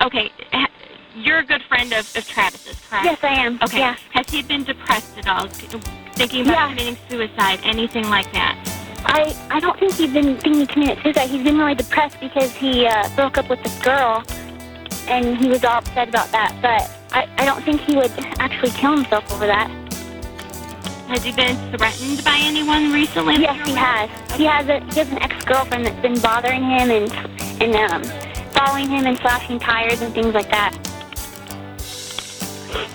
Okay. You're a good friend of Travis's, correct? Yes, I am. Okay. Yeah. Has he been depressed at all? Thinking about committing suicide? Anything like that? I don't think he's been thinking he committed suicide. He's been really depressed because he broke up with this girl, and he was all upset about that. But I don't think he would actually kill himself over that. Has he been threatened by anyone recently? Yes, he has. He has an ex-girlfriend that's been bothering him and following him and slashing tires and things like that.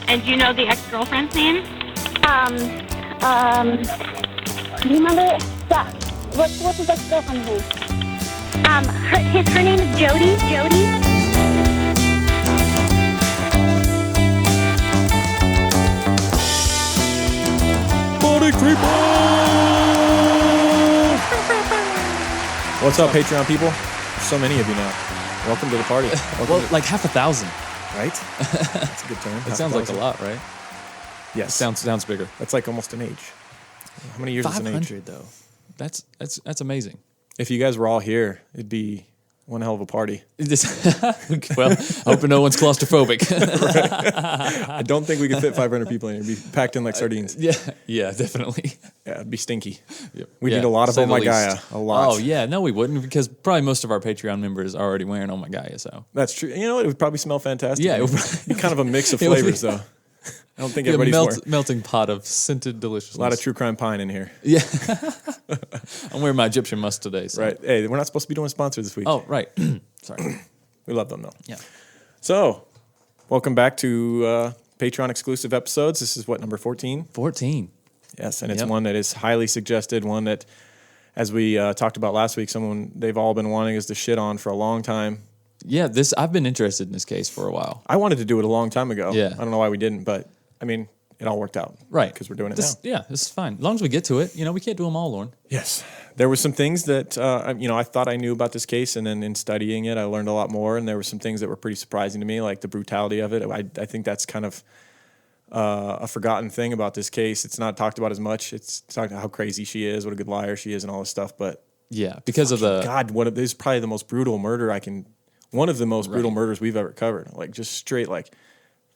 And do you know the ex-girlfriend's name? Do you remember it? Yeah. What's his ex-girlfriend's name? Her name is Jodi. Body creeper! What's up, Patreon people? There's so many of you now. Welcome to the party. Like 1,000. Right? That's a good term. It sounds like a lot, right? Yes. It sounds bigger. That's like almost an age. How many years is an age? 500 though. That's amazing. If you guys were all here, it'd be one hell of a party. Well, I hope no one's claustrophobic. Right. I don't think we could fit 500 people in here. It'd be packed in like sardines. Yeah, definitely. Yeah, it'd be stinky. Yep. We'd need a lot of Oh My Gaia. A lot. Oh, yeah. No, we wouldn't, because probably most of our Patreon members are already wearing Oh My Gaia, so. That's true. You know what? It would probably smell fantastic. Yeah. It would be kind of a mix of flavors, though. I don't think everybody's wearing. Melting pot of scented deliciousness. A lot of true crime pine in here. Yeah. I'm wearing my Egyptian musk today. So. Right. Hey, we're not supposed to be doing sponsors this week. Oh, right. Sorry. We love them, though. Yeah. So, welcome back to Patreon exclusive episodes. This is what, number 14? 14. Yes, and it's one that is highly suggested, one that, as we talked about last week, they've all been wanting us to shit on for a long time. Yeah, I've been interested in this case for a while. I wanted to do it a long time ago. Yeah. I don't know why we didn't, but, I mean, it all worked out. Right. Because we're doing it now. Yeah, this is fine. As long as we get to it. We can't do them all, Lauren. Yes. There were some things that, I thought I knew about this case, and then in studying it, I learned a lot more, and there were some things that were pretty surprising to me, like the brutality of it. I think that's kind of a forgotten thing about this case. It's not talked about as much. It's talked about how crazy she is, what a good liar she is, and all this stuff, but... Yeah, because of the... God, this is probably the most brutal murder one of the most brutal murders we've ever covered. Like, just straight, like,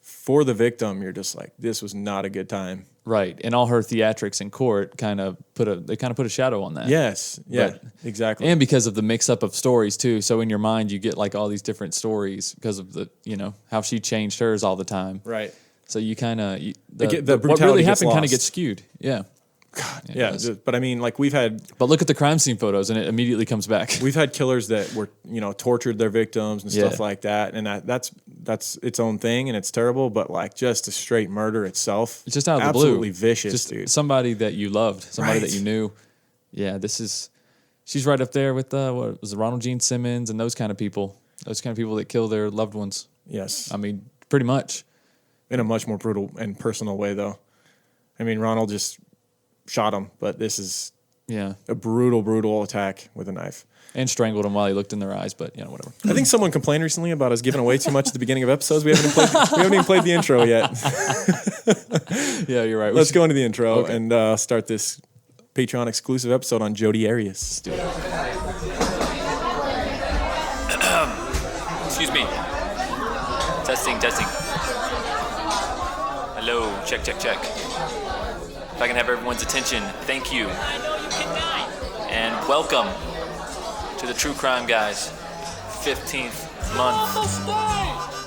for the victim, you're just like, this was not a good time. Right, and all her theatrics in court kind of put a shadow on that. Yes, yeah, exactly. And because of the mix-up of stories, too. So in your mind, you get, like, all these different stories because of the, how she changed hers all the time. Right. So you kind of... the brutality what really happened kind of lost. gets skewed. Yeah. God, yeah, but I mean, like we've had... But look at the crime scene photos and it immediately comes back. We've had killers that were, tortured their victims and stuff like that. And that's its own thing and it's terrible, but like just a straight murder itself. It's just out of the blue. Absolutely vicious, just dude. Somebody that you loved, somebody that you knew. Yeah, she's right up there with, what was it, Ronald Gene Simmons and those kind of people. Those kind of people that kill their loved ones. Yes. I mean, pretty much. In a much more brutal and personal way, though. I mean, Ronald just shot him, but this is a brutal attack with a knife. And strangled him while he looked in their eyes, but whatever. I think someone complained recently about us giving away too much at the beginning of episodes. We haven't even played the intro yet. Yeah, you're right. Let's go into the intro and start this Patreon exclusive episode on Jodi Arias. Excuse me. Testing. Hello, check. If I can have everyone's attention, thank you. And welcome to the True Crime Guys 15th month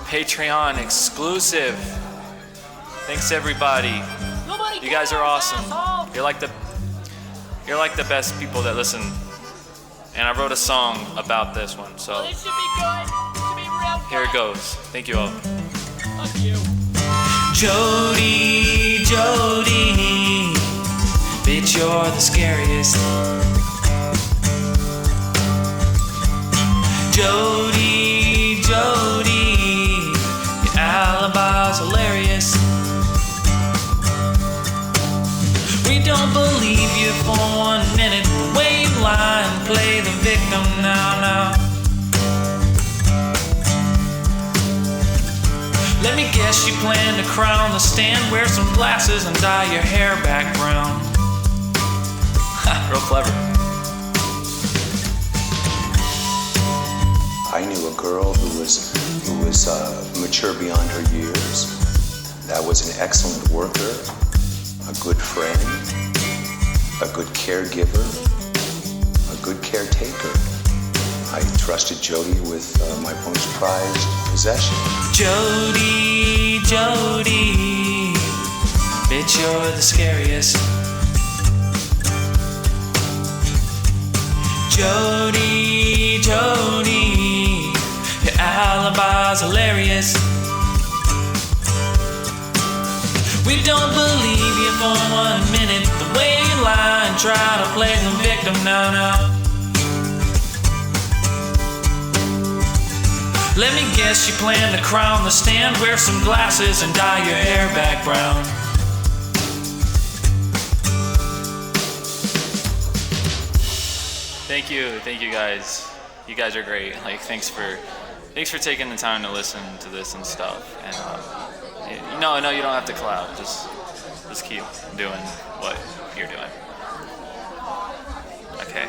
Patreon exclusive. Thanks everybody. You guys are awesome. You're like the best people that listen. And I wrote a song about this one, so here it goes. Thank you all. Jodi, bitch, you're the scariest. Jodi, your alibi's hilarious. We don't believe you for 1 minute. The way you lie and play the victim now. Let me guess you plan to crown the stand, wear some glasses and dye your hair back brown. Ha, real clever. I knew a girl who was who was mature beyond her years, that was an excellent worker, a good friend, a good caregiver, a good caretaker. I trusted Jodi with my most prized possession. Jodi, Jodi, bitch, you're the scariest. Jodi, Jodi, your alibi's hilarious. We don't believe you for 1 minute. The way you lie and try to play the victim now. Let me guess you plan to crown the stand, wear some glasses and dye your hair back brown. Thank you guys. You guys are great. Like, thanks for taking the time to listen to this and stuff. And no, you don't have to clap. Just keep doing what you're doing. Okay.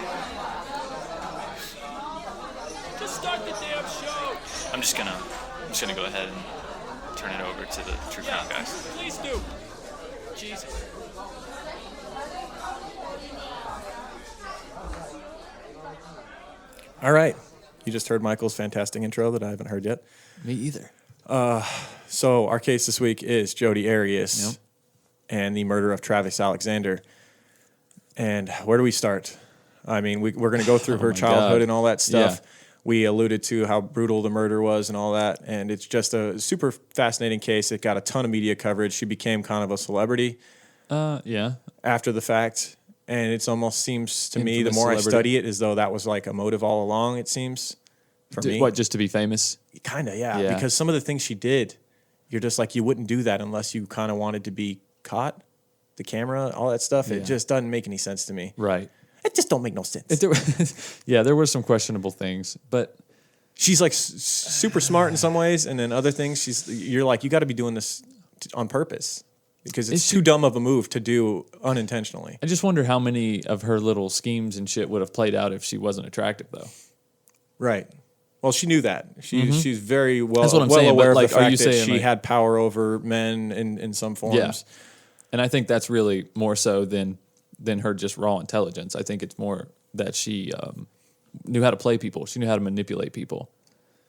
Just start the damn show. I'm just gonna go ahead and turn it over to the True Crime guys. Please do. Jesus. All right. You just heard Michael's fantastic intro that I haven't heard yet. Me either. So our case this week is Jodi Arias and the murder of Travis Alexander. And where do we start? I mean, we're going to go through her childhood and all that stuff. Yeah. We alluded to how brutal the murder was and all that. And it's just a super fascinating case. It got a ton of media coverage. She became kind of a celebrity after the fact. And it almost seems to me, the more I study it, as though that was like a motive all along, it seems, for me. What, just to be famous? Kind of, yeah. Because some of the things she did, you're just like, you wouldn't do that unless you kind of wanted to be caught. The camera, all that stuff, it just doesn't make any sense to me. Right. It just don't make no sense. There were some questionable things, but she's like super smart in some ways, and then other things, you're like, you got to be doing this on purpose. Because it's too dumb of a move to do unintentionally. I just wonder how many of her little schemes and shit would have played out if she wasn't attractive, though. Right. Well, she knew that. She's very well saying, aware of like, the fact that she like, had power over men in some forms. Yeah. And I think that's really more so than her just raw intelligence. I think it's more that she knew how to play people. She knew how to manipulate people.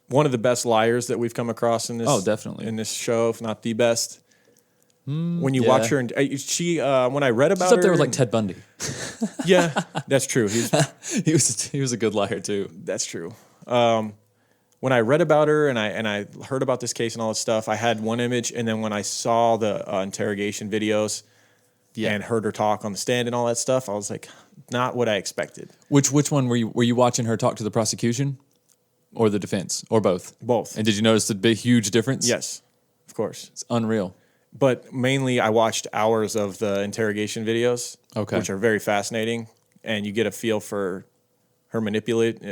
One of the best liars that we've come across in this. Definitely. In this show, if not the best. When you watch her, and she, when I read about She's up her, there with like Ted Bundy. Yeah, that's true. He was a good liar too. That's true. When I read about her and I heard about this case and all this stuff, I had one image, and then when I saw the interrogation videos and heard her talk on the stand and all that stuff, I was like, not what I expected. Which one were you watching her talk to the prosecution, or the defense, or both? Both. And did you notice the big huge difference? Yes, of course. It's unreal. But mainly, I watched hours of the interrogation videos, which are very fascinating, and you get a feel for her manipulation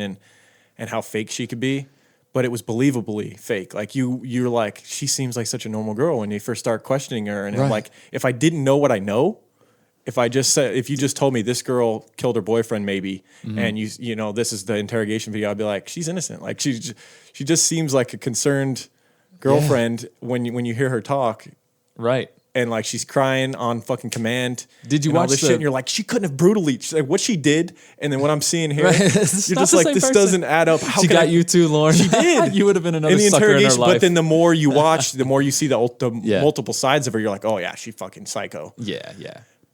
and how fake she could be. But it was believably fake. Like you're like, she seems like such a normal girl when you first start questioning her. And I'm like, if I didn't know what I know, if you just told me this girl killed her boyfriend maybe, and you know this is the interrogation video, I'd be like, she's innocent. Like she just seems like a concerned girlfriend when you hear her talk, right? And like she's crying on fucking command. Did you watch watch this shit? And you're like, she couldn't have brutally. She's like, what she did, and then what I'm seeing here, you're just like, this doesn't add up. How she got you too, Lauren. She did. You would have been another in the sucker in her life. But then the more you watch, the more you see the multiple sides of her. You're like, oh yeah, she fucking psycho. Yeah.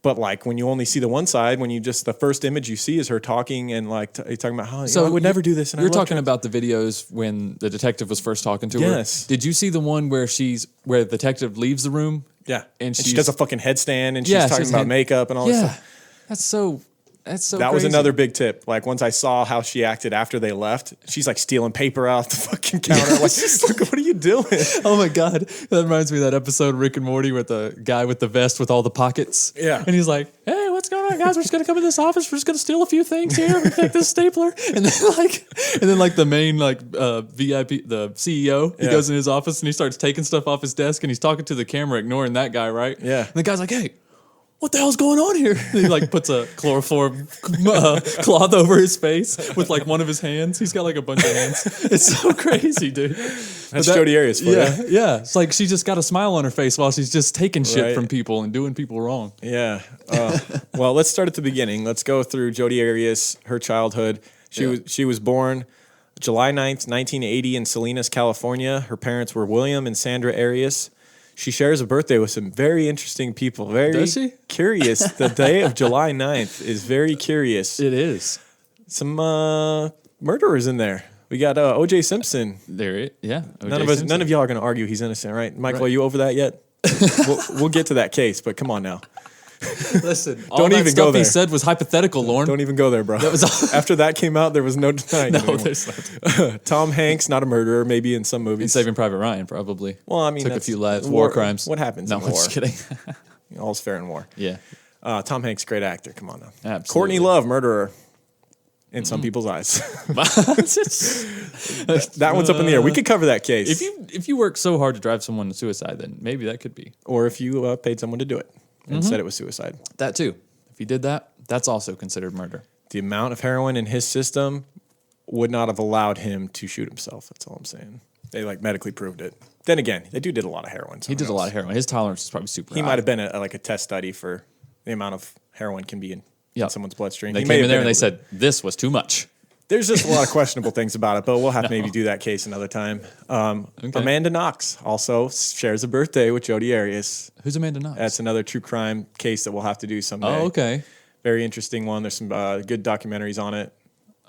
But like when you only see the one side, when you just the first image you see is her talking and like talking about how I would never do this. And you're talking about the videos when the detective was first talking to her. Yes. Did you see the one where the detective leaves the room? Yeah. And she does a fucking headstand and she's talking about makeup and all this stuff. That's so That was another big tip. Like once I saw how she acted after they left, she's like stealing paper off the fucking counter. Like, what are you doing? Oh my God. That reminds me of that episode of Rick and Morty with the guy with the vest with all the pockets. Yeah. And he's like, hey, what's going on, guys? We're just going to come in this office. We're just going to steal a few things here. We take this stapler. And then the main VIP, the CEO, he goes in his office and he starts taking stuff off his desk and he's talking to the camera, ignoring that guy, right? Yeah. And the guy's like, hey, what the hell's going on here? He like puts a chloroform cloth over his face with like one of his hands. He's got like a bunch of hands. It's so crazy, dude. That's Jodi Arias for you. Yeah. It's like she just got a smile on her face while she's just taking shit Right. from people and doing people wrong. Yeah. Well, let's start at the beginning. Let's go through Jodi Arias, her childhood. She was born July 9th, 1980 in Salinas, California. Her parents were William and Sandra Arias. She shares a birthday with some very interesting people. Very Does she? Curious. The day of July 9th is very curious. It is. Some murderers in there. We got O.J. Simpson. None of y'all are going to argue he's innocent, right? Michael, Right. are you over that yet? we'll get to that case, but come on now. Listen, all Don't that even stuff go there. he said was hypothetical, Lauren. Don't even go there, bro. That was After that came out, there was no denying it no, anymore. there's not. Tom Hanks, not a murderer, maybe in some And movies. Saving Private Ryan, probably. Well, I mean, took a that's few lives, war crimes. What happens No, in I'm war? just kidding. All's fair in war. Yeah. Tom Hanks, great actor. Come on now. Absolutely. Courtney Love, murderer. In some people's eyes. That one's up in the air. We could cover that case. If you work so hard to drive someone to suicide, then maybe that could be. Or if you paid someone to do it and said it was suicide. That too. If he did that, that's also considered murder. The amount of heroin in his system would not have allowed him to shoot himself. That's all I'm saying. They like medically proved it. Then again, they did a lot of heroin. So He did a lot of heroin. His tolerance is probably super He high. might have been like a test study for the amount of heroin can be in someone's bloodstream. They He came may in have there been and they able to- said, this was too much. There's just a lot of questionable things about it, but we'll have to maybe do that case another time. Amanda Knox also shares a birthday with Jodi Arias. Who's Amanda Knox? That's another true crime case that we'll have to do someday. Oh, okay. Very interesting one. There's some good documentaries on it.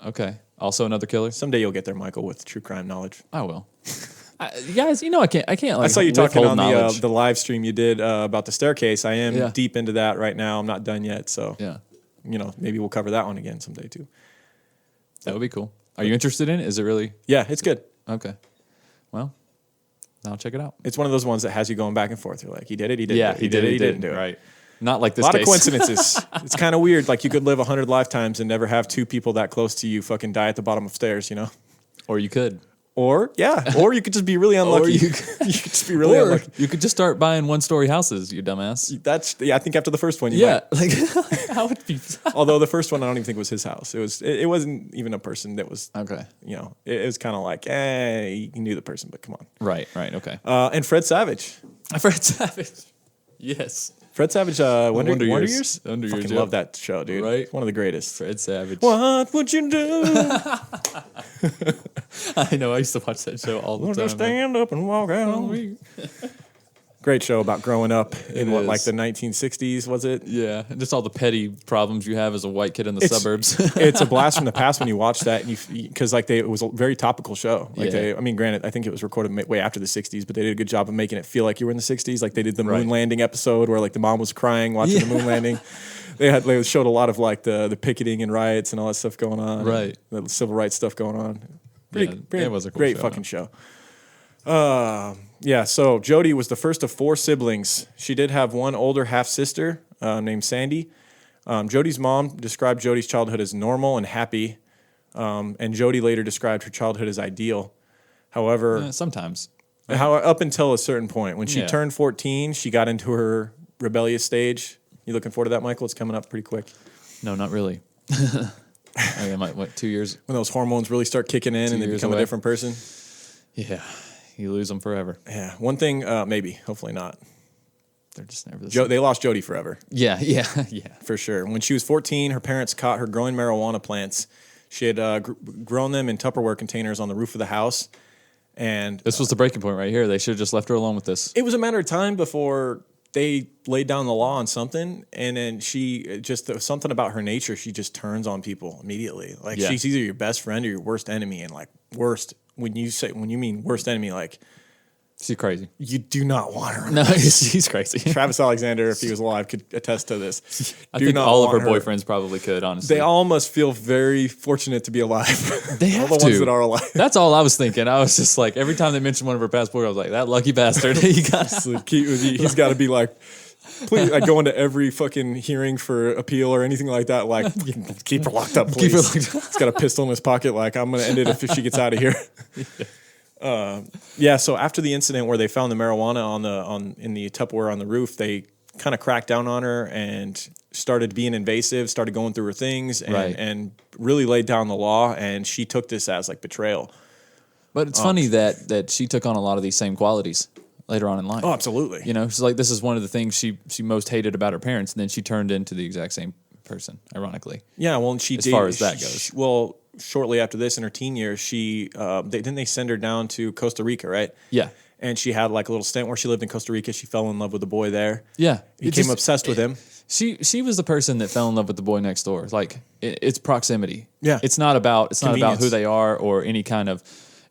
Okay. Also another killer? Someday you'll get there, Michael, with true crime knowledge. I will. You guys, I can't. Like, I saw you talking withhold on knowledge. the live stream you did about the staircase. I am Yeah. deep into that right now. I'm not done yet, so Yeah, maybe we'll cover that one again someday too. that would be cool. Are you interested in it? Is it really? Yeah, it's good. Okay. Well, I'll check it out. It's one of those ones that has you going back and forth. You're like, he did it, he didn't. Yeah, do it. He did it, he didn't do it. Right. Not like this A lot case. of coincidences. It's kind of weird. Like you could live 100 lifetimes and never have two people that close to you fucking die at the bottom of stairs, Or you could. Or you could just be really unlucky. you you could just be really unlucky. You could just start buying one-story houses, you dumbass. I think after the first one, you Yeah. might. Like, how would be... Although the first one, I don't even think was his house. It wasn't even a person that was. Okay. It was kind of like, you knew the person, but come on. Right, okay. And Fred Savage. Fred Savage. Yes. Fred Savage, Wonder Wonder Years. Years. Wonder Years, Fucking yeah. love that show, dude. Right. It's one of the greatest. Fred Savage. What would you do? I know, I used to watch that show all the Would time. you stand up and walk out on me? Great show about growing up in It like is. the 1960s, was it? Yeah, and just all the petty problems you have as a white kid in the It's- suburbs. It's a blast from the past when you watch that, and because it was a very topical show. Like Yeah. granted, I think it was recorded way after the '60s, but they did a good job of making it feel like you were in the '60s. Like they did the moon Right. landing episode where like the mom was crying watching the moon landing. They showed a lot of like the picketing and riots and all that stuff going on. Right. and the civil rights stuff going on. It was a cool great show, fucking show. Yeah, so Jodi was the first of 4 siblings. She did have one older half sister named Sandy. Jodi's mom described Jodi's childhood as normal and happy, and Jodi later described her childhood as ideal. However, Sometimes. up until a certain point, when she Yeah. turned 14, she got into her rebellious stage. You looking forward to that, Michael? It's coming up pretty quick. No, not really. What, 2 years? When those hormones really start kicking in and they years become away. a different person. Yeah, you lose them forever. Yeah, one thing, maybe, hopefully not. They're just never the same. They lost Jodi forever. Yeah. For sure. When she was 14, her parents caught her growing marijuana plants. She had grown them in Tupperware containers on the roof of the house. And This was the breaking point right here. They should have just left her alone with this. it was a matter of time before they laid down the law on something. And then something about her nature, she just turns on people immediately. Like Yeah. she's either your best friend or your worst enemy. And like worst, when you mean worst enemy, like She's crazy. you do not want her. No, he's crazy. Travis Alexander, if he was alive, could attest to this. I Do think not all of her want boyfriends probably could, honestly. They all must feel very fortunate to be alive. They all have the ones to. that are alive. That's all I was thinking. I was just like, every time they mentioned one of her past boys, I was like, that lucky bastard. He got He's got to be like, please, like going to every fucking hearing for appeal or anything like that. Like, keep her locked up, please. Keep her locked up. He's got a pistol in his pocket. Like, I'm going to end it if she gets out of here. So after the incident where they found the marijuana in the Tupperware on the roof, they kind of cracked down on her and started being invasive, started going through her things, and really laid down the law. And she took this as like betrayal. But it's funny that she took on a lot of these same qualities later on in life. Oh, absolutely. You know, she's like, this is one of the things she most hated about her parents, and then she turned into the exact same person, ironically. Yeah, well, and she as far as that goes. Well, shortly after this, in her teen years, they send her down to Costa Rica, right? Yeah. And she had like a little stint where she lived in Costa Rica. She fell in love with a boy there. Yeah. He became obsessed with him. She was the person that fell in love with the boy next door. Like it's proximity. Yeah. It's not about who they are or any kind of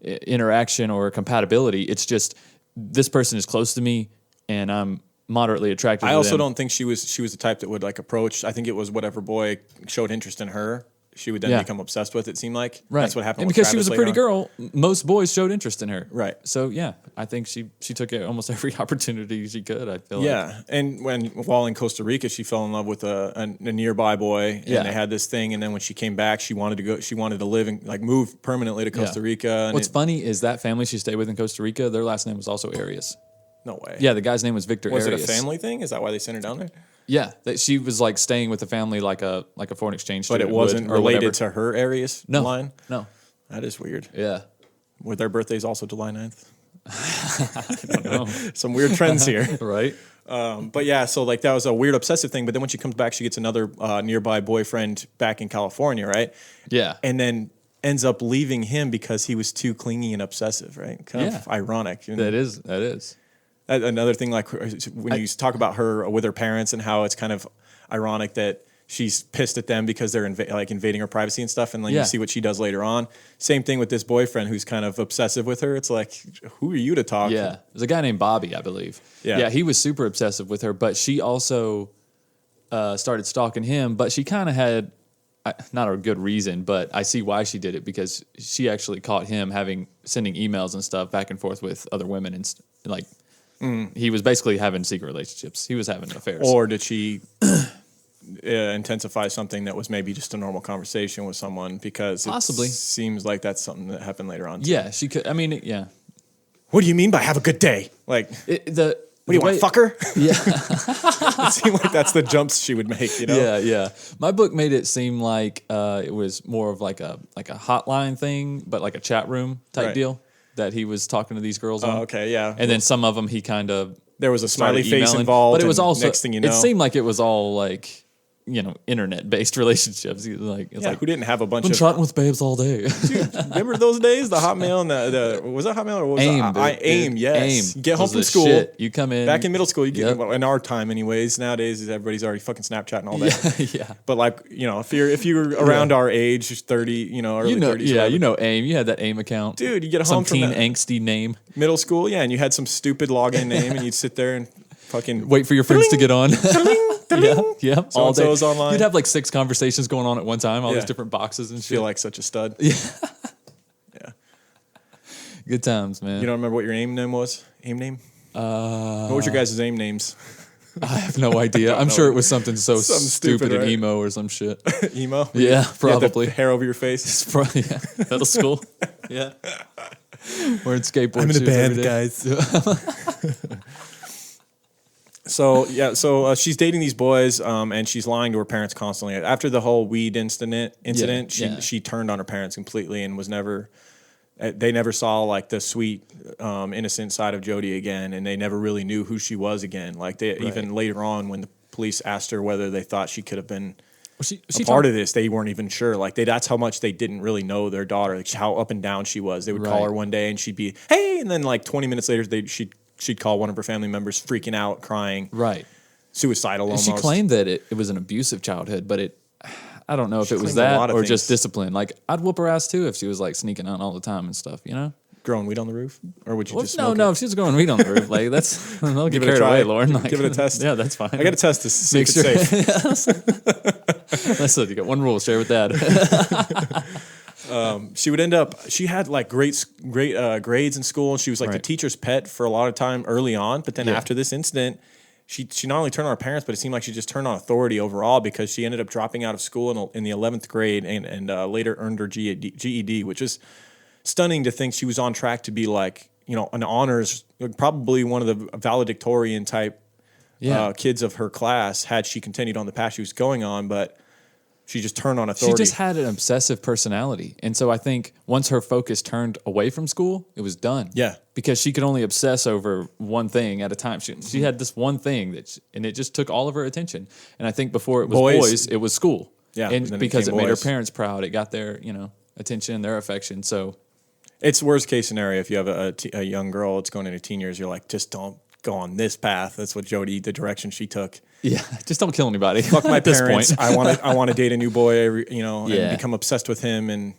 interaction or compatibility. It's just this person is close to me and I'm moderately attracted to them. I also don't think she was the type that would like approach. I think it was whatever boy showed interest in her, she would then become obsessed with. It seemed like that's what happened. And with because Travis she was a pretty girl, most boys showed interest in her. Right. So yeah, I think she took almost every opportunity she could. I feel like. And while in Costa Rica, she fell in love with a nearby boy, and they had this thing. And then when she came back, she wanted to live and like move permanently to Costa Rica. And what's funny is that family she stayed with in Costa Rica, their last name was also Arias. No way. Yeah, the guy's name was Victor Arias. Was it a family thing? Is that why they sent her down there? Yeah, that she was like staying with the family like a foreign exchange student. But it wasn't related to her Arias line? No. That is weird. Yeah. Were their birthdays also July 9th? I don't know. Some weird trends here. Right. But yeah, so like that was a weird obsessive thing. But then when she comes back, she gets another nearby boyfriend back in California, right? Yeah. And then ends up leaving him because he was too clingy and obsessive, right? Kind of ironic. That is. Another thing, like when you talk about her with her parents and how it's kind of ironic that she's pissed at them because they're invading her privacy and stuff, and then you see what she does later on. Same thing with this boyfriend who's kind of obsessive with her. It's like, who are you to talk? Yeah, there's a guy named Bobby, I believe. Yeah, he was super obsessive with her, but she also started stalking him. But she kind of had not a good reason, but I see why she did it because she actually caught him sending emails and stuff back and forth with other women and like. He was basically having secret relationships. He was having affairs. Or did she intensify something that was maybe just a normal conversation with someone? Because possibly it seems like that's something that happened later on. Yeah, she could. I mean, yeah. What do you mean by have a good day? Like, what do you want, fucker? Yeah. It seemed like that's the jumps she would make, you know? Yeah. My book made it seem like it was more of like a hotline thing, but like a chat room type deal. That he was talking to these girls on. Oh, okay, yeah. And then some of them he kind of... There was a smiley face involved. But it was also... Next thing you know... It seemed like it was all like, internet-based relationships. Like, it's like, who didn't have a bunch been of... chatting with babes all day. Dude, remember those days? The Hotmail and the... Was that Hotmail or what was that? AIM, yes. AIM. You get home from school. Shit. You come in... Back in middle school, you get... Well, in our time anyways. Nowadays, everybody's already fucking Snapchat and all that. Yeah. But like, if you're around our age, 30, early 30s. Yeah, AIM. You had that AIM account. Dude, you get home from teen angsty name. Middle school, yeah, and you had some stupid login name and you'd sit there and fucking... Wait for your friends to get on. Yeah. All day. So-and-so's online. You'd have like 6 conversations going on at one time, all these different boxes and shit. Feel like such a stud. Yeah. Yeah. Good times, man. You don't remember what your AIM name was? AIM name? What was your guys' AIM names? I have no idea. I'm sure it was something so stupid and right? emo or some shit. Emo? Yeah, probably. You had the hair over your face? It's probably, middle school. Yeah. Wearing skateboard I'm in a shoes band, guys. So she's dating these boys, and she's lying to her parents constantly. After the whole weed incident, she turned on her parents completely and was never. They never saw like the sweet, innocent side of Jodi again, and they never really knew who she was again. Like even later on, when the police asked her whether they thought she could have been part of this, they weren't even sure. Like that's how much they didn't really know their daughter, like how up and down she was. They would call her one day, and she'd be hey, and then like 20 minutes later, she'd call one of her family members, freaking out, crying, suicidal almost. She claimed that it was an abusive childhood, but I don't know if it was that or just discipline. Like I'd whoop her ass too if she was like sneaking out all the time and stuff, Growing weed on the roof, or would you just no? If she was growing weed on the roof, like that's I'll give it a try, Lauren. Like, give it a test. Yeah, that's fine. I got to test to see if it's safe. That's it. You got one rule: share with dad. She would end up. She had like great grades in school, and she was like the teacher's pet for a lot of time early on. But then after this incident, she not only turned on her parents, but it seemed like she just turned on authority overall because she ended up dropping out of school in the 11th grade and later earned her GED, which is stunning to think she was on track to be like an honors, probably one of the valedictorian type kids of her class had she continued on the path she was going on, but she just turned on authority. She just had an obsessive personality. And so I think once her focus turned away from school, it was done. Yeah. Because she could only obsess over one thing at a time. She had this one thing, and it just took all of her attention. And I think before it was boys it was school. Yeah. And because it made her parents proud, it got their, attention, their affection. So it's worst case scenario if you have a young girl that's going into teen years, you're like, just don't go on this path. That's what Jodi, the direction she took. Yeah, just don't kill anybody. Fuck my at this parents. point. I want to date a new boy, and become obsessed with him. And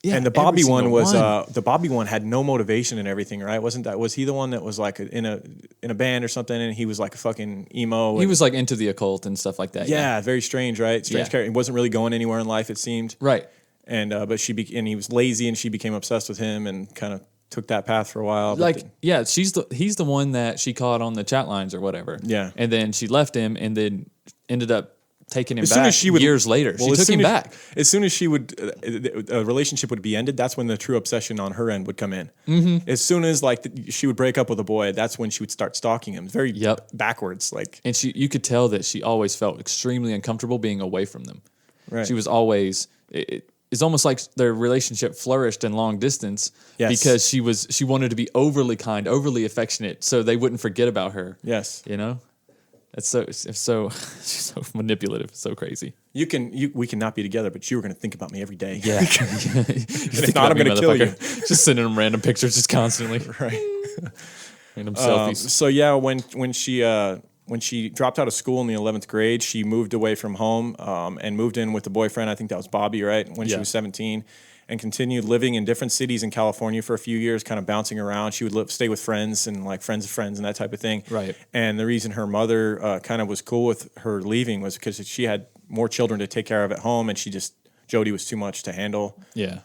the Bobby one was the Bobby one had no motivation and everything, right? Was he the one that was like in a band or something, and he was like a fucking emo? He was like into the occult and stuff like that. Yeah, very strange, right? Strange character. He wasn't really going anywhere in life, it seemed. Right. And but and he was lazy, and she became obsessed with him, and kind of took that path for a while. He's the one that she caught on the chat lines or whatever. Yeah. And then she left him and then ended up taking him as soon back as she would, years later. Well, she took him back. As soon as she would, a relationship would be ended, that's when the true obsession on her end would come in. Mm-hmm. As soon as she would break up with a boy, that's when she would start stalking him. Very backwards. And you could tell that she always felt extremely uncomfortable being away from them. Right. She was always... It's almost like their relationship flourished in long distance because she wanted to be overly kind, overly affectionate, so they wouldn't forget about her. Yes, it's so she's so manipulative, so crazy. We can not be together, but you were going to think about me every day. Yeah, and if not, I'm going to kill you. Just sending them random pictures, just constantly. Right. Random selfies. So yeah, when she dropped out of school in the 11th grade, she moved away from home and moved in with a boyfriend. I think that was Bobby, right? When she was 17, and continued living in different cities in California for a few years, kind of bouncing around. She would stay with friends and like friends of friends and that type of thing. Right. And the reason her mother kind of was cool with her leaving was because she had more children to take care of at home, and Jodi was too much to handle. Yeah.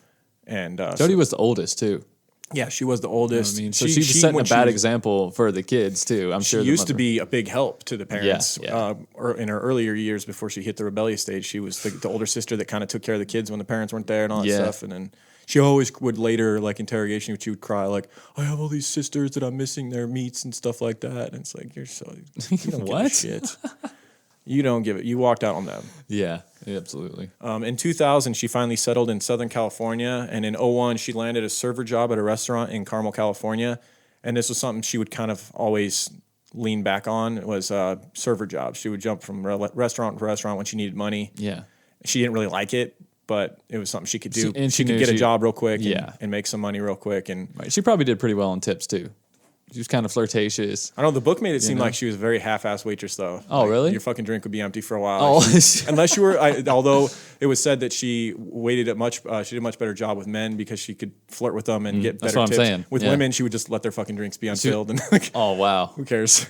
And Jodi was the oldest too. Yeah, she was the oldest. So she was setting a bad example for the kids too. I'm sure she used to be a big help to the parents. Yeah. Or in her earlier years before she hit the rebellious stage, she was the older sister that kind of took care of the kids when the parents weren't there and all that stuff. And then she always would later, like interrogation, she would cry like, "I have all these sisters that I'm missing their meats and stuff like that." And it's like, you don't give a shit. You don't give it. You walked out on them. Yeah, absolutely. In 2000, she finally settled in Southern California, and in 2001, she landed a server job at a restaurant in Carmel, California. And this was something she would kind of always lean back on, was server jobs. She would jump from restaurant to restaurant when she needed money. Yeah. She didn't really like it, but it was something she could do. And she could get a job real quick Yeah. and make some money real quick. And she probably did pretty well on tips too. She was kind of flirtatious. I don't know. The book made it seem like she was a very half-assed waitress, though. Oh, really? Your fucking drink would be empty for a while. Oh, unless you were. Although it was said that she she did a much better job with men because she could flirt with them and get better that's what tips. I'm saying. With women, she would just let their fucking drinks be unfilled. And oh wow, who cares?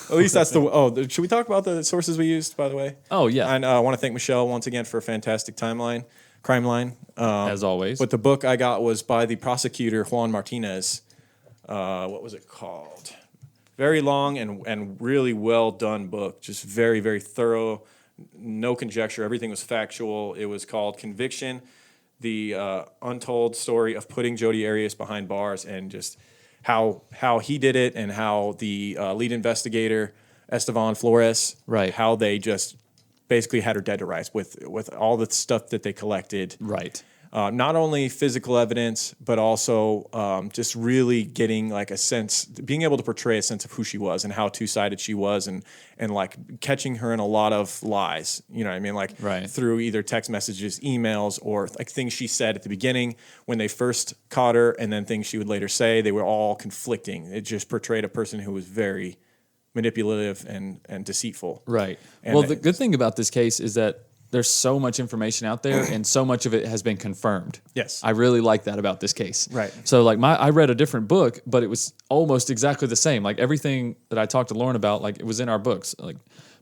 At least that's the. Oh, should we talk about the sources we used? By the way. Oh yeah. And I want to thank Michelle once again for a fantastic crime line. As always. But the book I got was by the prosecutor Juan Martinez. What was it called? Very long and really well done book. Just very, very thorough. No conjecture. Everything was factual. It was called Conviction, the untold story of putting Jodi Arias behind bars, and just how he did it, and how the lead investigator, Estevan Flores, right, how they just basically had her dead to rights with all the stuff that they collected. Right. Not only physical evidence, but also just really getting like a sense, being able to portray a sense of who she was and how two-sided she was, and like catching her in a lot of lies. You know what I mean? Like through either text messages, emails, or like things she said at the beginning when they first caught her, and then things she would later say. They were all conflicting. It just portrayed a person who was very manipulative and deceitful. Right. And well, the good thing about this case is that there's so much information out there, and so much of it has been confirmed. Yes. I really like that about this case. Right. So like I read a different book, but it was almost exactly the same. Like everything that I talked to Lauren about, like it was in our books. Like,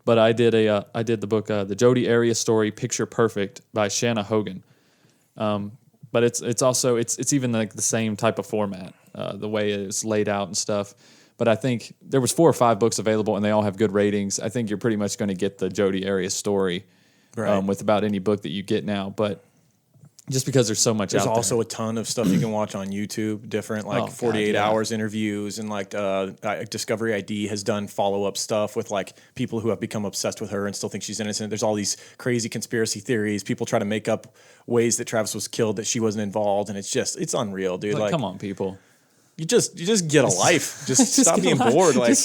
but I did the book, the Jodi Arias story, Picture Perfect by Shanna Hogan. But it's also even like the same type of format, the way it's laid out and stuff. But I think there was 4 or 5 books available, and they all have good ratings. I think you're pretty much going to get the Jodi Arias story. Right. With about any book that you get now. But Just because there's so much There's out there. also a ton of stuff you can watch on YouTube, different 48 hours interviews, and like Discovery ID has done follow-up stuff with like people who have become obsessed with her and still think she's innocent. There's all these crazy conspiracy theories. People try to make up ways that Travis was killed, that she wasn't involved, and it's unreal, dude. Like come on, people. You just get a life. Just stop being bored. Like,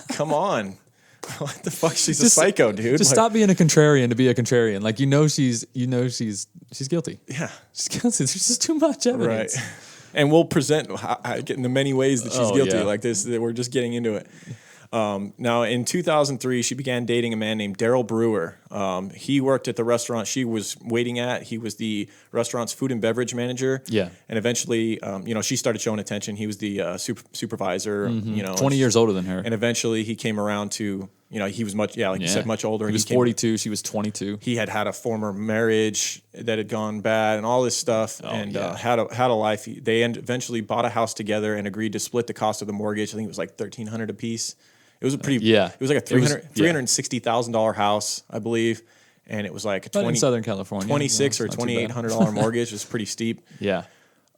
come on. What the fuck? She's a psycho, dude. Just stop being a contrarian to be a contrarian. Like she's guilty. Yeah, she's guilty. There's just too much evidence. Right. And we'll present in the many ways that she's guilty. Yeah. Like this, we're just getting into it. Now, in 2003, she began dating a man named Daryl Brewer. He worked at the restaurant she was waiting at. He was the restaurant's food and beverage manager. Yeah. And eventually, she started showing attention. He was the supervisor, 20 years older than her. And eventually he came around to, he was much, you said, much older. He was 42. She was 22. He had a former marriage that had gone bad and all this stuff, had a life. They eventually bought a house together and agreed to split the cost of the mortgage. I think it was like $1,300 a piece. It was a pretty, It was like a $360,000 house, I believe, and it was like a in Southern California, $2,600 or $2,800 mortgage. It was pretty steep. Yeah.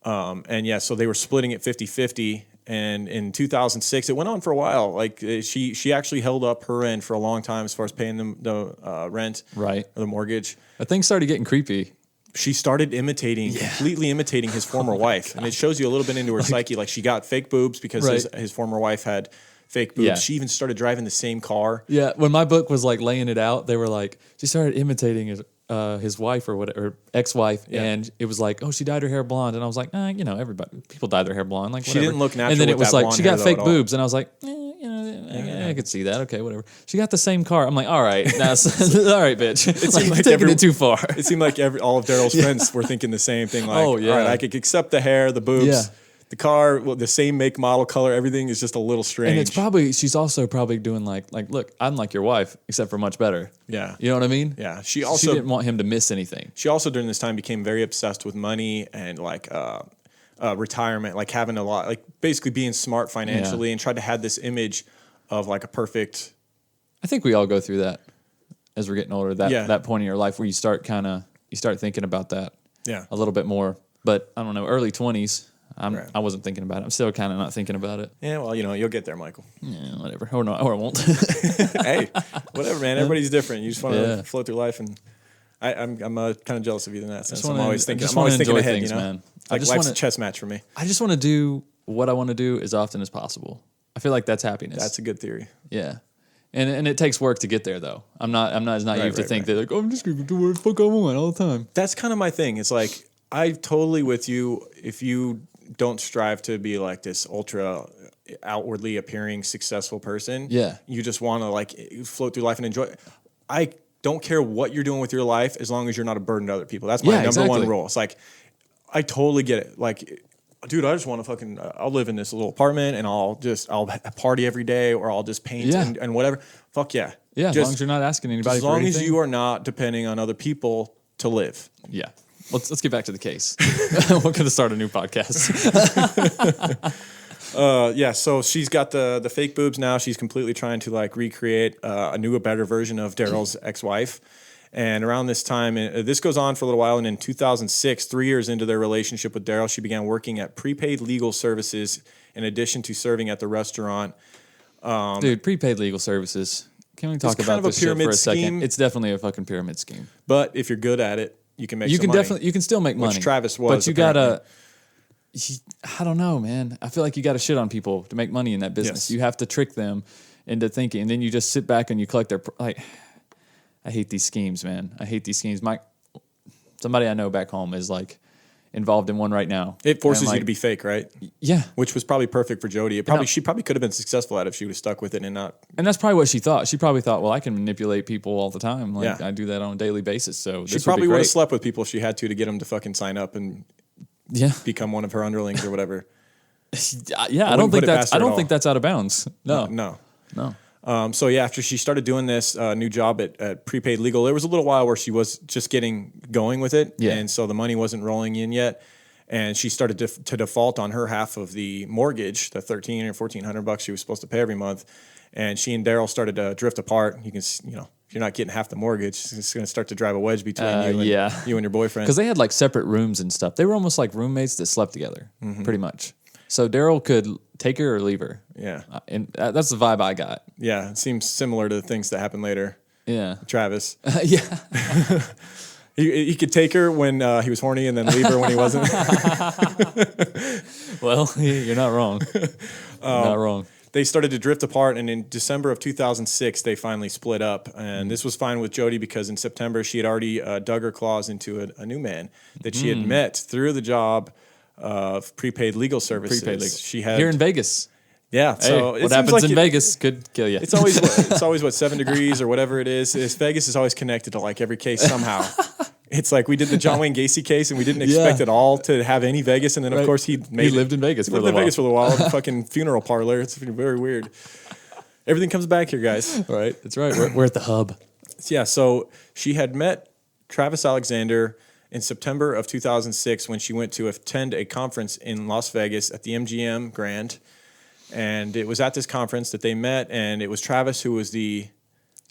So they were splitting it 50-50. And in 2006, it went on for a while. Like she actually held up her end for a long time as far as paying them the rent, right, or the mortgage. But things started getting creepy. She started completely imitating his former wife, and it shows you a little bit into her psyche. Like she got fake boobs because his former wife had fake boobs. Yeah. She even started driving the same car. Yeah, when my book was like laying it out, they were like, she started imitating his wife or whatever, or ex-wife, and it was like, oh, she dyed her hair blonde, and I was like, people dye their hair blonde, like whatever. She didn't look natural. And then it was like she got fake boobs, all. And I was like, I could see that. Okay, whatever. She got the same car. I'm like, all right, that's all right, bitch. It seemed like taking it too far. It seemed like all of Daryl's friends were thinking the same thing. Like, all right, I could accept the hair, the boobs. Yeah. The car, the same make, model, color, everything is just a little strange. And she's also probably doing like, look, I'm like your wife, except for much better. Yeah. You know what I mean? Yeah. She didn't want him to miss anything. She also, during this time, became very obsessed with money and like retirement, like having a lot, like basically being smart financially, and tried to have this image of like a perfect. I think we all go through that as we're getting older, that point in your life where you start thinking about that a little bit more. But I don't know, early 20s. I wasn't thinking about it. I'm still kind of not thinking about it. Yeah, well, you'll get there, Michael. Yeah, whatever. Or I won't. Hey, whatever, man. Everybody's different. You just want to float through life, and I'm kind of jealous of you in that sense. I'm always thinking ahead, things, man. It's like life's a chess match for me. I just want to do what I want to do as often as possible. I feel like that's happiness. That's a good theory. Yeah. And it takes work to get there, though. I'm not as naive to think that like, I'm just going to do what the fuck I want all the time. That's kind of my thing. It's like, I'm totally with you if you don't strive to be like this ultra outwardly appearing successful person. Yeah. You just want to like float through life and enjoy. I don't care what you're doing with your life as long as you're not a burden to other people. That's my number one rule. It's like, I totally get it. Like, dude, I just want to I'll live in this little apartment and I'll party every day, or I'll just paint and whatever. Fuck yeah. Yeah. As long as you're not asking anybody for anything. As long as you are not depending on other people to live. Yeah. Let's get back to the case. We're going to start a new podcast. So she's got the fake boobs now. She's completely trying to like recreate a better version of Daryl's ex-wife. And around this time, this goes on for a little while. And in 2006, 3 years into their relationship with Daryl, she began working at prepaid legal services in addition to serving at the restaurant. Dude, prepaid legal services. Can we talk about this shit for a second? It's definitely a fucking pyramid scheme. But if you're good at it, you can make some money. You can still make money. Which Travis was. But you gotta, I don't know, man. I feel like you gotta shit on people to make money in that business. Yes. You have to trick them into thinking, and then you just sit back and you collect their, like, I hate these schemes, man. I hate these schemes. Somebody I know back home is like involved in one right now. It forces you to be fake, right? Yeah. Which was probably perfect for Jodi. She probably could have been successful at it if she would have stuck with it and not. And that's probably what she thought. She probably thought, well, I can manipulate people all the time. Like I do that on a daily basis. So she probably would have slept with people if she had to get them to fucking sign up and become one of her underlings or whatever. I don't think that's out of bounds. No. After she started doing this new job at prepaid legal, there was a little while where she was just getting going with it. Yeah. And so the money wasn't rolling in yet. And she started to default on her half of the mortgage, the $1,300 or $1,400 she was supposed to pay every month. And she and Daryl started to drift apart. You can, if you're not getting half the mortgage, it's going to start to drive a wedge between you and your boyfriend. Because they had like separate rooms and stuff. They were almost like roommates that slept together, pretty much. So Daryl could take her or leave her. Yeah. And that's the vibe I got. Yeah, it seems similar to the things that happened later. Yeah. Travis. Yeah. He could take her when he was horny and then leave her when he wasn't. Well, you're not wrong. Not wrong. They started to drift apart, and in December of 2006, they finally split up. And this was fine with Jodi because in September, she had already dug her claws into a new man that she had met through the job of prepaid legal services. Prepaid legal. She had Here in Vegas. Yeah. So hey, what happens in Vegas could kill you. It's always what 7 degrees or whatever it is. Vegas is always connected to like every case somehow. It's like we did the John Wayne Gacy case, and we didn't expect at all to have any Vegas. And then, of course, he lived in Vegas for a little while. Vegas for a little while. The fucking funeral parlor. It's very weird. Everything comes back here, guys. Right. That's right. We're at the hub. Yeah. So she had met Travis Alexander in September of 2006 when she went to attend a conference in Las Vegas at the MGM Grand. And it was at this conference that they met, and it was Travis who was He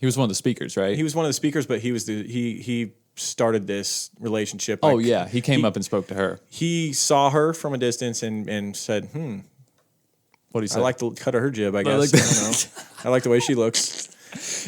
was one of the speakers, right? He was one of the speakers, but he started this relationship. Oh, yeah. He came up and spoke to her. He saw her from a distance and said, what do you say? I like the cut of her jib, I guess. I don't know. I like the way she looks.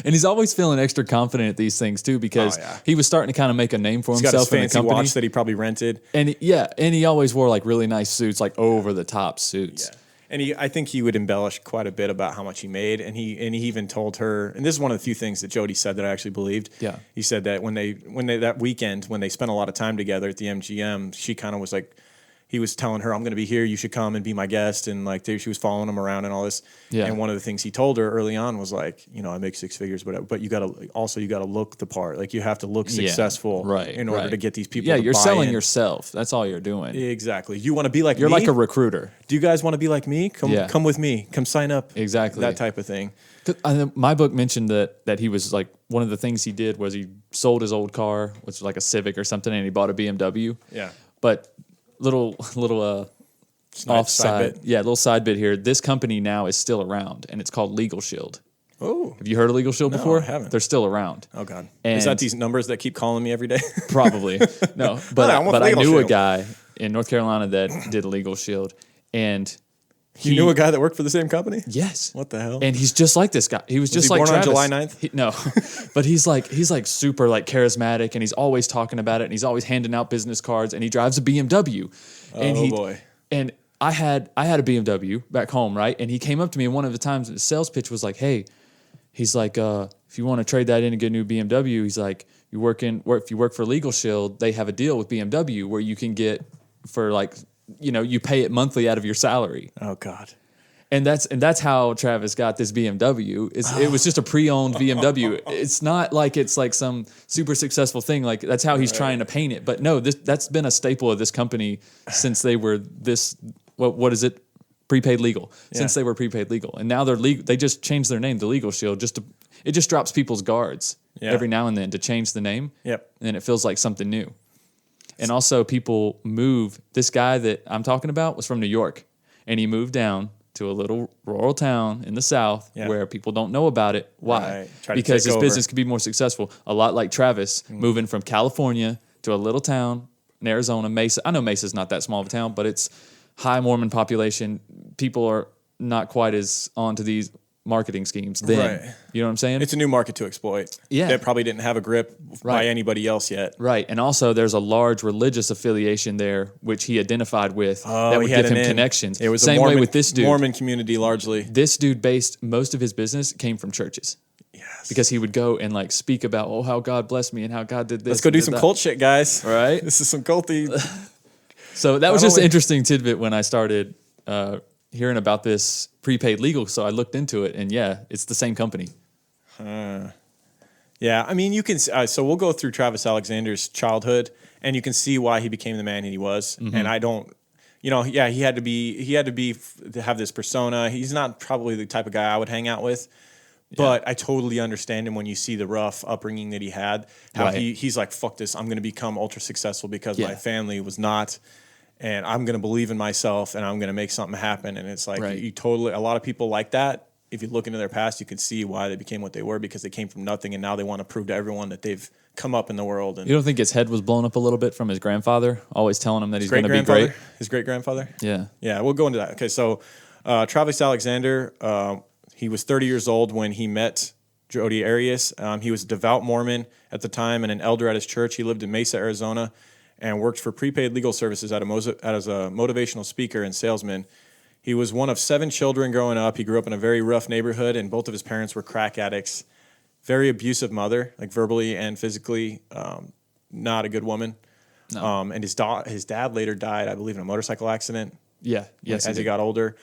And he's always feeling extra confident at these things, too, because he was starting to kind of make a name for himself got his in the fancy company. watch that he probably rented. And he always wore like really nice suits, like over-the-top suits. Yeah. And I think he would embellish quite a bit about how much he made, and he even told her. And this is one of the few things that Jodi said that I actually believed. Yeah, he said that when they that weekend when they spent a lot of time together at the MGM, she kind of was like, he was telling her, "I'm going to be here. You should come and be my guest." And like she was following him around and all this. Yeah. And one of the things he told her early on was like, I make 6 figures, but you got to look the part. Like you have to look successful, right? In order to get these people. Yeah, to you're buy selling in. yourself. That's all you're doing. Exactly. You want to be like you're me? like a recruiter. Do you guys want to be like me? Come with me. Come sign up. Exactly. That type of thing. My book mentioned that he was like, one of the things he did was he sold his old car, which was like a Civic or something, and he bought a BMW. Yeah. But little offside, little side bit here. This company now is still around, and it's called Legal Shield. Oh, have you heard of Legal Shield before? I haven't. They're still around. Oh God, and is that these numbers that keep calling me every day? Probably no, but I knew a guy in North Carolina that did Legal Shield, and you knew a guy that worked for the same company. Yes. What the hell? And he's just like this guy. He was just he like born Travis. on July 9th? No, but he's like super like charismatic, and he's always talking about it, and he's always handing out business cards, and he drives a BMW. And boy. And I had a BMW back home, right? And he came up to me, and one of the times the sales pitch was like, "Hey," he's like, "if you want to trade that in and get a new BMW," he's like, if you work for Legal Shield, they have a deal with BMW where you can get for like, you pay it monthly out of your salary." Oh God. And that's how Travis got this BMW. It was just a pre-owned BMW. It's not like it's like some super successful thing. Like that's how he's trying to paint it. But no, that's been a staple of this company since they were this. What is it? Prepaid legal. Yeah. Since they were prepaid legal, and now they're legal. They just changed their name to Legal Shield. It just drops people's guards every now and then to change the name. Yep. And then it feels like something new. And also people move. This guy that I'm talking about was from New York, and he moved down to a little rural town in the South where people don't know about it. Why? Right. Because his business could be more successful. A lot like Travis moving from California to a little town in Arizona, Mesa. I know Mesa's not that small of a town, but it's high Mormon population. People are not quite as onto these marketing schemes then. Right. You know what I'm saying? It's a new market to exploit. Yeah. That probably didn't have a grip by anybody else yet. Right. And also there's a large religious affiliation there, which he identified with that would give him connections. It was same way with this dude. Mormon community largely. This dude based most of his business came from churches. Yes. Because he would go and like speak about, how God blessed me and how God did this. Let's go do some cult shit, guys. Right? This is some culty. So that was just an interesting tidbit when I started hearing about this prepaid legal. So I looked into it, and it's the same company. Yeah, I mean, you can. So we'll go through Travis Alexander's childhood, and you can see why he became the man he was. Mm-hmm. And I don't, he had to have this persona. He's not probably the type of guy I would hang out with. But I totally understand him when you see the rough upbringing that he had. How he's like, fuck this, I'm going to become ultra successful because my family was not. And I'm going to believe in myself and I'm going to make something happen. And it's like, a lot of people like that. if you look into their past, you can see why they became what they were, because they came from nothing and now they want to prove to everyone that they've come up in the world. And you don't think his head was blown up a little bit from his grandfather, always telling him that he's going to be great? His great-grandfather? Yeah. Yeah, we'll go into that. Okay, so Travis Alexander, he was 30 years old when he met Jodi Arias. He was a devout Mormon at the time and an elder at his church. He lived in Mesa, Arizona, and worked for prepaid legal services as a motivational speaker and salesman. He was one of 7 children growing up. He grew up in a very rough neighborhood, and both of his parents were crack addicts. Very abusive mother, like verbally and physically, not a good woman. No. And his dad later died, I believe, in a motorcycle accident. Yeah, yes, as he got older.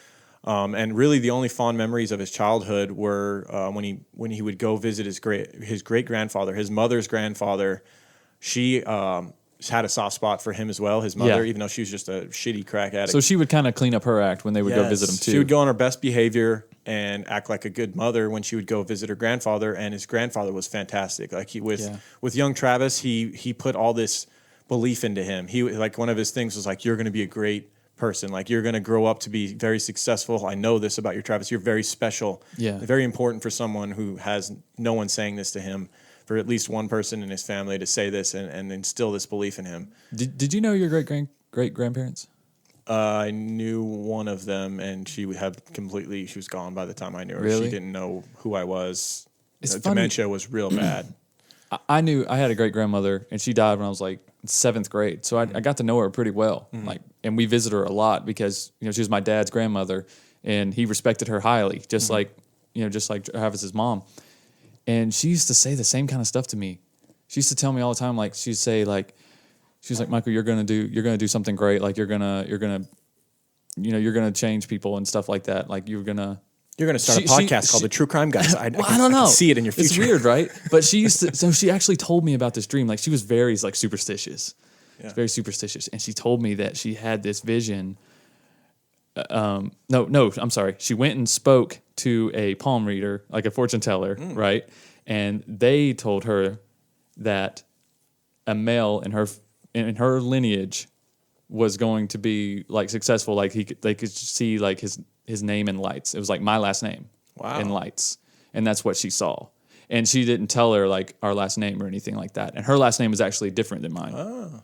And really, the only fond memories of his childhood were when he would go visit his great grandfather, his mother's grandfather. She had a soft spot for him as well, his mother, even though she was just a shitty crack addict. So she would kind of clean up her act when they would go visit him too. She would go on her best behavior and act like a good mother when she would go visit her grandfather. And his grandfather was fantastic. Like with young Travis, he put all this belief into him. He, like, one of his things was like, you're going to be a great person. Like, you're going to grow up to be very successful. I know this about you, Travis. You're very special. Yeah. Very important for someone who has no one saying this to him, for at least one person in his family to say this and instill this belief in him. Did you know your great grandparents? I knew one of them, and she was gone by the time I knew her. Really? She didn't know who I was. It's dementia was real bad. I had a great grandmother, and she died when I was like 7th grade. So I got to know her pretty well. And we visited her a lot because, she was my dad's grandmother, and he respected her highly, just like Travis's mom. And she used to say the same kind of stuff to me. She used to tell me all the time, like, she'd say, like, she was like, Michael, you're gonna do something great. Like, you're gonna change people and stuff like that. Like, you're gonna start a podcast called The True Crime Guys. I don't know. I can see it in your future. It's weird, right? But she used to. So she actually told me about this dream. Like, she was very like superstitious. Yeah. Very superstitious, and she told me that she had this vision. I'm sorry. She went and spoke to a palm reader, like a fortune teller, right? And they told her that a male in her lineage was going to be like successful. Like they could see like his name in lights. It was like my last name in lights, and that's what she saw. And she didn't tell her like our last name or anything like that. And her last name was actually different than mine. Oh.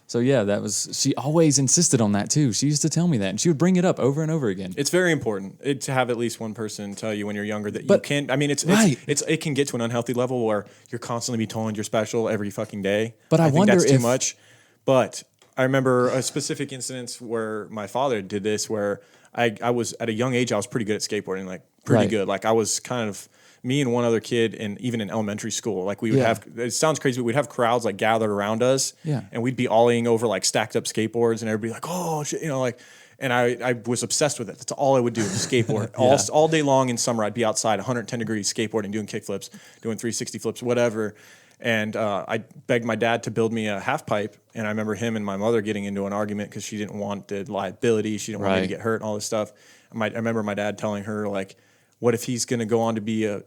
So yeah, she always insisted on that too. She used to tell me that, and she would bring it up over and over again. It's very important to have at least one person tell you when you're younger that you can't. I mean, it can get to an unhealthy level where you're constantly be told you're special every fucking day. But I wonder think that's too much. But I remember a specific instance where my father did this, where I was at a young age, I was pretty good at skateboarding, like pretty good. Like I was kind of. Me and one other kid, and even in elementary school, like we would have, it sounds crazy, but we'd have crowds like gathered around us, and we'd be ollieing over like stacked up skateboards, and everybody like, oh shit, like, and I was obsessed with it. That's all I would do, skateboard. all day long in summer, I'd be outside 110 degrees skateboarding, doing kickflips, doing 360 flips, whatever. And I begged my dad to build me a half pipe, and I remember him and my mother getting into an argument because she didn't want the liability, she didn't want me to get hurt and all this stuff. I remember my dad telling her like, what if he's going to go on to be a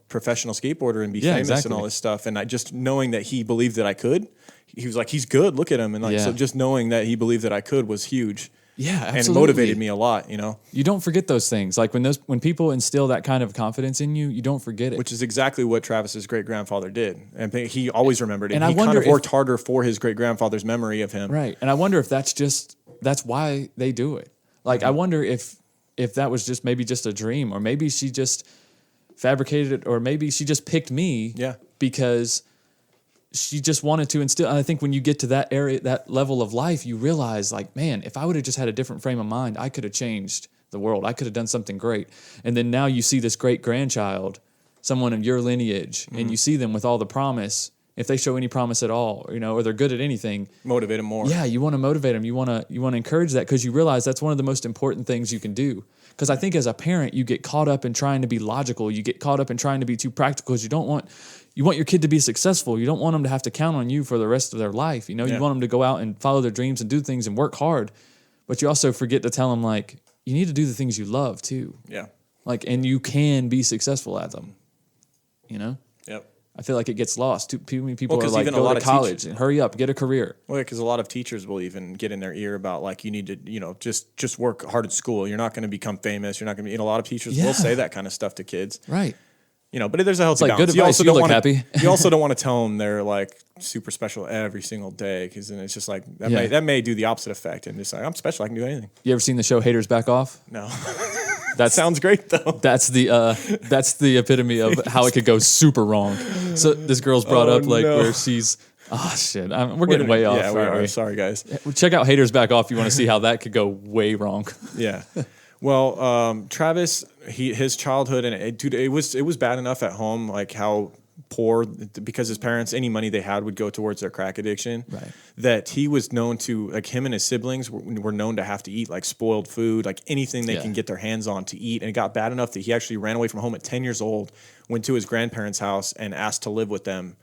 professional skateboarder and be famous and all this stuff? And I just knowing that he believed that I could, he was like, he's good. Look at him. And like, so just knowing that he believed that I could was huge. Yeah, absolutely. And motivated me a lot, You don't forget those things. Like when people instill that kind of confidence in you, you don't forget it. Which is exactly what Travis's great-grandfather did. And he always remembered it. And he kind of worked harder for his great-grandfather's memory of him. Right. And I wonder if that's why they do it. Like, I wonder if that was just maybe just a dream, or maybe she just fabricated it, or maybe she just picked me because she just wanted to instill. And I think when you get to that area, that level of life, you realize like, man, if I would have just had a different frame of mind, I could have changed the world. I could have done something great. And then now you see this great grandchild, someone in your lineage, and you see them with all the promise. If they show any promise at all, or they're good at anything, motivate them more. Yeah, you want to motivate them. You want to encourage that, because you realize that's one of the most important things you can do. Because I think as a parent, you get caught up in trying to be logical. You get caught up in trying to be too practical, because you want your kid to be successful. You don't want them to have to count on you for the rest of their life. You want them to go out and follow their dreams and do things and work hard. But you also forget to tell them like, you need to do the things you love too. Yeah. Like, and you can be successful at them. Yep. I feel like it gets lost. Too many people are like, even a go lot to of college and hurry up, get a career. Well, because a lot of teachers will even get in their ear about like you need to, just work hard at school. You're not going to become famous. You're not going to be. A lot of teachers will say that kind of stuff to kids, right? But there's a healthy like balance. good advice. You look happy. You also don't want to tell them they're like super special every single day, because then it's just like that may do the opposite effect, and just like, I'm special, I can do anything. You ever seen the show Haters Back Off? No. That sounds great though. That's the epitome of how it could go super wrong. So this girl's brought up where she's shit. We're getting way off. Yeah, we are. Sorry, guys. Check out Haters Back Off if you want to see how that could go way wrong. Yeah. Well, Travis, his childhood, and it was bad enough at home, like how poor, because his parents, any money they had would go towards their crack addiction. Right. That he was known to, like him and his siblings were known to have to eat like spoiled food, like anything they can get their hands on to eat. And it got bad enough that he actually ran away from home at 10 years old, went to his grandparents' house and asked to live with them.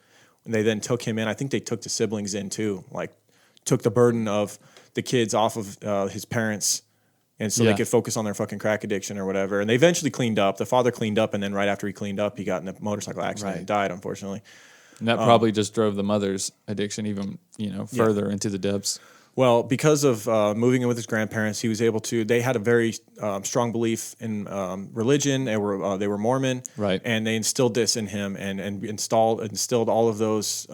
And they then took him in. I think they took the siblings in too, like took the burden of the kids off of his parents. And so they could focus on their fucking crack addiction or whatever. And they eventually cleaned up. The father cleaned up, and then right after he cleaned up, he got in a motorcycle accident and died, unfortunately. And that probably just drove the mother's addiction even, further into the depths. Well, because of moving in with his grandparents, he was able to. They had a very strong belief in religion. They were Mormon, right? And they instilled this in him, and instilled all of those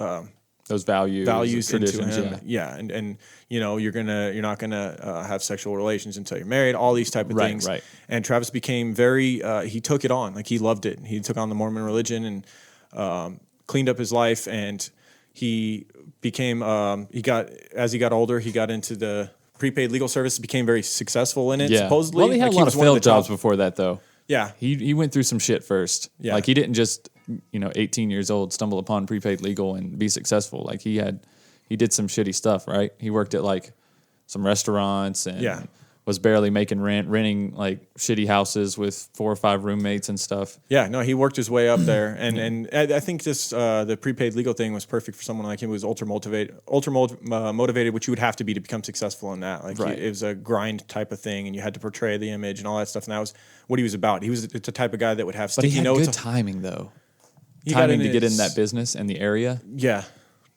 values into him. Yeah, and you're not gonna have sexual relations until you're married. All these type of things. Right. And Travis became very. He took it on, like he loved it. He took on the Mormon religion and cleaned up his life, and he became. As he got older, he got into the prepaid legal service. Became very successful in it. Yeah. Supposedly, well, he had a lot of failed jobs before that, though. Yeah, he went through some shit first. Yeah, like he didn't just 18 years old stumble upon prepaid legal and be successful. Like he did some shitty stuff. Right, he worked at like some restaurants and was barely making renting like shitty houses with 4 or 5 roommates and stuff. Yeah, no, he worked his way up there, and I think this the prepaid legal thing was perfect for someone like him who was ultra motivated, which you would have to be to become successful in that. Like it was a grind type of thing, and you had to portray the image and all that stuff. And that was what he was about. It's the type of guy that would have sticky notes. But he had good timing though. Timing to get in that business and the area. Yeah,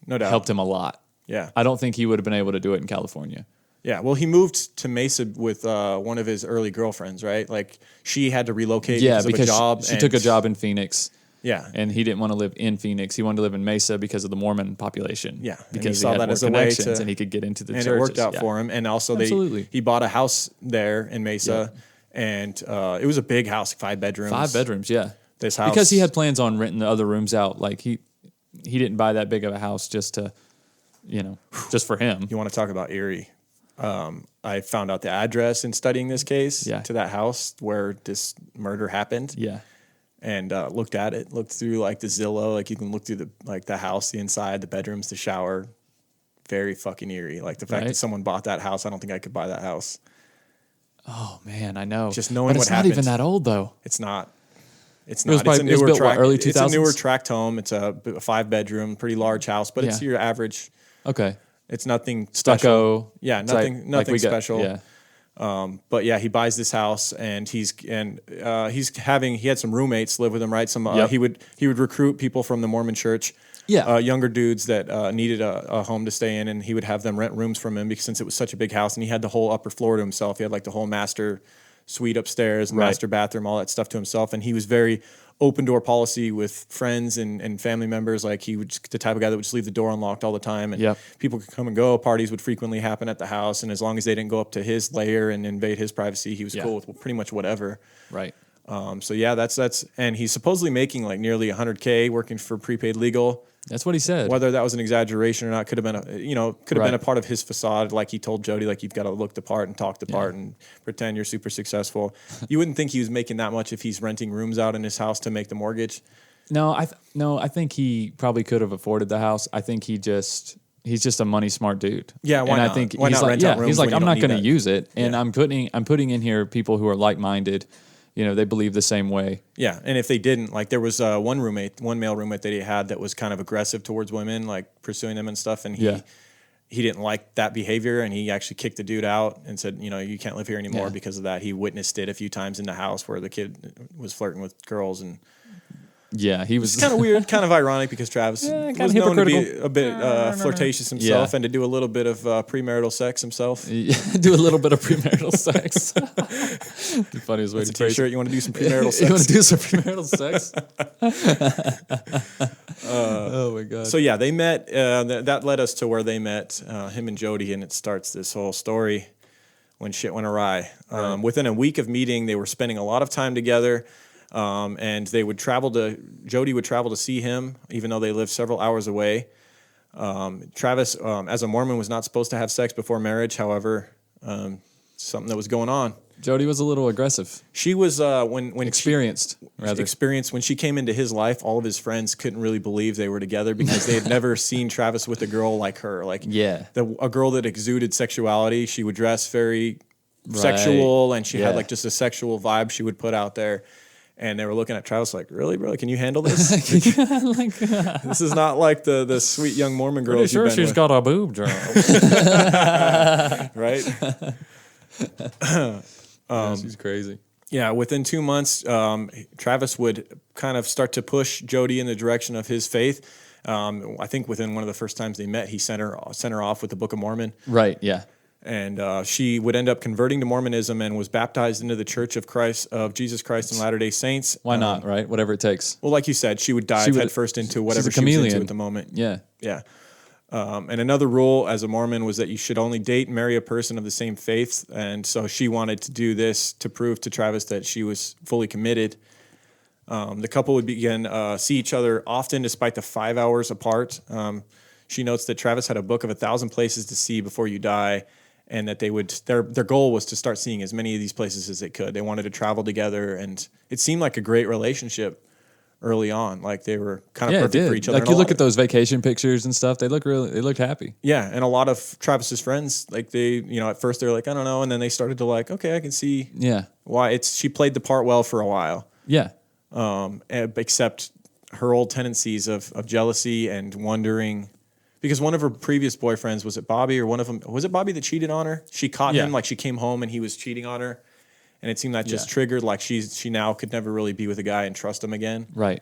no doubt helped him a lot. Yeah, I don't think he would have been able to do it in California. Yeah, well, he moved to Mesa with one of his early girlfriends, right? Like she had to relocate because of a job. She took a job in Phoenix. Yeah, and he didn't want to live in Phoenix. He wanted to live in Mesa because of the Mormon population. Yeah, because he saw that as a way to, and he could get into the and churches. It worked out for him. And also, he bought a house there in Mesa, and it was a big house, 5 bedrooms. 5 bedrooms, yeah. This house, because he had plans on renting the other rooms out. Like he didn't buy that big of a house just to, just for him. You want to talk about eerie? I found out the address in studying this case to that house where this murder happened. Yeah. And looked through like the Zillow, like you can look through the house, the inside, the bedrooms, the shower. Very fucking eerie. Like the fact that someone bought that house, I don't think I could buy that house. Oh man, I know. Just knowing what happened. It's not even that old though. It's not. It's not. It's a newer early 2000s? It's a newer tract home. It's a 5 bedroom, pretty large house, but it's your average. Okay. It's nothing stucco. Special. Yeah, nothing special. Yeah. But yeah, he buys this house, and he had some roommates live with him, right? He would recruit people from the Mormon church, younger dudes that needed a home to stay in, and he would have them rent rooms from him because since it was such a big house, and he had the whole upper floor to himself. He had like the whole master suite upstairs, master bathroom, all that stuff to himself, and he was very open door policy with friends and family members. Like he would the type of guy that would just leave the door unlocked all the time, and people could come and go. Parties would frequently happen at the house, and as long as they didn't go up to his lair and invade his privacy, he was cool with pretty much whatever. Right. So yeah, that's and he's supposedly making like nearly $100K working for prepaid legal. That's what he said. Whether that was an exaggeration or not could have been been a part of his facade. Like he told Jodi, like you've got to look the part and talk the part and pretend you're super successful. You wouldn't think he was making that much if he's renting rooms out in his house to make the mortgage. No, I think he probably could have afforded the house. I think he's just a money smart dude. Yeah, why and not? I think why he's not like, rent out rooms he's like, when I'm you not don't going to need use it, and I'm putting in here people who are like minded. They believe the same way. Yeah, and if they didn't, like there was one male roommate that he had that was kind of aggressive towards women, like pursuing them and stuff, and he didn't like that behavior, and he actually kicked the dude out and said, you can't live here anymore because of that. He witnessed it a few times in the house where the kid was flirting with girls, and Yeah, he was It's kind of weird, kind of ironic because Travis kinda was known to be hypocritical. a bit flirtatious himself Yeah. and to do a little bit of premarital sex himself. do a little bit of premarital sex. The funniest way It's to a phrase t-shirt. it. You want to do some premarital You sex? want to do some premarital sex? Oh my god. So yeah, they met. That led us to where they met, him and Jodi, and it starts this whole story when shit went awry. Right. Within a week of meeting, they were spending a lot of time together, and they would Jodi would travel to see him, even though they lived several hours away. Travis, as a Mormon, was not supposed to have sex before marriage. However, something that was going on. Jodi was a little aggressive. She was when Experienced, rather. Experience when she came into his life, all of his friends couldn't really believe they were together because they had never seen Travis with a girl like her. Like Yeah. a girl that exuded sexuality. She would dress very sexual, and she had Yeah. like just a sexual vibe she would put out there. And they were looking at Travis like, really, bro? Can you handle this? This is not like the sweet young Mormon girls you've been with, got a boob job. right? She's crazy. Yeah, within 2 months, Travis would kind of start to push Jodi in the direction of his faith. I think within one of the first times they met, he sent her off with the Book of Mormon. Right, yeah. And she would end up converting to Mormonism and was baptized into the Church of Jesus Christ and Latter-day Saints. Why not, right? Whatever it takes. Well, like you said, she would dive headfirst into whatever she's a she was chameleon. into at the moment. Yeah. Yeah. And another rule as a Mormon was that you should only date and marry a person of the same faith. And so she wanted to do this to prove to Travis that she was fully committed. The couple would see each other often despite the 5 hours apart. She notes that Travis had a book of 1,000 places to see before you die, and that their goal was to start seeing as many of these places as they could. They wanted to travel together, and it seemed like a great relationship early on. Like they were kind of perfect for each other. Like you look at those vacation pictures and stuff, they looked happy. Yeah, and a lot of Travis's friends, like they, at first they're like, I don't know, and then they started to like, okay, I can see why she played the part well for a while. Yeah. Except her old tendencies of jealousy and wondering, because one of her previous boyfriends, was it Bobby or one of them? Was it Bobby that cheated on her? She caught him, like she came home and he was cheating on her. And it seemed that just triggered, like she now could never really be with a guy and trust him again. Right.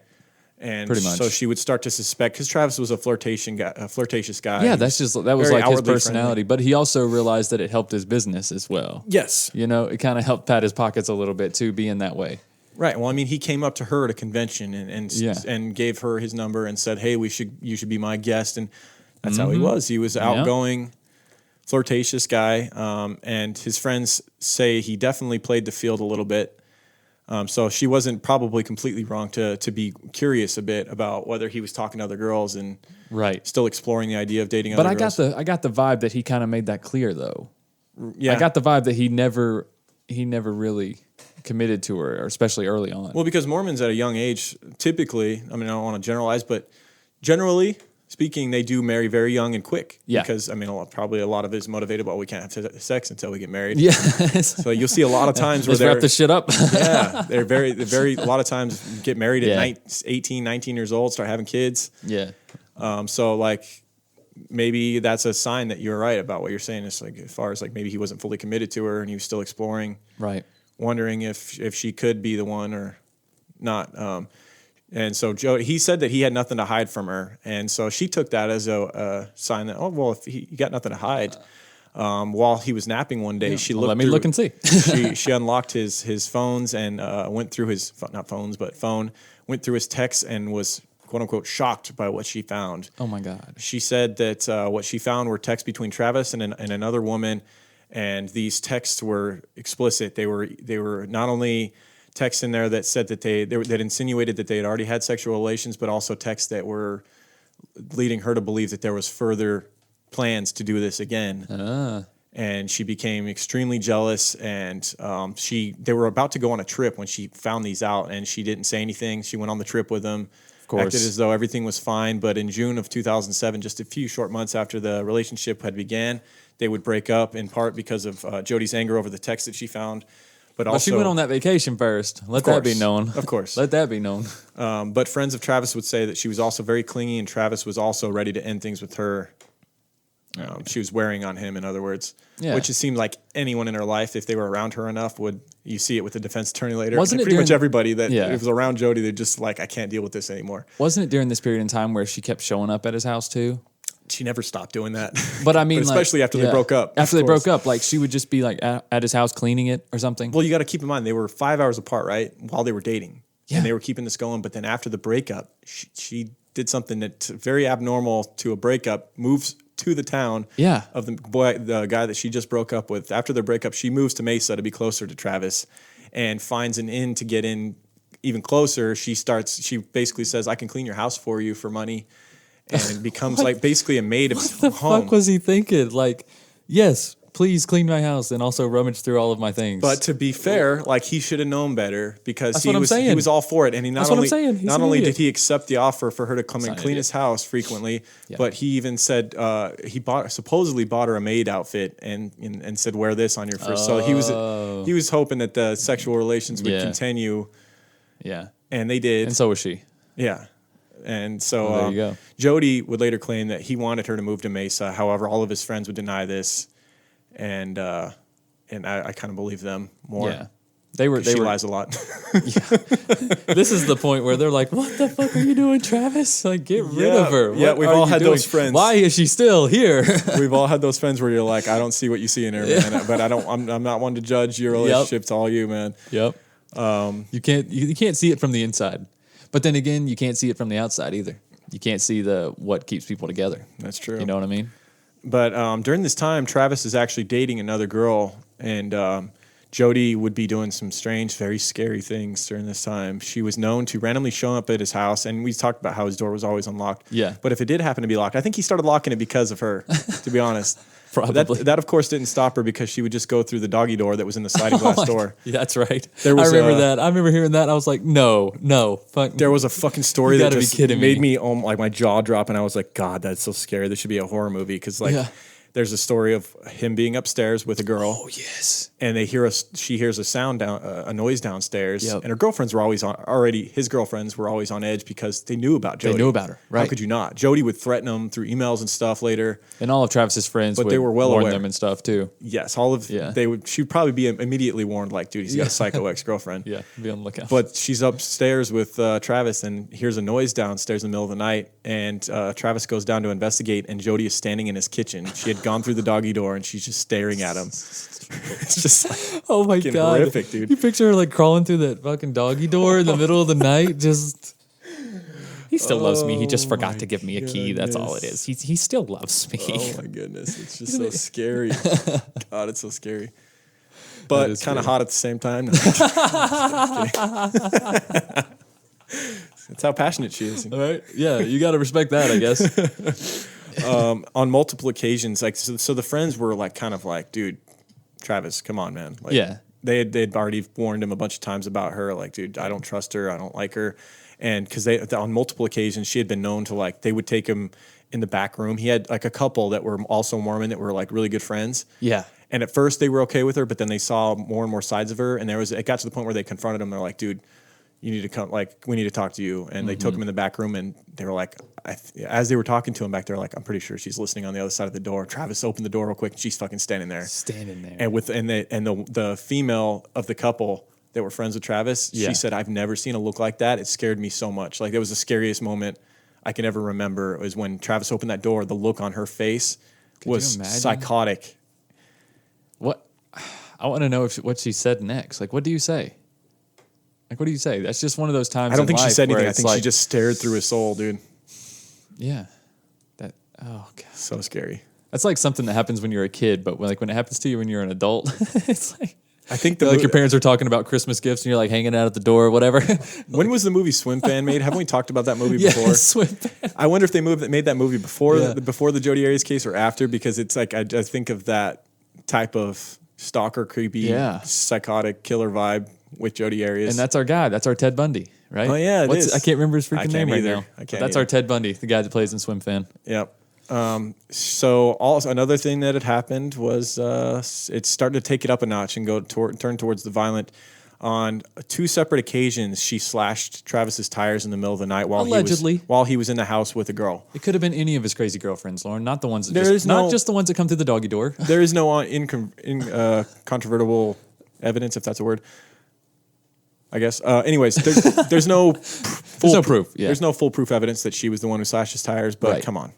And pretty much. So she would start to suspect, because Travis was a flirtatious guy. Yeah, that was like his personality. Friendly. But he also realized that it helped his business as well. Yes. It kind of helped pat his pockets a little bit too, being that way. Right. Well, I mean, he came up to her at a convention and gave her his number and said, "Hey, you should be my guest." And that's how he was. He was outgoing, flirtatious guy. And his friends say he definitely played the field a little bit. So she wasn't probably completely wrong to be curious a bit about whether he was talking to other girls and still exploring the idea of dating other girls. But I got the vibe that he kind of made that clear, though. Yeah. I got the vibe that he never really committed to her, especially early on. Well, because Mormons at a young age, typically, I mean, I don't want to generalize, but generally speaking, they do marry very young and quick. Yeah. Because, I mean, probably a lot of it is motivated by we can't have sex until we get married. Yeah. So you'll see a lot of times where Let's wrap this shit up. Yeah. They're very, a lot of times get married at 18, 19 years old, start having kids. Yeah. So, like, maybe that's a sign that you're right about what you're saying. It's like, as far as like maybe he wasn't fully committed to her and he was still exploring. Right. Wondering if she could be the one or not. And so he said that he had nothing to hide from her. And so she took that as a sign that, oh, well, if he got nothing to hide. While he was napping one day, she looked. Let me look and see. she unlocked his phones and went through his, not phones, but phone, went through his texts and was, quote unquote, shocked by what she found. Oh, my God. She said that what she found were texts between Travis and another woman. And these texts were explicit. They were not only texts in there that said that that insinuated that they had already had sexual relations, but also texts that were leading her to believe that there was further plans to do this again. And she became extremely jealous. And they were about to go on a trip when she found these out, and she didn't say anything. She went on the trip with them. Of course. Acted as though everything was fine. But in June of 2007, just a few short months after the relationship had began, they would break up, in part because of Jodi's anger over the text that she found. But also, she went on that vacation first. Let that be known. Of course. Let that be known. But friends of Travis would say that she was also very clingy, and Travis was also ready to end things with her She was wearing on him, in other words. Yeah. Which it seemed like anyone in her life, if they were around her enough, would you see it with the defense attorney later? Wasn't it pretty much during- everybody that Yeah. was around Jodi, they're just like, I can't deal with this anymore. Wasn't it during this period in time where she kept showing up at his house too? She never stopped doing that. But I mean, especially after they broke up. After of they course. broke up, like she would just be like at his house cleaning it or something. Well, you got to keep in mind, they were 5 hours apart, right? While they were dating. Yeah. And they were keeping this going. But then after the breakup, she did something that's very abnormal to a breakup, moves to the town Yeah. of the guy that she just broke up with. After their breakup, she moves to Mesa to be closer to Travis and finds an inn to get in even closer. She basically says, I can clean your house for you for money, and becomes like basically a maid of his What the home. fuck was he thinking? Like, yes, please clean my house and also rummage through all of my things. But to be fair, like he should have known better because That's he what I'm was saying. he was all for it, and he That's what I'm saying. He's not an only idiot. did he accept the offer for her to come He's and not an clean idiot. his house frequently, Yeah. but he even said he supposedly bought her a maid outfit and said wear this on your first. So he was hoping that the sexual relations would Yeah. continue, yeah. and they did. And so was she. Yeah. And so Well, there you go. Jodi would later claim that he wanted her to move to Mesa. However, all of his friends would deny this, and I kind of believe them more. Yeah. They were. She lies a lot. This is the point where they're like, "What the fuck are you doing, Travis? Like, get rid of her." Yeah, What we've are all you had doing? those friends. Why is she still here? We've all had those friends where you're like, I don't see what you see in her, man. But I'm not one to judge your relationship. It's all you, man. Yep. You can't see it from the inside, but then again, you can't see it from the outside either. You can't see what keeps people together. That's true. You know what I mean? But during this time, Travis is actually dating another girl, and Jodi would be doing some strange, very scary things during this time. She was known to randomly show up at his house, and we talked about how his door was always unlocked. Yeah. But if it did happen to be locked, I think he started locking it because of her, to be honest. Probably. That, of course, didn't stop her because she would just go through the doggy door that was in the sliding glass door. Yeah, that's right. There was I remember a- that. I remember hearing that. I was like, no, fuck. There was a fucking story You that gotta be just kidding made me. me like my jaw drop, and I was like, God, that's so scary. This should be a horror movie because like Yeah. there's a story of him being upstairs with a girl. Oh yes. And she hears a sound a noise downstairs, Yep. and her girlfriends were his girlfriends were always on edge because they knew about Jodi. They knew about her, right? How could you not? Jodi would threaten them through emails and stuff later. And all of Travis's friends, But would they were well warn aware. them and stuff too. Yes, all of Yeah. she'd probably be immediately warned, like, dude, he's got a psycho ex-girlfriend. Yeah, be on the lookout. But she's upstairs with Travis and hears a noise downstairs in the middle of the night. And Travis goes down to investigate, and Jodi is standing in his kitchen. She had gone through the doggy door, and she's just staring at him. It's just like, oh my fucking god, horrific, dude. You picture her like crawling through that fucking doggy door in the middle of the night, just. He still loves me. He just Oh forgot to give me a key. That's all it is. He still loves me. oh my goodness, it's just so scary. God, it's so scary. But is kind of scary. hot at the same time. No, That's how passionate she is. All right. Yeah, you got to respect that, I guess. On multiple occasions, like so the friends were like kind of like, dude, Travis, come on, man. Like, Yeah. they'd already warned him a bunch of times about her. Like, dude, I don't trust her. I don't like her. And because on multiple occasions she had been known to like they would take him in the back room. He had like a couple that were also Mormon that were like really good friends. Yeah. And at first they were okay with her, but then they saw more and more sides of her. And it got to the point where they confronted him. They're like, dude, you need to come, like, we need to talk to you. And they took him in the back room, and they were like, as they were talking to him back there, like, I'm pretty sure she's listening on the other side of the door. Travis opened the door real quick, and she's fucking standing there. Standing there. And the female of the couple that were friends with Travis, Yeah. she said, I've never seen a look like that. It scared me so much. Like, it was the scariest moment I can ever remember. It was when Travis opened that door, the look on her face was you imagine? psychotic. What? I want to know what she said next. Like, what do you say? Like, what do you say? That's just one of those times. I don't think she life said where anything. I it's think she like- just stared through his soul, dude. Yeah. That. Oh god. So scary. That's like something that happens when you're a kid, but when it happens to you when you're an adult, it's like. I think Like your parents are talking about Christmas gifts and you're like hanging out at the door or whatever. When was the movie Swim Fan made? Haven't we talked about that movie Yeah, before? swim fan. I wonder if they made that movie before Yeah. before the Jodi Arias case or after, because it's like I think of that type of stalker, creepy, Yeah. psychotic killer vibe with Jodi Arias. And that's our guy. That's our Ted Bundy, right? Oh, yeah, it is. I can't remember his I freaking can't name right either. now. I But can't that's either. our Ted Bundy, the guy that plays in Swim Fan. Yep. So also another thing that had happened was it started to take it up a notch and turn towards the violent. On 2 separate occasions, she slashed Travis's tires in the middle of the night while Allegedly. while he was in the house with a girl. It could have been any of his crazy girlfriends, Lauren, not the ones that There just the ones that come through the doggy door. There is no incontrovertible evidence, if that's a word. I guess. Anyways, there's no full proof. Yeah. There's no foolproof evidence that she was the one who slashed his tires. But come on,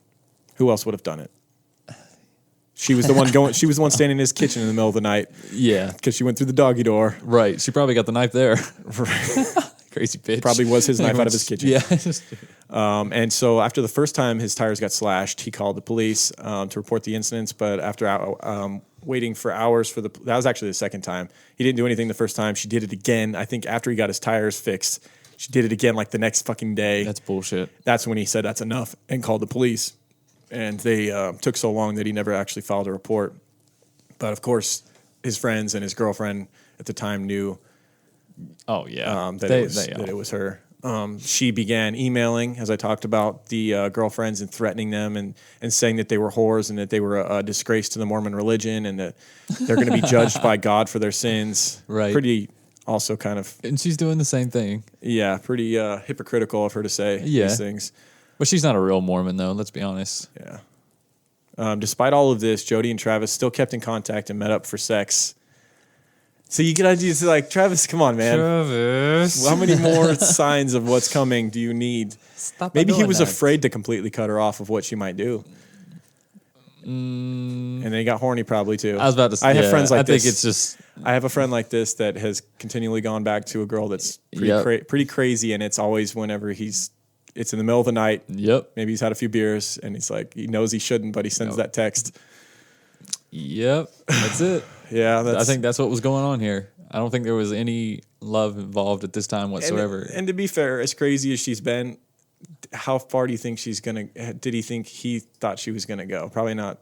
who else would have done it? She was the one going. She was the one standing in his kitchen in the middle of the night. Yeah, because she went through the doggy door. Right. She probably got the knife there. Crazy bitch. Probably was his knife out of his kitchen. Yeah. And so after the first time his tires got slashed, he called the police to report the incidents. But after waiting for hours that was actually the second time. He didn't do anything the first time. She did it again. I think after he got his tires fixed, she did it again like the next fucking day. That's bullshit. That's when he said that's enough and called the police. And they took so long that he never actually filed a report. But of course, his friends and his girlfriend at the time knew. Oh yeah, that it was her. She began emailing, as I talked about, the girlfriends and threatening them and saying that they were whores and that they were a disgrace to the Mormon religion and that they're going to be judged by God for their sins. Right. Pretty also kind of. And she's doing the same thing. Yeah, pretty hypocritical of her to say these things. But she's not a real Mormon, though. Let's be honest. Yeah. Despite all of this, Jodi and Travis still kept in contact and met up for sex. So you get ideas like, Travis, come on, man. Travis. How many more signs of what's coming do you need? Stop. Maybe he was afraid to completely cut her off of what she might do. And then he got horny probably too. I was about to say, I have friends like this. I think it's just. I have a friend like this that has continually gone back to a girl that's pretty crazy, and it's always whenever it's in the middle of the night. Yep. Maybe he's had a few beers and he's like, he knows he shouldn't, but he sends that text. Yep. That's it. Yeah. I think that's what was going on here. I don't think there was any love involved at this time whatsoever. And to be fair, as crazy as she's been, how far do you think he thought she was going to go? Probably not.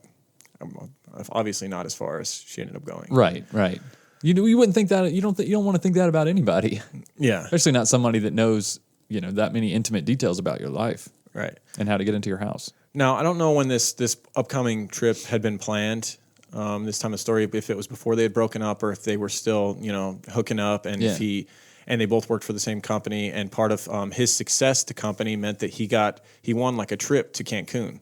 Obviously not as far as she ended up going. Right. You wouldn't think that. You don't want to think that about anybody. Yeah. Especially not somebody that knows, that many intimate details about your life. Right. And how to get into your house. Now, I don't know when this upcoming trip had been planned. This time of story, if it was before they had broken up or if they were still, hooking up, and if they both worked for the same company, and part of his success to company meant that he won like a trip to Cancun.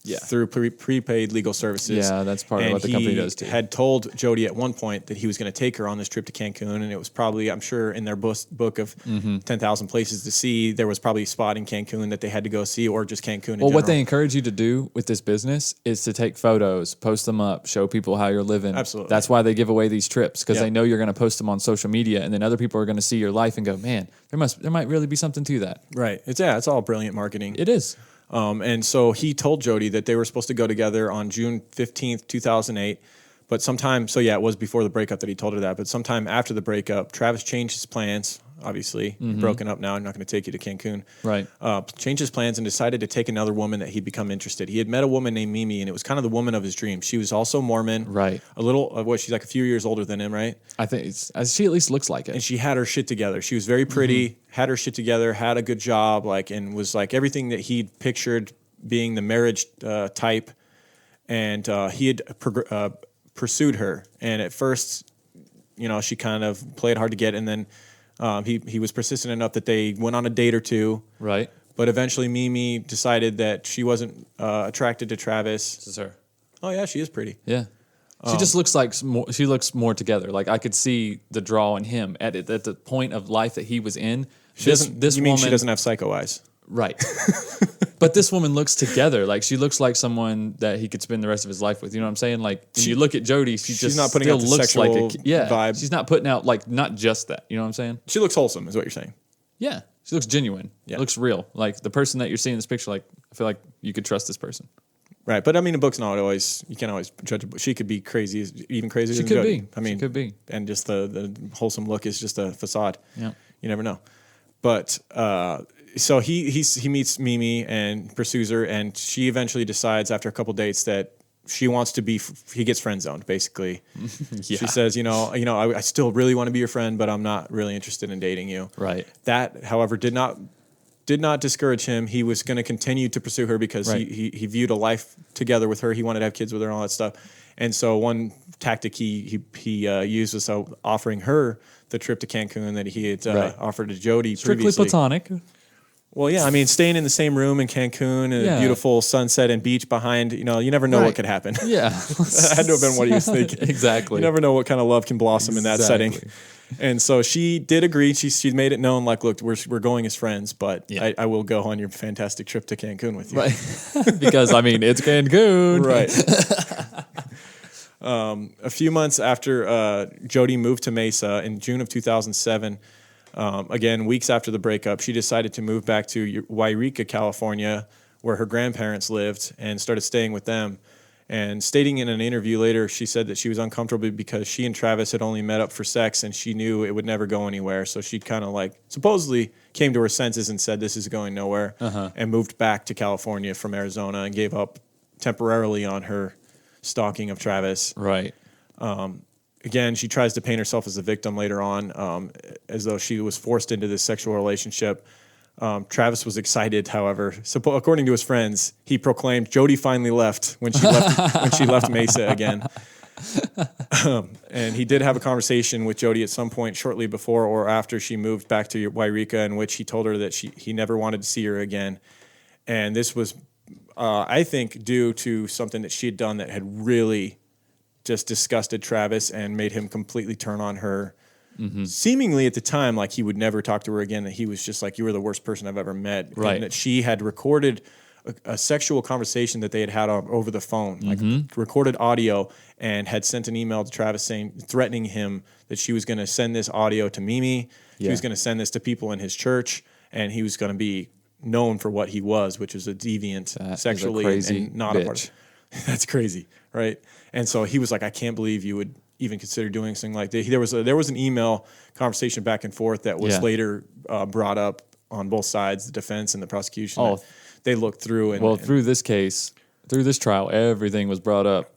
Yeah. Through prepaid legal services. Yeah, that's part of what the company does too. He had told Jodi at one point that he was going to take her on this trip to Cancun, and it was probably, I'm sure, in their book of 10,000 places to see, there was probably a spot in Cancun that they had to go see, or just Cancun in general. Well, what they encourage you to do with this business is to take photos, post them up, show people how you're living. Absolutely. That's why they give away these trips, because they know you're going to post them on social media, and then other people are going to see your life and go, man, there might really be something to that. Right. It's all brilliant marketing. It is. And so he told Jodi that they were supposed to go together on June 15th, 2008. But it was before the breakup that he told her that. But sometime after the breakup, Travis changed his plans. Obviously, broken up now. I'm not going to take you to Cancun. Right. Changed his plans and decided to take another woman that he'd become interested. He had met a woman named Mimi, and it was kind of the woman of his dreams. She was also Mormon. Right. A little, she's like a few years older than him, right? I think she at least looks like it. And she had her shit together. She was very pretty, had her shit together, had a good job, and was like everything that he'd pictured being the marriage type. And he had pursued her. And at first, she kind of played hard to get, and then he was persistent enough that they went on a date or two. Right. But eventually Mimi decided that she wasn't attracted to Travis. This is her. Oh, yeah, she is pretty. Yeah. She just looks like she looks more together. Like I could see the draw in him at the point of life that he was in. She doesn't have psycho eyes? Right. But this woman looks together. Like she looks like someone that he could spend the rest of his life with. You know what I'm saying? Like when you look at Jodi, she's just not putting out the looks sexual like vibe. She's not putting out not just that. You know what I'm saying? She looks wholesome, is what you're saying. Yeah. She looks genuine. Yeah. Looks real. Like the person that you're seeing in this picture, I feel like you could trust this person. Right, but I mean, a book's not always. You can't always judge a book. She could be crazier She than could Jodi. be. I mean, she could be. And just the wholesome look is just a facade. Yeah, you never know. But so he meets Mimi and pursues her, and she eventually decides after a couple dates that she wants to be. He gets friend zoned, basically. Yeah. She says, I still really want to be your friend, but I'm not really interested in dating you. Right. That, however, did not discourage him. He was going to continue to pursue her because he viewed a life together with her. He wanted to have kids with her and all that stuff. And so one tactic he used was offering her the trip to Cancun that he had offered to Jodi Strictly previously. platonic. Well, yeah, I mean, staying in the same room in Cancun and a beautiful sunset and beach behind, you never know what could happen. Yeah. That had to have been what he was thinking. Exactly. You never know what kind of love can blossom in that setting. And so she did agree. She made it known, like, look, we're going as friends, but I will go on your fantastic trip to Cancun with you. Right. Because, I mean, it's Cancun. Right. A few months after Jodi moved to Mesa in June of 2007, again, weeks after the breakup, she decided to move back to Wairika, California, where her grandparents lived, and started staying with them. And stating in an interview later, she said that she was uncomfortable because she and Travis had only met up for sex, and she knew it would never go anywhere. So she kind of supposedly came to her senses and said, this is going nowhere, and moved back to California from Arizona and gave up temporarily on her stalking of Travis. Right. Again, she tries to paint herself as a victim later on, as though she was forced into this sexual relationship. Travis was excited, however. So, according to his friends, he proclaimed Jodi finally left when she left Mesa again. And he did have a conversation with Jodi at some point shortly before or after she moved back to Wairika, in which he told her that he never wanted to see her again. And this was, I think, due to something that she had done that had really just disgusted Travis and made him completely turn on her. Seemingly at the time, like he would never talk to her again, that he was just like, you were the worst person I've ever met. Right. And that she had recorded a sexual conversation that they had over the phone, like recorded audio, and had sent an email to Travis threatening him that she was going to send this audio to Mimi. She was going to send this to people in his church, and he was going to be known for what he was, which is a deviant sexually and not bitch. A part of, that's crazy, right? And so he was like, I can't believe you would even consider doing something like that. There was an email conversation back and forth that was later brought up on both sides, the defense and the prosecution. Oh, they looked through and through this case, through this trial, everything was brought up.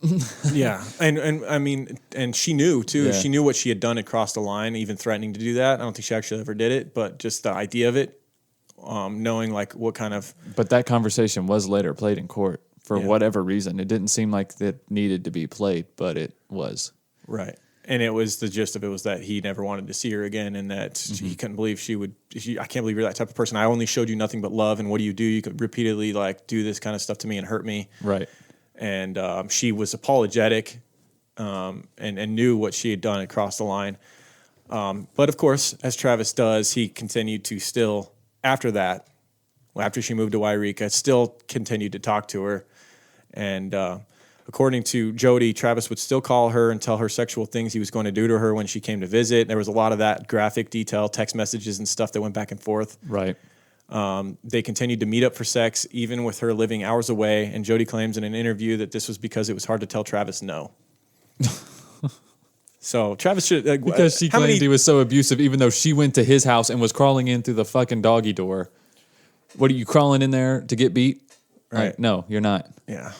Yeah, and I mean, and she knew too. Yeah. She knew what she had done had crossed the line, even threatening to do that. I don't think she actually ever did it, but just the idea of it, knowing like what kind of. But that conversation was later played in court for whatever reason. It didn't seem like it needed to be played, but it was. Right. And it was, the gist of it was that he never wanted to see her again, and that he couldn't believe I can't believe you're that type of person. I only showed you nothing but love, and what do? You could repeatedly like do this kind of stuff to me and hurt me. Right. And she was apologetic and knew what she had done had crossed the line. But of course, as Travis does, he continued to still, after that, after she moved to Wairika, still continued to talk to her. And according to Jodi, Travis would still call her and tell her sexual things he was going to do to her when she came to visit. There was a lot of that graphic detail, text messages and stuff that went back and forth. Right. They continued to meet up for sex, even with her living hours away. And Jodi claims in an interview that this was because it was hard to tell Travis no. So Travis should... because she claimed he was so abusive, even though she went to his house and was crawling in through the fucking doggy door. What, are you crawling in there to get beat? Right. Like, no, you're not. Yeah.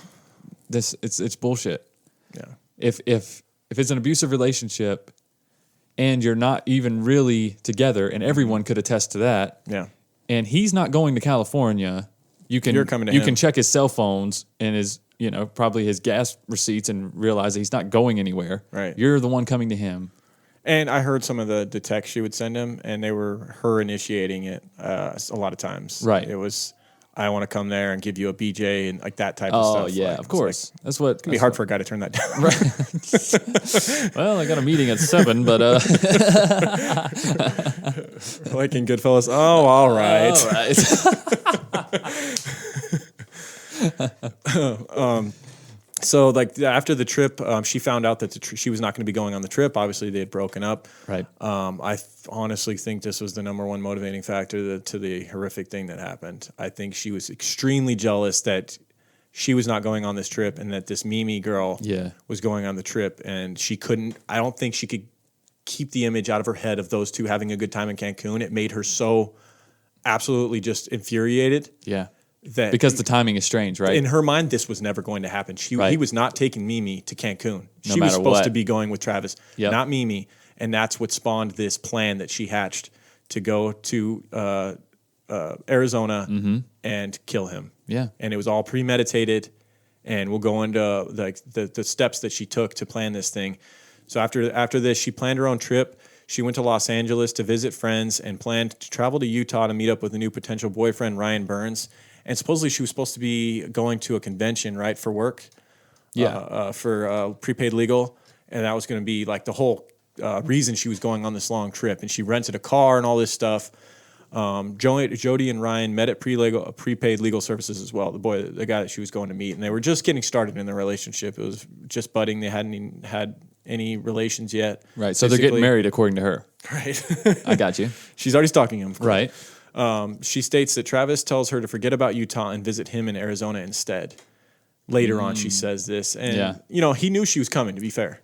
It's bullshit. Yeah. If it's an abusive relationship and you're not even really together, and everyone could attest to that. Yeah. And he's not going to California, you're coming to him. Can check his cell phones and his, probably his gas receipts and realize that he's not going anywhere. Right. You're the one coming to him. And I heard some of the texts she would send him, and they were her initiating it a lot of times. Right. It was, I want to come there and give you a BJ and like that type of stuff. Oh, yeah, like, of course. Like, it's going to be hard for a guy to turn that down. Right. Well, I got a meeting at 7, but... like in Goodfellas. Oh, all right. All right. So, like, after the trip, she found out that she was not going to be going on the trip. Obviously, they had broken up. Right. I honestly think this was the number one motivating factor to the horrific thing that happened. I think she was extremely jealous that she was not going on this trip and that this Mimi girl was going on the trip. And she couldn't, I don't think she could keep the image out of her head of those two having a good time in Cancun. It made her so absolutely just infuriated. Yeah. That because the timing is strange, right? In her mind, this was never going to happen. He was not taking Mimi to Cancun. She was supposed to be going with Travis, not Mimi. And that's what spawned this plan that she hatched to go to Arizona and kill him. Yeah. And it was all premeditated. and we'll go into like the steps that she took to plan this thing. So after this, she planned her own trip. She went to Los Angeles to visit friends and planned to travel to Utah to meet up with a new potential boyfriend, Ryan Burns. And supposedly she was supposed to be going to a convention, right, for work. For prepaid legal. And that was going to be like the whole reason she was going on this long trip. And she rented a car and all this stuff. Jodi and Ryan met at prepaid legal services as well, the guy that she was going to meet. And they were just getting started in their relationship. It was just budding. They hadn't even had any relations yet. Right. So they're getting married according to her. Right. I got you. She's already stalking him. Right. She states that Travis tells her to forget about Utah and visit him in Arizona instead. Later on, she says this. And, he knew she was coming, to be fair,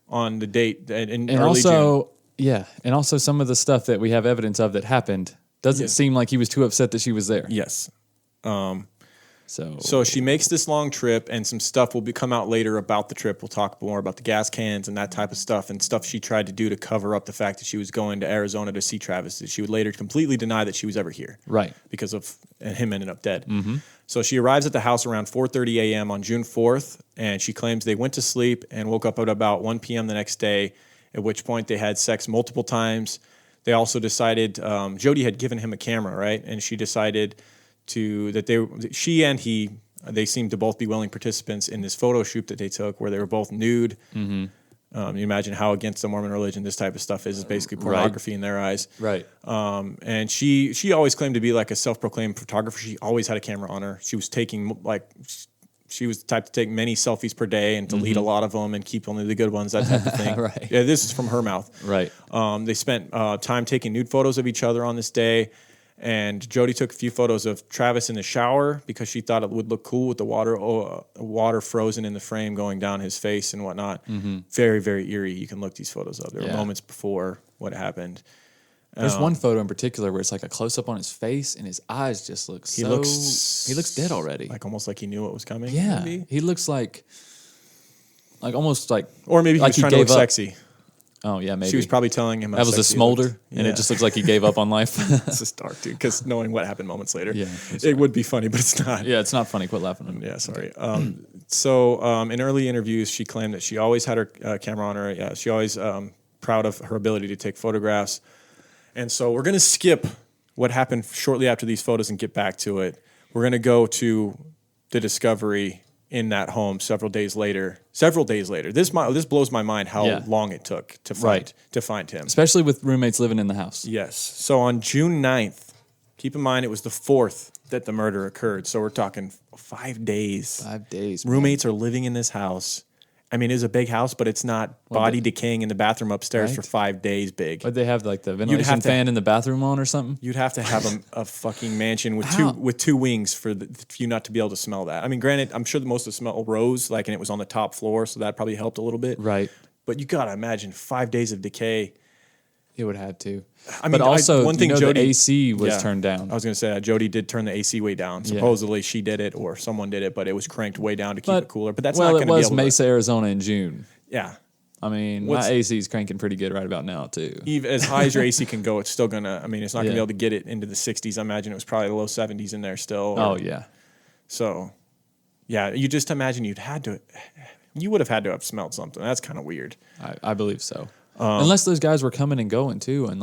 on the date in early June. Yeah. And also some of the stuff that we have evidence of that happened doesn't seem like he was too upset that she was there. Yes. So she makes this long trip, and some stuff will come out later about the trip. We'll talk more about the gas cans and that type of stuff, and stuff she tried to do to cover up the fact that she was going to Arizona to see Travis. She would later completely deny that she was ever here, right? Because of him ending up dead. Mm-hmm. So she arrives at the house around 4:30 a.m. on June 4th, and she claims they went to sleep and woke up at about 1 p.m. the next day. At which point they had sex multiple times. They also decided Jodi had given him a camera, right? And she decided she and he seemed to both be willing participants in this photo shoot that they took where they were both nude. Mm-hmm. You imagine how against the Mormon religion this type of stuff is. It's basically pornography in their eyes. Right. And she always claimed to be like a self-proclaimed photographer. She always had a camera on her. She was taking she was the type to take many selfies per day and delete a lot of them and keep only the good ones, that type of thing. Right. Yeah, this is from her mouth. Right. They spent time taking nude photos of each other on this day. And Jodi took a few photos of Travis in the shower because she thought it would look cool with the water frozen in the frame going down his face and whatnot. Mm-hmm. Very, very eerie. You can look these photos up. There were moments before what happened. There's one photo in particular where it's like a close up on his face and his eyes just look he looks dead already. Like almost like he knew what was coming. Yeah. Maybe? He looks like almost like, or maybe he was trying to look sexy. Oh yeah, maybe. She was probably telling him how that was a smolder, and it just looks like he gave up on life. It's just dark, dude, because knowing what happened moments later. Yeah, it would be funny, but it's not. Yeah, it's not funny. Quit laughing. Yeah, sorry. So in early interviews, she claimed that she always had her camera on her. Yeah, she always proud of her ability to take photographs. And so we're going to skip what happened shortly after these photos and get back to it. We're going to go to the discovery in that home several days later. This blows my mind how long it took to find him. Especially with roommates living in the house. Yes. So on June 9th, keep in mind it was the 4th that the murder occurred. So we're talking 5 days. 5 days. Roommates are living in this house. I mean, it's a big house, but it's not body decaying in the bathroom upstairs for 5 days big. But they have like the ventilation fan in the bathroom on or something? You'd have to have a fucking mansion with two wings for you not to be able to smell that. I mean, granted, I'm sure most of the smell rose, and it was on the top floor, so that probably helped a little bit. Right. But you got to imagine 5 days of decay. It would have to. I mean, but also, one thing Jodi, the AC was turned down. I was going to say that Jodi did turn the AC way down. Supposedly she did it, or someone did it, but it was cranked way down to keep it cooler. But that's not going to be able to. Well, it was Mesa, Arizona in June. Yeah. I mean, my AC is cranking pretty good right about now, too. Even as high as your AC can go, it's still going to, it's not going to be able to get it into the 60s. I imagine it was probably the low 70s in there still. So, yeah, you just imagine you would have had to have smelled something. That's kind of weird. I believe so. Unless those guys were coming and going, too, and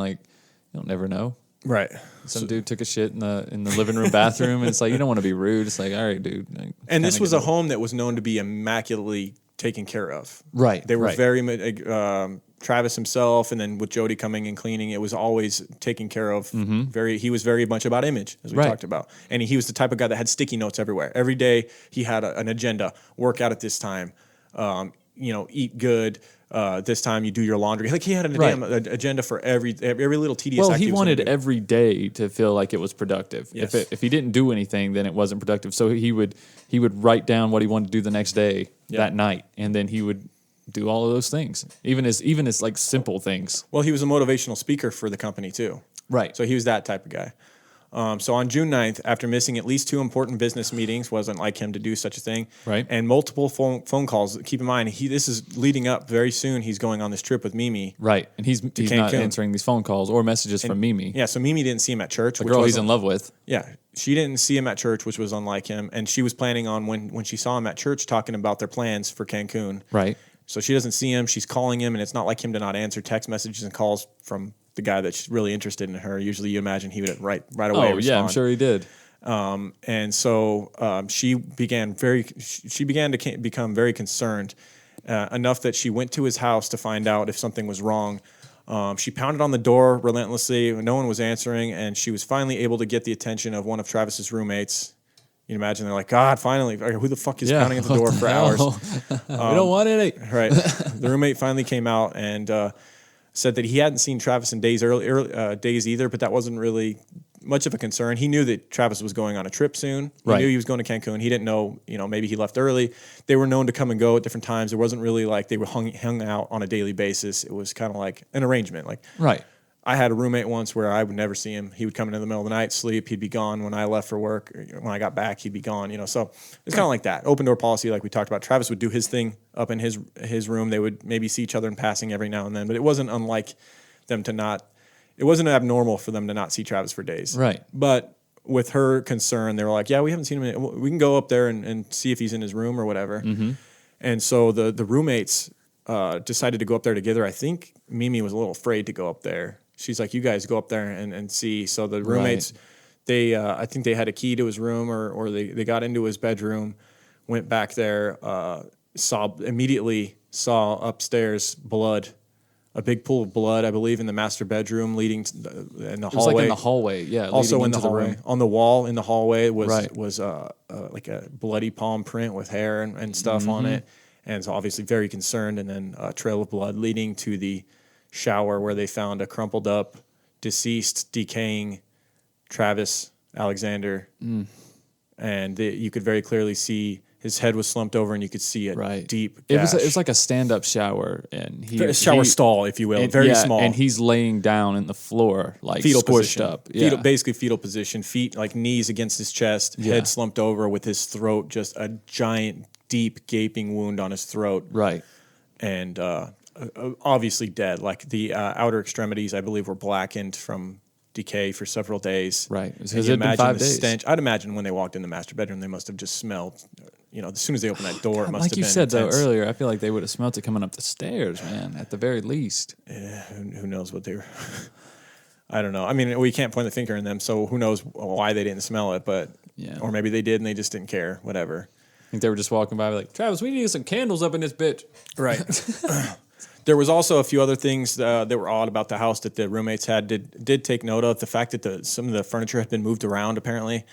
you'll never know. Right. Some dude took a shit in the living room bathroom, and it's like, you don't want to be rude. It's like, all right, dude. And this was a home that was known to be immaculately taken care of. Right. They were very Travis himself, and then with Jodi coming and cleaning, it was always taken care of. Mm-hmm. He was very much about image, as we talked about. And he was the type of guy that had sticky notes everywhere. Every day he had an agenda. Work out at this time. Eat good. This time you do your laundry. Like he had an agenda for every little tedious activity. Well, he wanted every day to feel like it was productive. Yes. If he didn't do anything, then it wasn't productive. So he would write down what he wanted to do the next day that night, and then he would do all of those things, even as like simple things. Well, he was a motivational speaker for the company too. Right. So he was that type of guy. So on June 9th, after missing at least 2 important business meetings, wasn't like him to do such a thing, Right. and multiple phone calls. Keep in mind, this is leading up very soon. He's going on this trip with Mimi. Right. And he's not Cancun. answering these phone calls or messages from Mimi. Yeah, so Mimi didn't see him at church. The girl he's in love with. Yeah, she didn't see him at church, which was unlike him. And she was planning on, when she saw him at church, talking about their plans for Cancun. Right. So she doesn't see him. She's calling him, and it's not like him to not answer text messages and calls from the guy that's really interested in her. Usually you imagine he would right away Oh, respond. yeah, I'm sure he did. And so she began to become very concerned, enough that she went to his house to find out if something was wrong. She pounded on the door relentlessly. No one was answering, and she was finally able to get the attention of one of Travis's roommates. You can imagine they're like, God, finally, who the fuck is pounding at the door for hours? We don't want any. Right. The roommate finally came out and said that he hadn't seen Travis in days either, but that wasn't really much of a concern. He knew that Travis was going on a trip soon. He knew he was going to Cancun. He didn't know, maybe he left early. They were known to come and go at different times. It wasn't really like they were hung out on a daily basis. It was kind of like an arrangement. Like, Right. I had a roommate once where I would never see him. He would come in the middle of the night, sleep. He'd be gone when I left for work. When I got back, he'd be gone. So it's kind of like that. Open door policy, like we talked about. Travis would do his thing up in his room. They would maybe see each other in passing every now and then, but it wasn't unlike them to not. It wasn't abnormal for them to not see Travis for days. Right. But with her concern, they were like, "Yeah, we haven't seen him. We can go up there and see if he's in his room or whatever." Mm-hmm. And so the roommates decided to go up there together. I think Mimi was a little afraid to go up there. She's like, you guys go up there and see. So the roommates, I think they had a key to his room or they got into his bedroom, went back there, immediately saw upstairs blood, a big pool of blood, I believe, in the master bedroom leading to in the hallway. It was like in the hallway, yeah. Also in the hallway. room. On the wall in the hallway was like a bloody palm print with hair and stuff on it. And so obviously very concerned. And then a trail of blood leading to the shower where they found a crumpled up, deceased, decaying Travis Alexander. And you could very clearly see his head was slumped over and you could see a deep gash. It was like a stand-up shower. And shower stall, if you will, very small. And he's laying down in the floor, like fetal squished position. up. Yeah. Basically fetal position, feet like knees against his chest, head slumped over with his throat, just a giant, deep, gaping wound on his throat. Right. And obviously dead. Like the outer extremities, I believe, were blackened from decay for several days. Right. Because you imagine the stench. I'd imagine when they walked in the master bedroom, they must have just smelled. As soon as they opened that door, it must have been like you said intense. though earlier, I feel like they would have smelled it coming up the stairs, man. At the very least. Yeah, who knows what they were. I don't know. I mean, we can't point the finger in them, so who knows why they didn't smell it? But or maybe they did and they just didn't care. Whatever. I think they were just walking by like, Travis, we need some candles up in this bitch. Right. There was also a few other things that were odd about the house that the roommates did take note of. The fact that some of the furniture had been moved around apparently,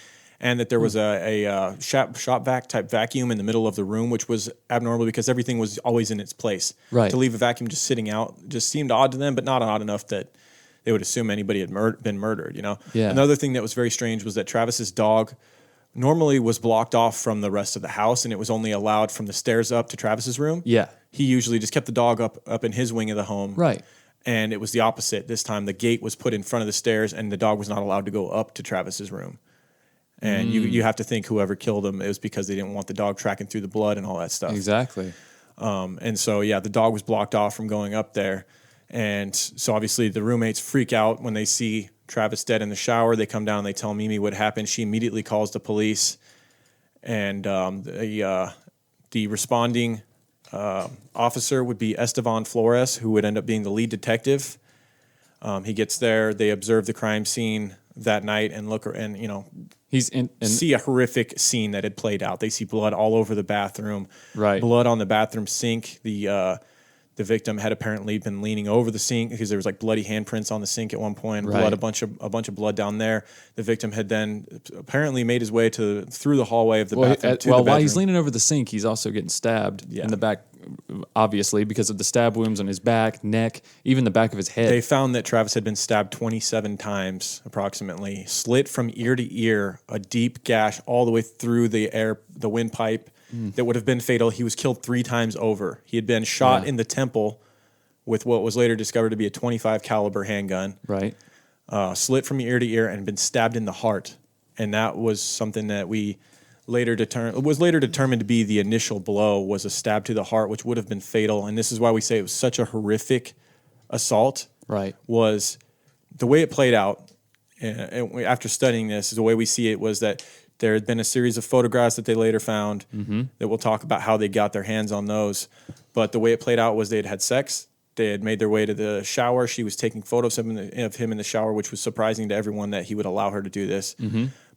and that there was a shop vac type vacuum in the middle of the room, which was abnormal because everything was always in its place. Right. To leave a vacuum just sitting out just seemed odd to them, but not odd enough that they would assume anybody had been murdered. Yeah. Another thing that was very strange was that Travis's dog normally was blocked off from the rest of the house, and it was only allowed from the stairs up to Travis's room. Yeah. He usually just kept the dog up in his wing of the home. Right. And it was the opposite. This time the gate was put in front of the stairs and the dog was not allowed to go up to Travis's room. And you have to think whoever killed him, it was because they didn't want the dog tracking through the blood and all that stuff. Exactly. And so, the dog was blocked off from going up there. And so obviously the roommates freak out when they see Travis dead in the shower. They come down and they tell Mimi what happened. She immediately calls the police. And the responding officer would be Estevan Flores, who would end up being the lead detective. He gets there. They observe the crime scene that night and see a horrific scene that had played out. They see blood all over the bathroom. Right. Blood on the bathroom sink. The victim had apparently been leaning over the sink because there was like bloody handprints on the sink at one point. Right. Blood, a bunch of blood down there. The victim had then apparently made his way through the hallway of the bathroom to the bedroom. While he's leaning over the sink, he's also getting stabbed in the back, obviously because of the stab wounds on his back, neck, even the back of his head. They found that Travis had been stabbed 27 times, approximately, slit from ear to ear, a deep gash all the way through the windpipe. That would have been fatal. He was killed 3 times over. He had been shot in the temple with what was later discovered to be a .25 caliber handgun. Right. slit from ear to ear, and been stabbed in the heart. And that was something that we later determined to be the initial blow, was a stab to the heart, which would have been fatal. And this is why we say it was such a horrific assault. Right. Was the way it played out, and after studying this, the way we see it was that there had been a series of photographs that they later found that we'll talk about how they got their hands on those. But the way it played out was they had had sex. They had made their way to the shower. She was taking photos of him in the shower, which was surprising to everyone that he would allow her to do this.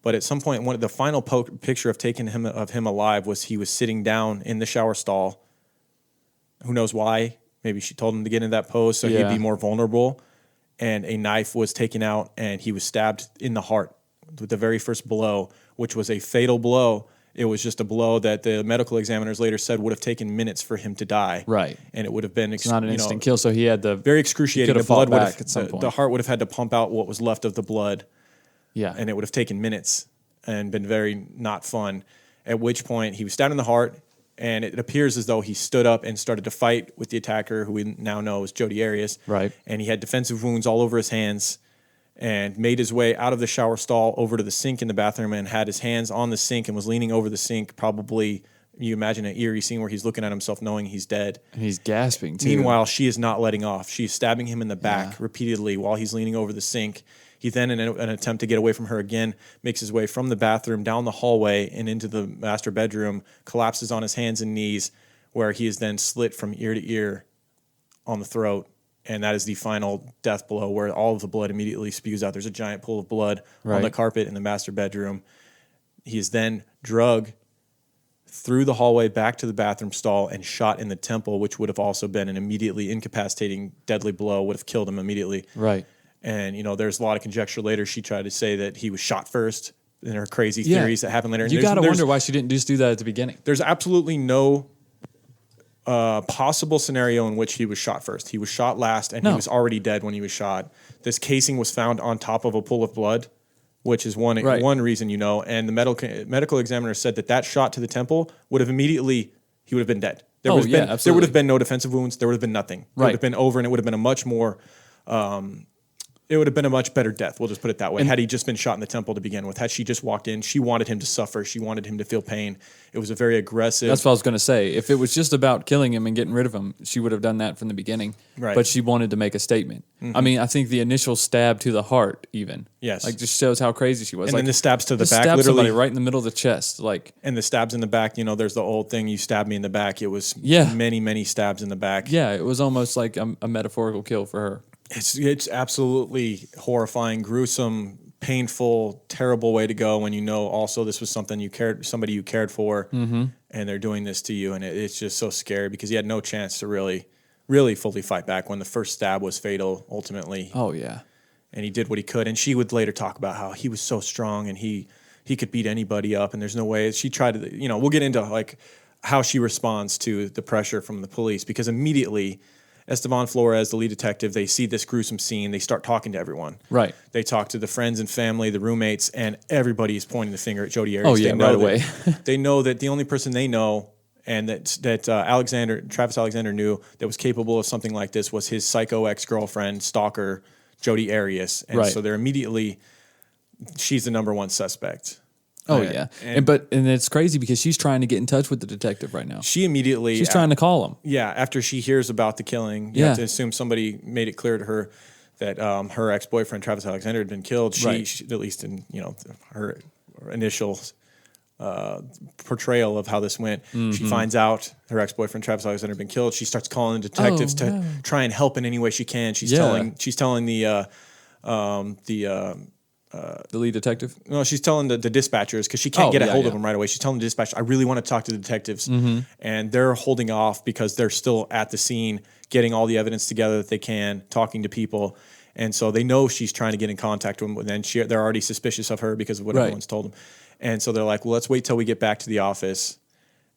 But at some point, the final picture of taking him alive was he was sitting down in the shower stall. Who knows why? Maybe she told him to get in that pose so he'd be more vulnerable. And a knife was taken out, and he was stabbed in the heart with the very first blow, which was a fatal blow. It was just a blow that the medical examiners later said would have taken minutes for him to die. Right. And it would have been not an instant kill, so he had the very excruciating. The blood back at some point. The heart would have had to pump out what was left of the blood. Yeah. And it would have taken minutes and been very not fun. At which point he was stabbed in the heart, and it appears as though he stood up and started to fight with the attacker, who we now know is Jodi Arias. Right. And he had defensive wounds all over his hands, and made his way out of the shower stall over to the sink in the bathroom and had his hands on the sink and was leaning over the sink. Probably, you imagine an eerie scene where he's looking at himself knowing he's dead. And he's gasping too. Meanwhile, she is not letting off. She's stabbing him in the back repeatedly while he's leaning over the sink. He then, in an attempt to get away from her again, makes his way from the bathroom down the hallway and into the master bedroom, collapses on his hands and knees, where he is then slit from ear to ear on the throat. And that is the final death blow, where all of the blood immediately spews out. There's a giant pool of blood on the carpet in the master bedroom. He is then drugged through the hallway back to the bathroom stall and shot in the temple, which would have also been an immediately incapacitating, deadly blow, would have killed him immediately. Right. And, there's a lot of conjecture later. She tried to say that he was shot first in her crazy theories that happened later. And you got to wonder why she didn't just do that at the beginning. There's absolutely no possible scenario in which he was shot first. He was shot last, and he was already dead when he was shot. This casing was found on top of a pool of blood, which is one reason, And the medical examiner said that shot to the temple would have immediately, he would have been dead. There would have been no defensive wounds. There would have been nothing. It would have been over, and it would have been a much more it would have been a much better death. We'll just put it that way. And had he just been shot in the temple to begin with, had she just walked in, she wanted him to suffer. She wanted him to feel pain. It was a very aggressive. That's what I was going to say. If it was just about killing him and getting rid of him, she would have done that from the beginning. Right. But she wanted to make a statement. I mean, I think the initial stab to the heart, even. Yes. Just shows how crazy she was. And then the stabs to the back, stab literally. Somebody right in the middle of the chest. And the stabs in the back, there's the old thing, you stabbed me in the back. It was many, many stabs in the back. Yeah, it was almost like a metaphorical kill for her. It's absolutely horrifying, gruesome, painful, terrible way to go when also this was somebody you cared for, and they're doing this to you, and it's just so scary because he had no chance to really fully fight back when the first stab was fatal ultimately. Oh yeah. And he did what he could, and she would later talk about how he was so strong and he could beat anybody up, and there's no way. She tried to, we'll get into how she responds to the pressure from the police, because immediately Esteban Flores, the lead detective, they see this gruesome scene. They start talking to everyone. Right. They talk to the friends and family, the roommates, and everybody is pointing the finger at Jodi Arias. Oh, yeah, right away. They know that the only person they know and that Travis Alexander knew that was capable of something like this was his psycho ex-girlfriend, stalker, Jodi Arias. And so they're immediately, she's the number one suspect. Oh yeah, and it's crazy because she's trying to get in touch with the detective right now. She's trying to call him. Yeah, after she hears about the killing, you have to assume somebody made it clear to her that her ex-boyfriend Travis Alexander had been killed. She at least in her initial portrayal of how this went, she finds out her ex-boyfriend Travis Alexander had been killed. She starts calling the detectives to try and help in any way she can. She's telling the lead detective? No, she's telling the dispatchers because she can't get a hold of them right away. She's telling the dispatcher, I really want to talk to the detectives. And they're holding off because they're still at the scene, getting all the evidence together that they can, talking to people. And so they know she's trying to get in contact with them. And then they're already suspicious of her because of what everyone's told them. And so they're like, well, let's wait till we get back to the office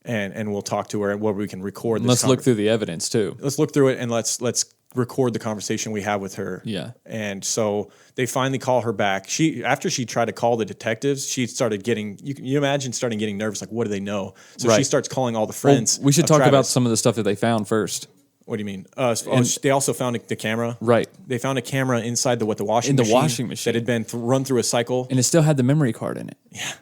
and we'll talk to her and where we can record this. Let's look through the evidence too. Let's look through it and let's record the conversation we have with her. Yeah. And so they finally call her back. After she tried to call the detectives, she started getting, you imagine starting getting nervous, like, what do they know? So she starts calling all the friends. Well, we should talk about some of the stuff that they found first. What do you mean? They also found the camera. Right. They found a camera inside the washing In the machine. washing machine. That had been run through a cycle. And it still had the memory card in it. Yeah.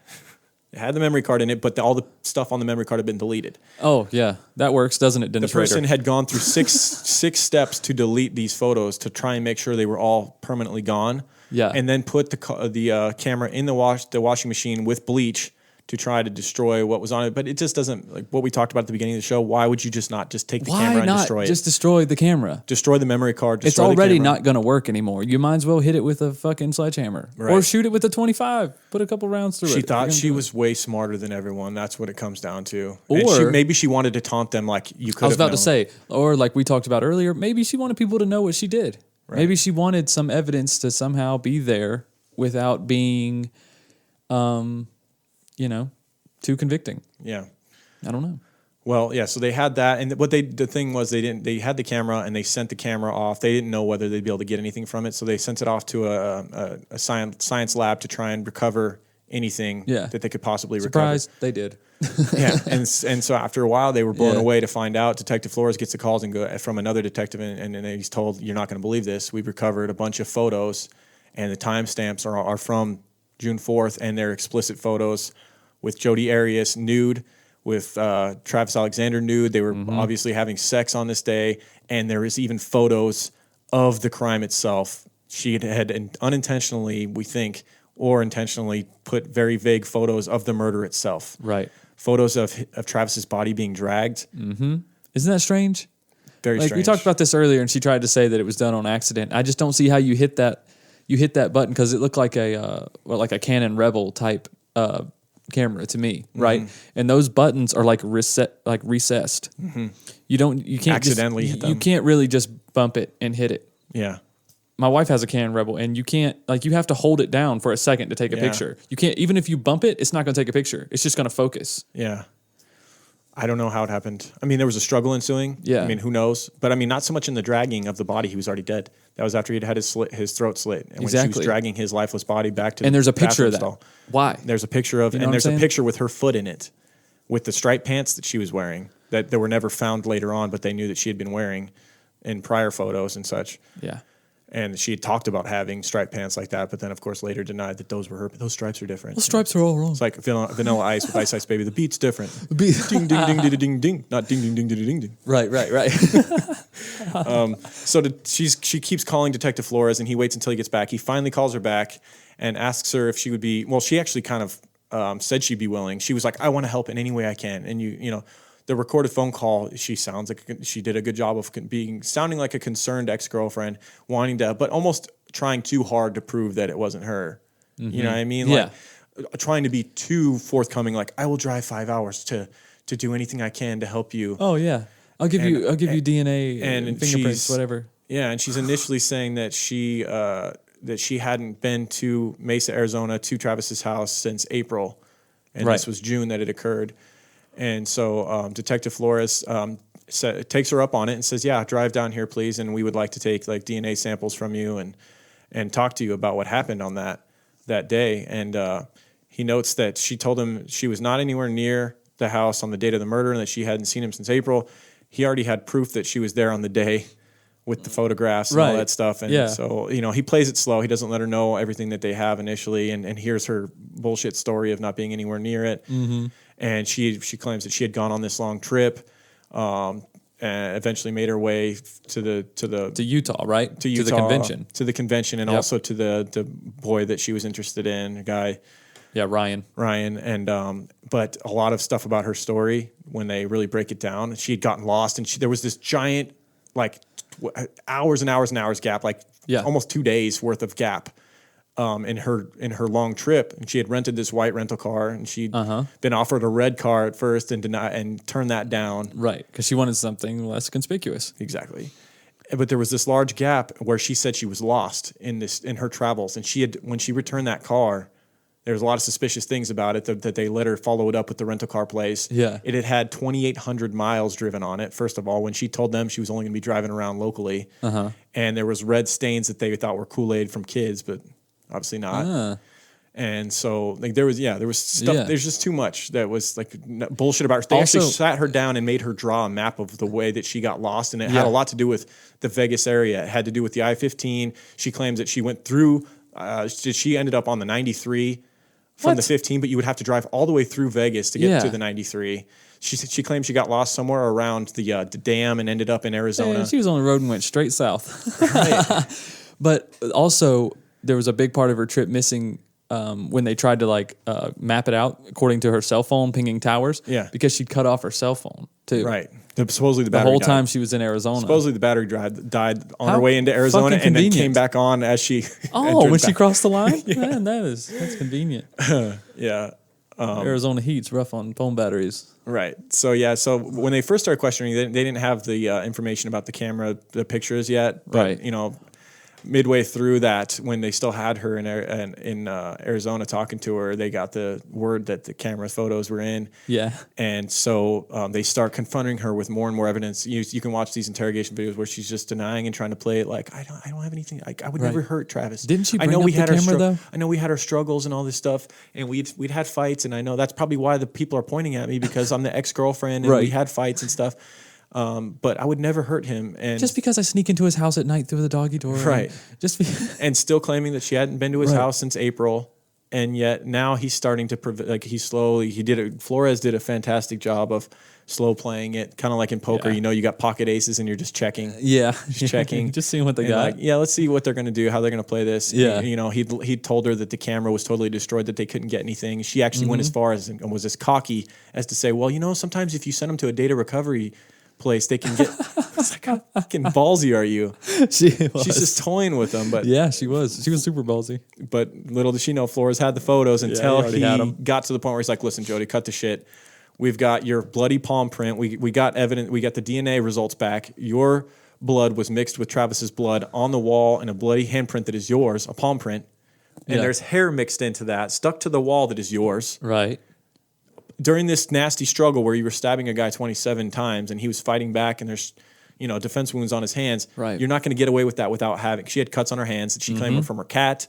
It had the memory card in it, but all the stuff on the memory card had been deleted. Oh, yeah. That works, doesn't it, Dennis The person Rader? had gone through six steps to delete these photos to try and make sure they were all permanently gone. Yeah. And then put the camera in the washing machine with bleach to try to destroy what was on it. But it just doesn't, like what we talked about at the beginning of the show, why would you just not just take the camera and destroy it? Just destroy the camera? Destroy the memory card. It's already not going to work anymore. You might as well hit it with a fucking sledgehammer. Right. Or shoot it with a 25. Put a couple rounds through it. She thought she was way smarter than everyone. That's what it comes down to. Or maybe she wanted to taunt them like you could have I was about to known. say, or like we talked about earlier, maybe she wanted people to know what she did. Right. Maybe she wanted some evidence to somehow be there without being, too convicting. Yeah. I don't know. Well, yeah, so they had that, and the thing was they had the camera and they sent the camera off. They didn't know whether they'd be able to get anything from it, so they sent it off to a science lab to try and recover anything that they could possibly Surprise, they did. Yeah, and so after a while, they were blown away to find out. Detective Flores gets the calls from another detective, and he's told, "You're not going to believe this. We've recovered a bunch of photos, and the timestamps are from June 4th, and they're explicit photos with Jodi Arias nude, with Travis Alexander nude. They were obviously having sex on this day, and there is even photos of the crime itself. She had unintentionally, we think, or intentionally put very vague photos of the murder itself. Right. Photos of Travis's body being dragged. Mm-hmm. Isn't that strange? Very strange. We talked about this earlier, and she tried to say that it was done on accident. I just don't see how you hit that. You hit that button because it looked like a Canon Rebel type camera to me, right? And those buttons are like recessed. You can't accidentally hit them. You can't really just bump it and hit it. Yeah. My wife has a Canon Rebel, and you can't, you have to hold it down for a second to take a picture. You can't, even if you bump it, it's not going to take a picture. It's just going to focus. Yeah. I don't know how it happened. I mean, there was a struggle ensuing. Yeah. I mean, who knows? But I mean, not so much in the dragging of the body. He was already dead. That was after he'd had his throat slit. And when she was dragging his lifeless body back to and the there's a picture of that. stall. Why? There's a picture of, and there's a picture with her foot in it, with the striped pants that she was wearing that were never found later on, but they knew that she had been wearing in prior photos and such. Yeah. And she had talked about having striped pants like that, but then, of course, later denied that those were her. Those stripes are different. Those stripes are all wrong. It's like Vanilla Ice with Ice Ice Baby. The beat's different. Ding, ding, ding, ding, ding, ding. Not ding, ding, ding, ding, ding, ding. Right. She keeps calling Detective Flores, and he waits until he gets back. He finally calls her back and asks her if she would be. Well, she actually kind of said she'd be willing. She was like, "I want to help in any way I can." And the recorded phone call, she sounds like she did a good job of sounding like a concerned ex-girlfriend, wanting to, but almost trying too hard to prove that it wasn't her. You know what I mean? Yeah. Like trying to be too forthcoming. Like, I will drive 5 hours to do anything I can to help you. Oh yeah, I'll give you DNA and fingerprints, whatever. Yeah, and she's initially saying that she hadn't been to Mesa, Arizona, to Travis's house since April, and this was June that it occurred. And so Detective Flores takes her up on it and says, "Yeah, drive down here, please, and we would like to take like DNA samples from you and talk to you about what happened on that day." And he notes that she told him she was not anywhere near the house on the date of the murder and that she hadn't seen him since April. He already had proof that she was there on the day with the photographs and all that stuff. And so, he plays it slow. He doesn't let her know everything that they have initially and hears her bullshit story of not being anywhere near it. Mm-hmm. And she claims that she had gone on this long trip, and eventually made her way to Utah, right? To Utah, to the convention, and also to the boy that she was interested in, a guy. Yeah, Ryan, and but a lot of stuff about her story when they really break it down, she had gotten lost, and there was this giant, like hours and hours and hours gap, almost 2 days worth of gap. In her long trip, and she had rented this white rental car, and she'd been offered a red car at first and turned that down. Right, because she wanted something less conspicuous. Exactly, but there was this large gap where she said she was lost in her travels, and when she returned that car, there was a lot of suspicious things about it that they let her follow it up with the rental car place. Yeah, it had 2,800 miles driven on it. First of all, when she told them she was only going to be driving around locally, and there was red stains that they thought were Kool-Aid from kids, but obviously not. And so like there was stuff. Yeah. There's just too much that was like bullshit about her. They Also- actually sat her down and made her draw a map of the way that she got lost, and it had a lot to do with the Vegas area. It had to do with the I-15. She claims that she went through. She ended up on the 93 from the 15, but you would have to drive all the way through Vegas to get to the 93. She claims she got lost somewhere around the dam and ended up in Arizona. Yeah, she was on the road and went straight south. Right. But also, there was a big part of her trip missing when they tried to map it out according to her cell phone pinging towers. Yeah. Because she'd cut off her cell phone too. Right. Supposedly the The battery whole died. time she was in Arizona. Supposedly the battery died on How her way into Arizona fucking and then convenient. came back on as she. Oh, entered when she back. crossed the line? Man, that's convenient. Yeah. Arizona heat's rough on phone batteries. Right. So when they first started questioning, they didn't have the information about the camera, the pictures yet. But, Right. you know, midway through that, when they still had her in Arizona talking to her, they got the word that the camera photos were in. Yeah. And so they start confronting her with more and more evidence. You can watch these interrogation videos where she's just denying and trying to play it like, I don't have anything. I would never hurt Travis. Didn't she I bring know up we the had our camera, though? I know we had our struggles and all this stuff, and we'd had fights, and I know that's probably why the people are pointing at me because I'm the ex-girlfriend and Right. we had fights and stuff. But I would never hurt him. And Just because I sneak into his house at night through the doggy door. Right. and still claiming that she hadn't been to his Right. house since April. And yet now he's starting to Flores did a fantastic job of slow playing it, kind of like in poker. Yeah. You know, you got pocket aces and you're just checking. Yeah. Just checking. Just seeing what they And got. like, let's see what they're going to do, how they're going to play this. Yeah. You know, he told her that the camera was totally destroyed, that they couldn't get anything. She actually went as Mm-hmm. far as and was as cocky as to say, well, you know, sometimes if you send them to a data recovery place, they can get. It's like, how fucking ballsy are you? She's She's just toying with them, but Yeah, she was. She was super ballsy. but little did she know Flores had the photos until he already had he 'em. got to the point where he's like, listen, Jodi, cut the shit. We've got your bloody palm print. We got evidence. We got the DNA results back. Your blood was mixed with Travis's blood on the wall and a bloody handprint that is yours, a palm print. And Yeah. there's hair mixed into that, stuck to the wall that is yours. Right. During this nasty struggle where you were stabbing a guy 27 times and he was fighting back and there's, you know, defense wounds on his hands. Right. You're not going to get away with that without having. She had cuts on her hands that she claimed were from her cat,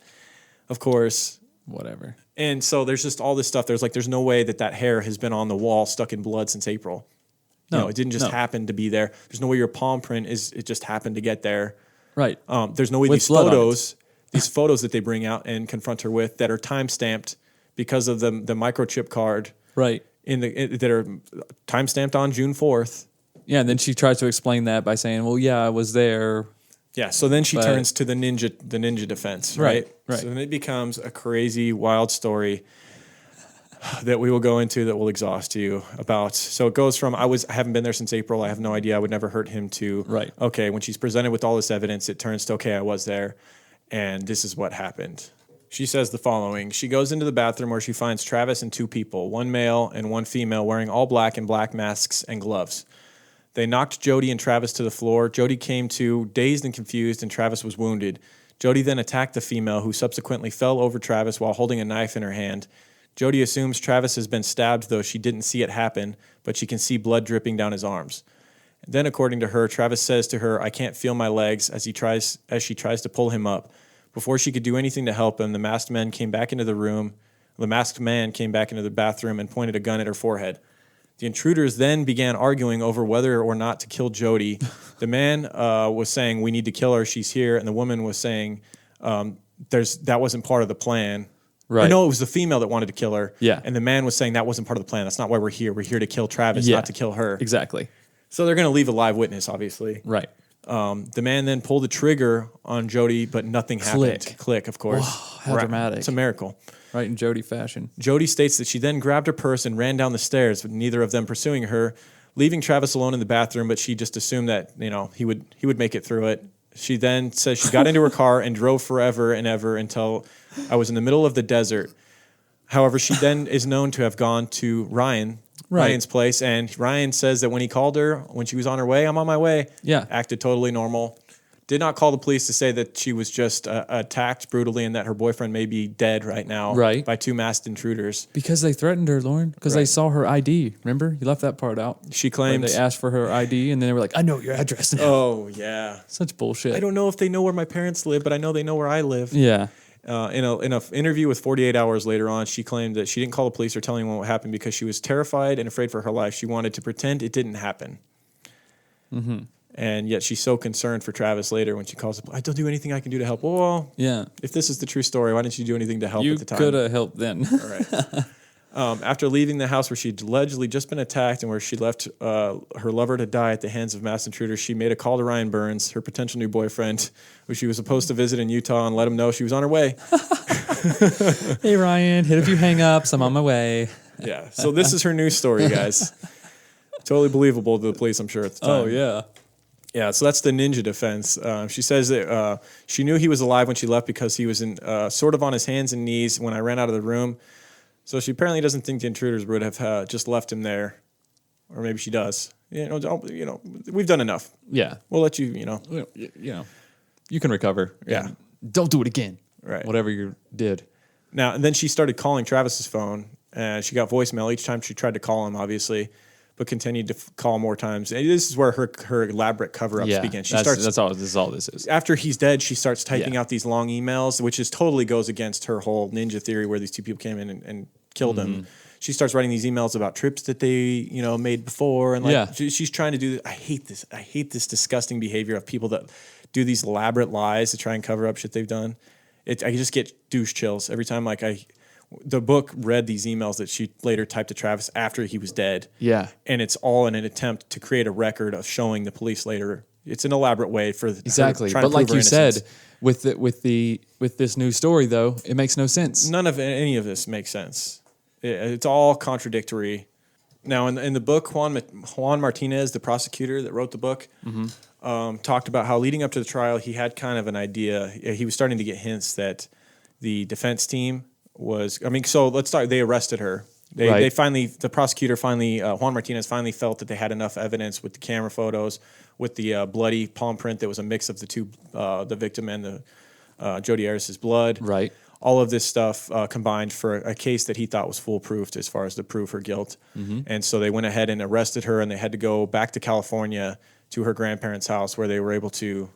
of course. Whatever. And so there's just all this stuff. There's no way that hair has been on the wall stuck in blood since April. No, it didn't just happen to be there. There's no way your palm print it just happened to get there. Right. There's no way With these blood on it. these photos that they bring out and confront her with that are time stamped because of the microchip card Right. that are time stamped on June 4th. Yeah, and then she tries to explain that by saying, "Well, yeah, I was there." Yeah, so then she But- turns to the ninja defense, right? Right. So then it becomes a crazy, wild story that we will go into that will exhaust you about. So it goes from I haven't been there since April. I have no idea. I would never hurt him to Right. Okay, when she's presented with all this evidence, it turns to okay, I was there, and this is what happened. She says the following. She goes into the bathroom where she finds Travis and two people, one male and one female, wearing all black and black masks and gloves. They knocked Jodi and Travis to the floor. Jodi came to, dazed and confused, and Travis was wounded. Jodi then attacked the female, who subsequently fell over Travis while holding a knife in her hand. Jodi assumes Travis has been stabbed, though she didn't see it happen, but she can see blood dripping down his arms. Then, according to her, Travis says to her, "I can't feel my legs," as she tries to pull him up. Before she could do anything to help him, the masked man came back into the room. The masked man came back into the bathroom and pointed a gun at her forehead. The intruders then began arguing over whether or not to kill Jodi. The man was saying, "We need to kill her. She's here," and the woman was saying, "That wasn't part of the plan." Right. No, it was the female that wanted to kill her. Yeah. And the man was saying that wasn't part of the plan. That's not why we're here. We're here to kill Travis, Yeah. not to kill her. Exactly. So they're going to leave a live witness, obviously. Right. The man then pulled the trigger on Jodi, but nothing happened. Click, of course. Whoa, how dramatic. It's a miracle. Right in Jodi fashion. Jodi states that she then grabbed her purse and ran down the stairs, with neither of them pursuing her, leaving Travis alone in the bathroom, but she just assumed that, he would make it through it. She then says she got into her car and drove forever and ever until I was in the middle of the desert. However, she then is known to have gone to Ryan's place, and Ryan says that when he called her, when she was on her way, "I'm on my way," acted totally normal. Did not call the police to say that she was just attacked brutally and that her boyfriend may be dead right now by two masked intruders. Because they threatened her, Lauren, because they saw her ID. Remember? You left that part out. She claimed... They asked for her ID, and then they were like, "I know your address now." Oh, yeah. Such bullshit. I don't know if they know where my parents live, but I know they know where I live. Yeah. In a interview with 48 Hours later on, she claimed that she didn't call the police or tell anyone what happened because she was terrified and afraid for her life. She wanted to pretend it didn't happen. Mm-hmm. And yet she's so concerned for Travis later when she calls the police. I don't do anything I can do to help. Well, yeah. If this is the true story, why didn't you do anything to help at the time? You could have helped then. All right. After leaving the house where she'd allegedly just been attacked and where she left her lover to die at the hands of mass intruders, she made a call to Ryan Burns, her potential new boyfriend, who she was supposed to visit in Utah, and let him know she was on her way. Hey, Ryan, hit a few hang-ups. I'm on my way. Yeah. So this is her new story, guys. Totally believable to the police, I'm sure, at the time. Oh, yeah. Yeah, so that's the ninja defense. She says that she knew he was alive when she left because he was sort of on his hands and knees when I ran out of the room. So she apparently doesn't think the intruders would have just left him there, or maybe she does. We've done enough. Yeah, we'll let you. You can recover. Yeah, don't do it again. Right, whatever you did. Now and then she started calling Travis's phone, and she got voicemail each time she tried to call him, obviously, but continued to call more times. And this is where her elaborate cover-ups begin. That's all this is. After he's dead, she starts typing out these long emails, which totally goes against her whole ninja theory where these two people came in and killed him. She starts writing these emails about trips that they, made before. And she's trying to do this. I hate this disgusting behavior of people that do these elaborate lies to try and cover up shit they've done. I just get douche chills every time. The book read these emails that she later typed to Travis after he was dead. Yeah. And it's all in an attempt to create a record of showing the police later. It's an elaborate way for exactly. But like you said, with this new story though, it makes no sense. None of any of this makes sense. It's all contradictory. Now in the book, Juan Martinez, the prosecutor that wrote the book, talked about how leading up to the trial, he had kind of an idea. He was starting to get hints that the defense team so let's start. They arrested her. The prosecutor Juan Martinez finally felt that they had enough evidence with the camera photos, with the bloody palm print that was a mix of the two, the victim and the Jodi Arias' blood. Right. All of this stuff combined for a case that he thought was foolproof as far as to prove her guilt. Mm-hmm. And so they went ahead and arrested her, and they had to go back to California to her grandparents' house where they were able to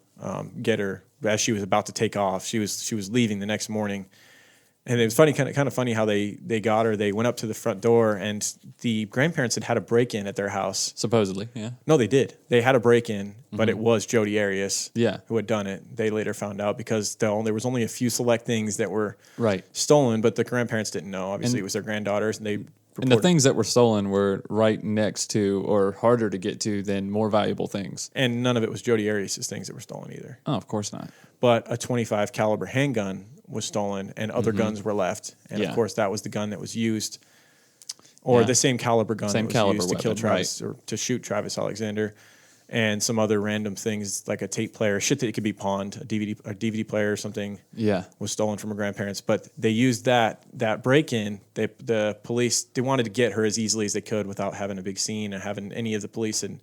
get her as she was about to take off. She was leaving the next morning. And it was funny, kind of funny how they got her. They went up to the front door, and the grandparents had a break-in at their house. Supposedly, yeah. No, they did. They had a break-in, but it was Jodi Arias who had done it. They later found out because there was only a few select things that were stolen, but the grandparents didn't know. Obviously, it was their granddaughters, and they reported. And the things that were stolen were right next to or harder to get to than more valuable things. And none of it was Jodi Arias' things that were stolen either. Oh, of course not. But a .25 caliber handgun was stolen, and other guns were left. And of course, that was the gun that was used, or the same caliber gun that was used to kill Travis or to shoot Travis Alexander, and some other random things like a tape player, shit that could be pawned, a DVD player or something. Yeah, was stolen from her grandparents. But they used that break-in. The police, they wanted to get her as easily as they could without having a big scene and having any of the police in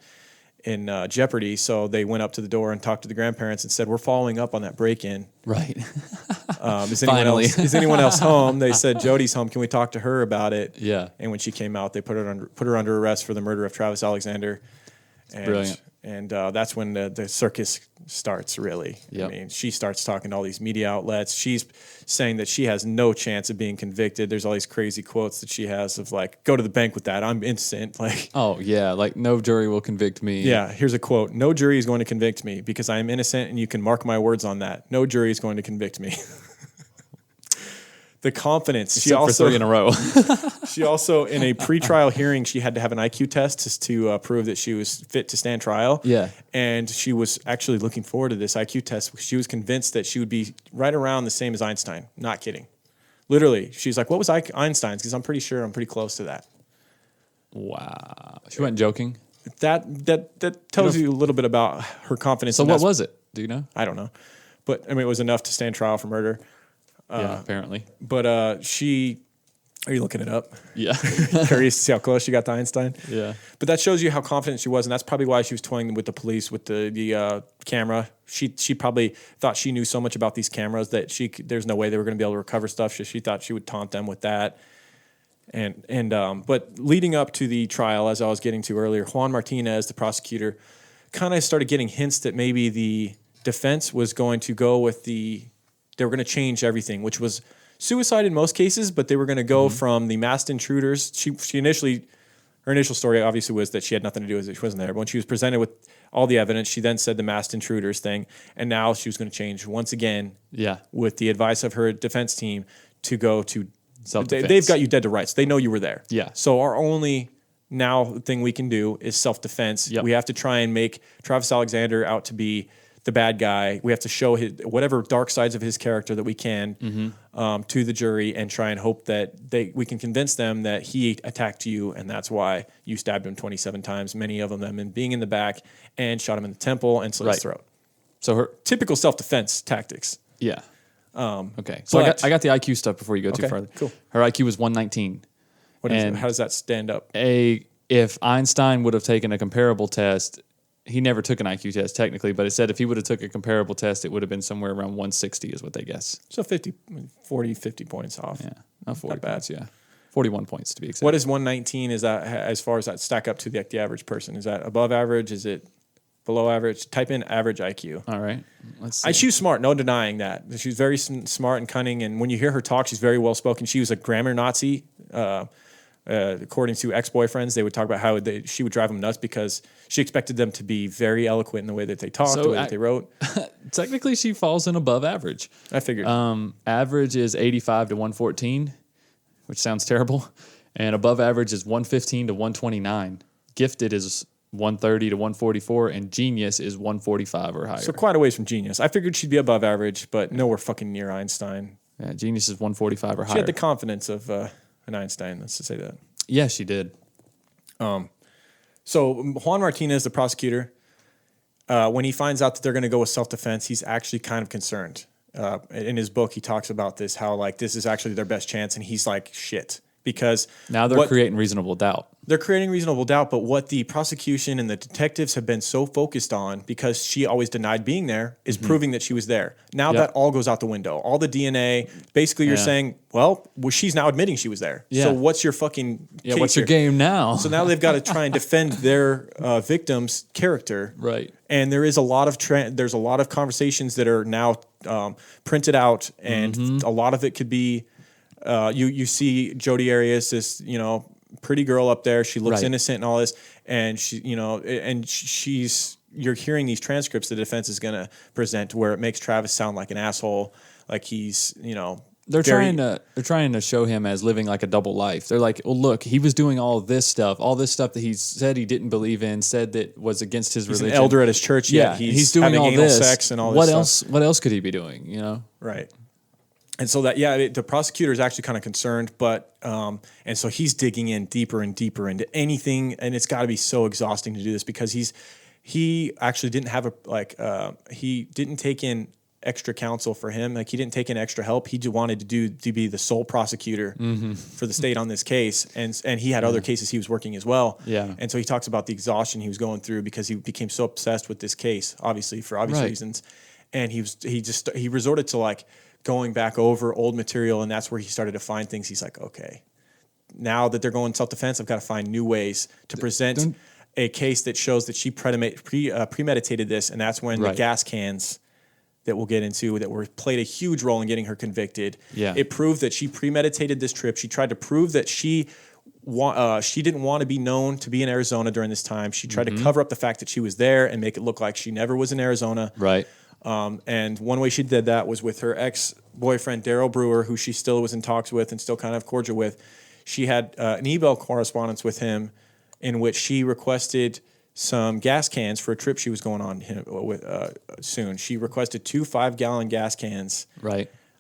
jeopardy. So they went up to the door and talked to the grandparents and said, "We're following up on that break-in." Right. Is anyone else home? They said, "Jodi's home. Can we talk to her about it?" Yeah. And when she came out, they put her under arrest for the murder of Travis Alexander. Brilliant. And that's when the circus starts, really. Yep. I mean, she starts talking to all these media outlets. She's saying that she has no chance of being convicted. There's all these crazy quotes that she has of like, "Go to the bank with that. I'm innocent." Like, oh, yeah. Like, no jury will convict me. Yeah. Here's a quote. "No jury is going to convict me because I am innocent, and you can mark my words on that. No jury is going to convict me." The confidence. Except for 3 in a row. She also, in a pretrial hearing, she had to have an IQ test to prove that she was fit to stand trial. Yeah. And she was actually looking forward to this IQ test because she was convinced that she would be right around the same as Einstein. Not kidding. Literally. She's like, "What was Einstein's? Because I'm pretty sure I'm pretty close to that." Wow. She wasn't joking? That tells you a little bit about her confidence. So what was it? Do you know? I don't know. But, I mean, it was enough to stand trial for murder. Yeah, apparently. But are you looking it up? Yeah. Curious to see how close she got to Einstein? Yeah. But that shows you how confident she was, and that's probably why she was toying with the police with the camera. She probably thought she knew so much about these cameras that there's no way they were going to be able to recover stuff. She thought she would taunt them with that. But leading up to the trial, as I was getting to earlier, Juan Martinez, the prosecutor, kind of started getting hints that maybe the defense was going to go with the they were going to change everything, which was suicide in most cases, but they were going to go from the masked intruders. Her initial story obviously was that she had nothing to do with it. She wasn't there. But when she was presented with all the evidence, she then said the masked intruders thing. And now she was going to change once again with the advice of her defense team to go to self-defense. They've got you dead to rights. They know you were there. Yeah. So our only now thing we can do is self-defense. Yep. We have to try and make Travis Alexander out to be the bad guy. We have to show his whatever dark sides of his character that we can to the jury and try and hope that we can convince them that he attacked you and that's why you stabbed him 27 times, many of them and being in the back and shot him in the temple and slit his throat. So her typical self-defense tactics. Yeah. Okay. So I got the IQ stuff before you go too further. Cool. Her IQ was 119. How does that stand up? If Einstein would have taken a comparable test, he never took an IQ test technically, but it said if he would have took a comparable test, it would have been somewhere around 160 is what they guess. So 50 points off. Yeah. Not 40 points, yeah. 41 points to be exact. What is 119? Is that as far as that stack up to the average person? Is that above average? Is it below average? Type in average IQ. All right. Let's see. She's smart, no denying that. She's very smart and cunning, and when you hear her talk, she's very well spoken. She was a grammar Nazi. According to ex-boyfriends, they would talk about how she would drive them nuts because she expected them to be very eloquent in the way that they talked, the way that they wrote. Technically, she falls in above average. I figured. Average is 85 to 114, which sounds terrible. And above average is 115 to 129. Gifted is 130 to 144, and genius is 145 or higher. So quite a ways from genius. I figured she'd be above average, but nowhere fucking near Einstein. Yeah, genius is 145 or higher. She had the confidence of an Einstein, let's just say that. Yeah, she did. So Juan Martinez, the prosecutor, when he finds out that they're going to go with self-defense, he's actually kind of concerned. In his book, he talks about this, how like this is actually their best chance, and he's like, shit. Because now they're creating reasonable doubt. They're creating reasonable doubt, but what the prosecution and the detectives have been so focused on, because she always denied being there, is proving that she was there. Now that all goes out the window. All the DNA, basically you're saying, well, she's now admitting she was there. Yeah. So what's your fucking case what's your game now? So now they've got to try and defend their victim's character. Right. And there is a lot of there's a lot of conversations that are now printed out, and a lot of it could be you see Jodi Arias, this pretty girl up there. She looks innocent and all this, and you're hearing these transcripts the defense is going to present where it makes Travis sound like an asshole, like he's They're trying to show him as living like a double life. They're like, well, look, he was doing all this stuff that he said he didn't believe in, said that was against his religion. He's an elder at his church. Yeah, he's doing having all anal this. sex and all this stuff. What else could he be doing? Right. And so the prosecutor is actually kind of concerned, but and so he's digging in deeper and deeper into anything, and it's got to be so exhausting to do this because he actually didn't have he didn't take in extra counsel for him, like he didn't take in extra help. He just wanted to be the sole prosecutor for the state on this case, and he had other cases he was working as well. Yeah, and so he talks about the exhaustion he was going through because he became so obsessed with this case, obviously for obvious reasons, and he resorted to like going back over old material, and that's where he started to find things. He's like, okay, now that they're going self-defense, I've got to find new ways to present a case that shows that she premeditated this, and that's when the gas cans that we'll get into that played a huge role in getting her convicted. Yeah. It proved that she premeditated this trip. She tried to prove that she didn't want to be known to be in Arizona during this time. She tried to cover up the fact that she was there and make it look like she never was in Arizona. Right. And one way she did that was with her ex-boyfriend, Daryl Brewer, who she still was in talks with and still kind of cordial with. She had an email correspondence with him in which she requested some gas cans for a trip she was going on with soon. She requested 2 5-gallon gas cans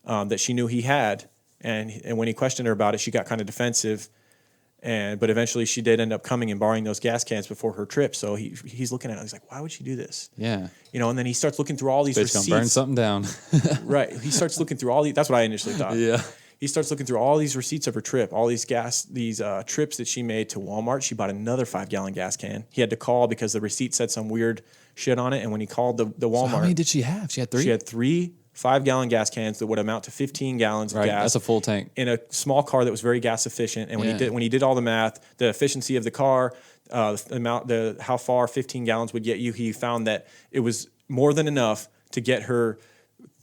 that she knew he had. And when he questioned her about it, she got kind of defensive. But eventually she did end up coming and borrowing those gas cans before her trip. So he's looking at it. He's like, why would she do this? Yeah. And then he starts looking through all these receipts. Gonna burn something down. Right. He starts looking through all these. That's what I initially thought. Yeah. He starts looking through all these receipts of her trip, all these trips that she made to Walmart. She bought another 5-gallon gas can. He had to call because the receipt said some weird shit on it. And when he called the Walmart. So how many did she have? She had 3? She had 3 5-gallon gas cans that would amount to 15 gallons of gas. That's a full tank. In a small car that was very gas efficient. And when he did all the math, the efficiency of the car, how far 15 gallons would get you, he found that it was more than enough to get her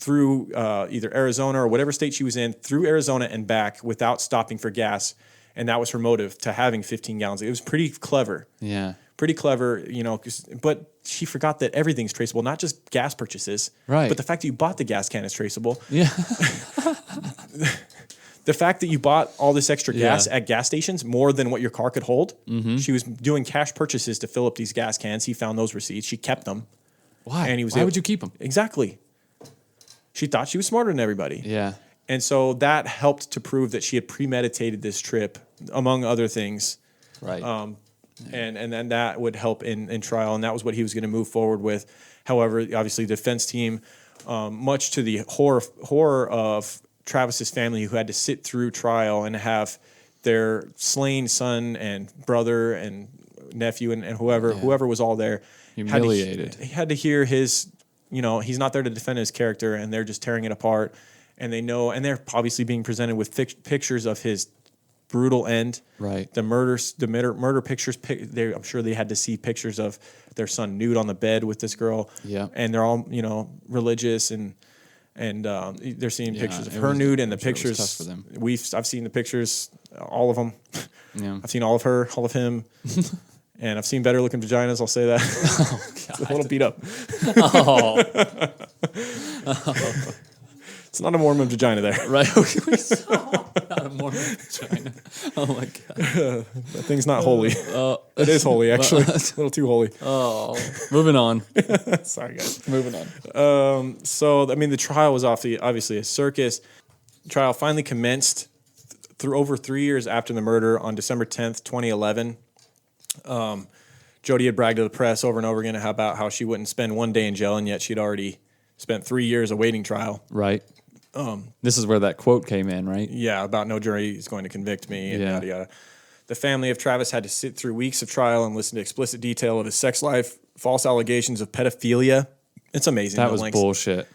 through either Arizona or whatever state she was in, through Arizona and back without stopping for gas. And that was her motive to having 15 gallons. It was pretty clever. Yeah. Pretty clever, but she forgot that everything's traceable, not just gas purchases. Right. But the fact that you bought the gas can is traceable. Yeah. The fact that you bought all this extra gas at gas stations, more than what your car could hold. Mm-hmm. She was doing cash purchases to fill up these gas cans. He found those receipts. She kept them. Why? And he was Why would you keep them? Exactly. She thought she was smarter than everybody. Yeah. And so that helped to prove that she had premeditated this trip, among other things. Right. And then that would help in trial, and that was what he was going to move forward with. However, obviously, the defense team, much to the horror of Travis's family, who had to sit through trial and have their slain son and brother and nephew and whoever was all there, humiliated. He had to hear his, he's not there to defend his character, and they're just tearing it apart. And they know, and they're obviously being presented with pictures of his brutal end. Right. The murder pictures. I'm sure they had to see pictures of their son nude on the bed with this girl. Yeah. And they're all, religious and they're seeing pictures of her nude, and the pictures. Tough for them. I've seen the pictures, all of them. Yeah. I've seen all of her, all of him. And I've seen better looking vaginas, I'll say that. Oh, God. It's a little beat up. Oh. It's not a Mormon vagina there. Right. Not a Mormon vagina. Oh, my God. That thing's not holy. It is holy, actually. A little too holy. Oh. Moving on. Sorry, guys. Moving on. The trial was obviously a circus. The trial finally commenced through over 3 years after the murder on December 10th, 2011. Jodi had bragged to the press over and over again about how she wouldn't spend one day in jail, and yet she'd already spent 3 years awaiting trial. Right. This is where that quote came in, right? Yeah, about no jury is going to convict me, and yada, yada. The family of Travis had to sit through weeks of trial and listen to explicit detail of his sex life, false allegations of pedophilia. It's amazing. That was bullshit.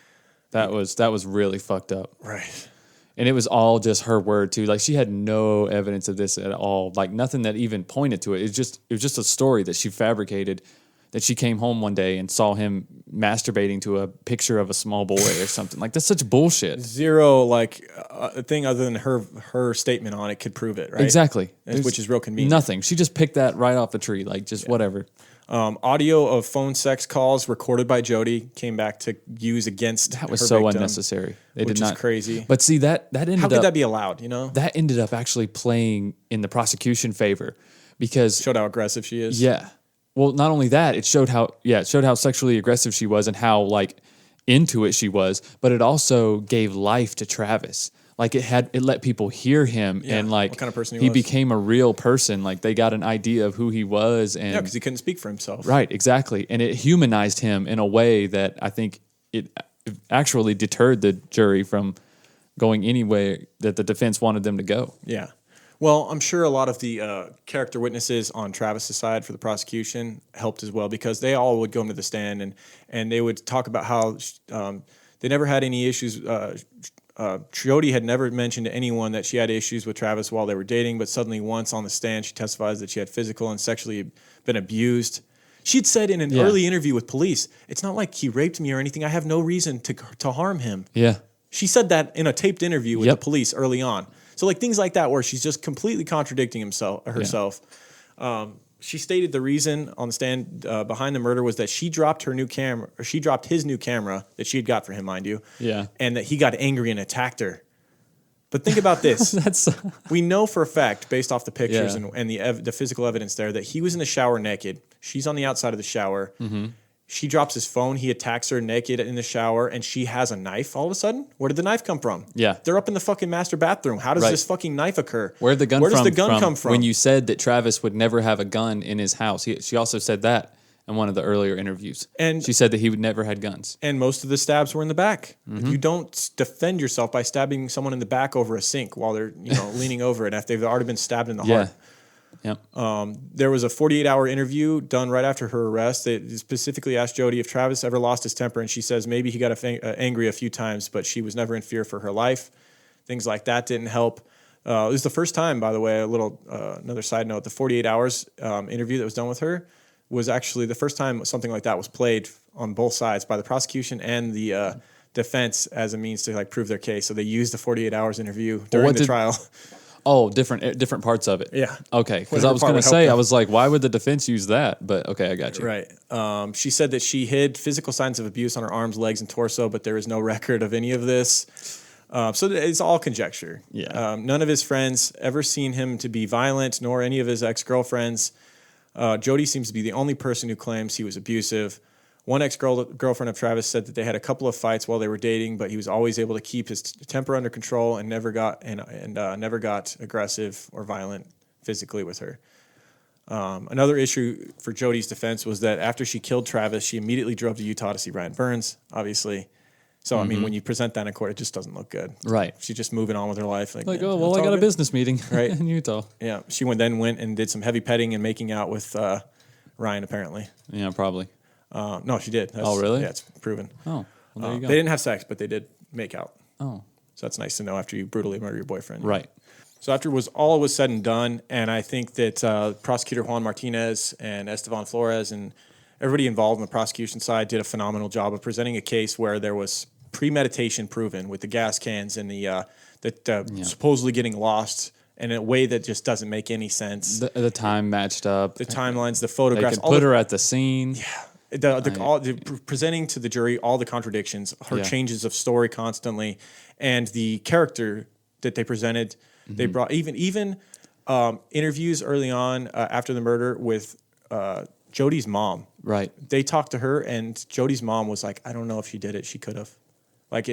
That was really fucked up. Right. And it was all just her word too. Like, she had no evidence of this at all. Like, nothing that even pointed to it. It was just a story that she fabricated. That she came home one day and saw him masturbating to a picture of a small boy or something. Like, that's such bullshit. Zero, a thing other than her statement on it could prove it, right? Exactly. Which is real convenient. Nothing. She just picked that right off the tree. Like, just whatever. Audio of phone sex calls recorded by Jodi came back to use against that was her so victim, unnecessary. Which is crazy. But see, that ended up... How could that be allowed, That ended up actually playing in the prosecution favor because... Showed how aggressive she is. Yeah. Well, not only that, it showed how sexually aggressive she was and how into it she was, but it also gave life to Travis. Like, it let people hear him and what kind of person he was. became a real person. Like, they got an idea of who he was, and because he couldn't speak for himself. Right, exactly, and it humanized him in a way that I think it actually deterred the jury from going any way that the defense wanted them to go. Yeah. Well, I'm sure a lot of the character witnesses on Travis's side for the prosecution helped as well, because they all would go into the stand and they would talk about how they never had any issues. Jodi had never mentioned to anyone that she had issues with Travis while they were dating, but suddenly once on the stand, she testifies that she had physical and sexually been abused. She'd said in an early interview with police, "It's not like he raped me or anything. I have no reason to harm him." Yeah. She said that in a taped interview with the police early on. So things like that where she's just completely contradicting herself. Yeah. She stated the reason on the stand behind the murder was that she dropped his new camera that she had got for him, mind you. Yeah. And that he got angry and attacked her. But think about this. We know for a fact, based off the pictures and the physical evidence there, that he was in the shower naked. She's on the outside of the shower. Mm-hmm. She drops his phone. He attacks her naked in the shower, and she has a knife all of a sudden. Where did the knife come from? Yeah. They're up in the fucking master bathroom. How does this fucking knife occur? Where does the gun come from? When you said that Travis would never have a gun in his house, she also said that in one of the earlier interviews. And she said that he would never had guns. And most of the stabs were in the back. Mm-hmm. You don't defend yourself by stabbing someone in the back over a sink while they're leaning over it after they've already been stabbed in the heart. Yep. There was a 48-hour interview done right after her arrest. They specifically asked Jodi if Travis ever lost his temper, and she says maybe he got angry a few times, but she was never in fear for her life. Things like that didn't help. It was the first time, by the way, another side note, the 48 hours interview that was done with her was actually the first time something like that was played on both sides by the prosecution and the defense as a means to like prove their case. So they used the 48 hours interview during the trial. Oh, different parts of it. Yeah. Okay, because I was going to say, I was like, why would the defense use that? But okay, I got you. Right. She said that she hid physical signs of abuse on her arms, legs, and torso, but there is no record of any of this. So it's all conjecture. Yeah. None of his friends ever seen him to be violent, nor any of his ex-girlfriends. Jodi seems to be the only person who claims he was abusive. One ex-girlfriend of Travis said that they had a couple of fights while they were dating, but he was always able to keep his temper under control and never got aggressive or violent physically with her. Another issue for Jodi's defense was that after she killed Travis, she immediately drove to Utah to see Ryan Burns, obviously. So, I mean, when you present that in court, it just doesn't look good. Right. She's just moving on with her life. I got a business meeting in Utah. Yeah. She went and did some heavy petting and making out with Ryan, apparently. Yeah, probably. No, she did. Oh, really? Yeah, it's proven. Oh, well, there you go. They didn't have sex, but they did make out. Oh. So that's nice to know after you brutally murder your boyfriend. Right. So after all was said and done, and I think that Prosecutor Juan Martinez and Esteban Flores and everybody involved in the prosecution side did a phenomenal job of presenting a case where there was premeditation proven with the gas cans and the supposedly getting lost in a way that just doesn't make any sense. The time matched up. The timelines, the photographs. They could put her at the scene. Yeah. Presenting to the jury all the contradictions, her changes of story constantly, and the character that they presented. Mm-hmm. They brought even interviews early on after the murder with Jodi's mom. Right. They talked to her, and Jodi's mom was like, "I don't know if she did it. She could have." Like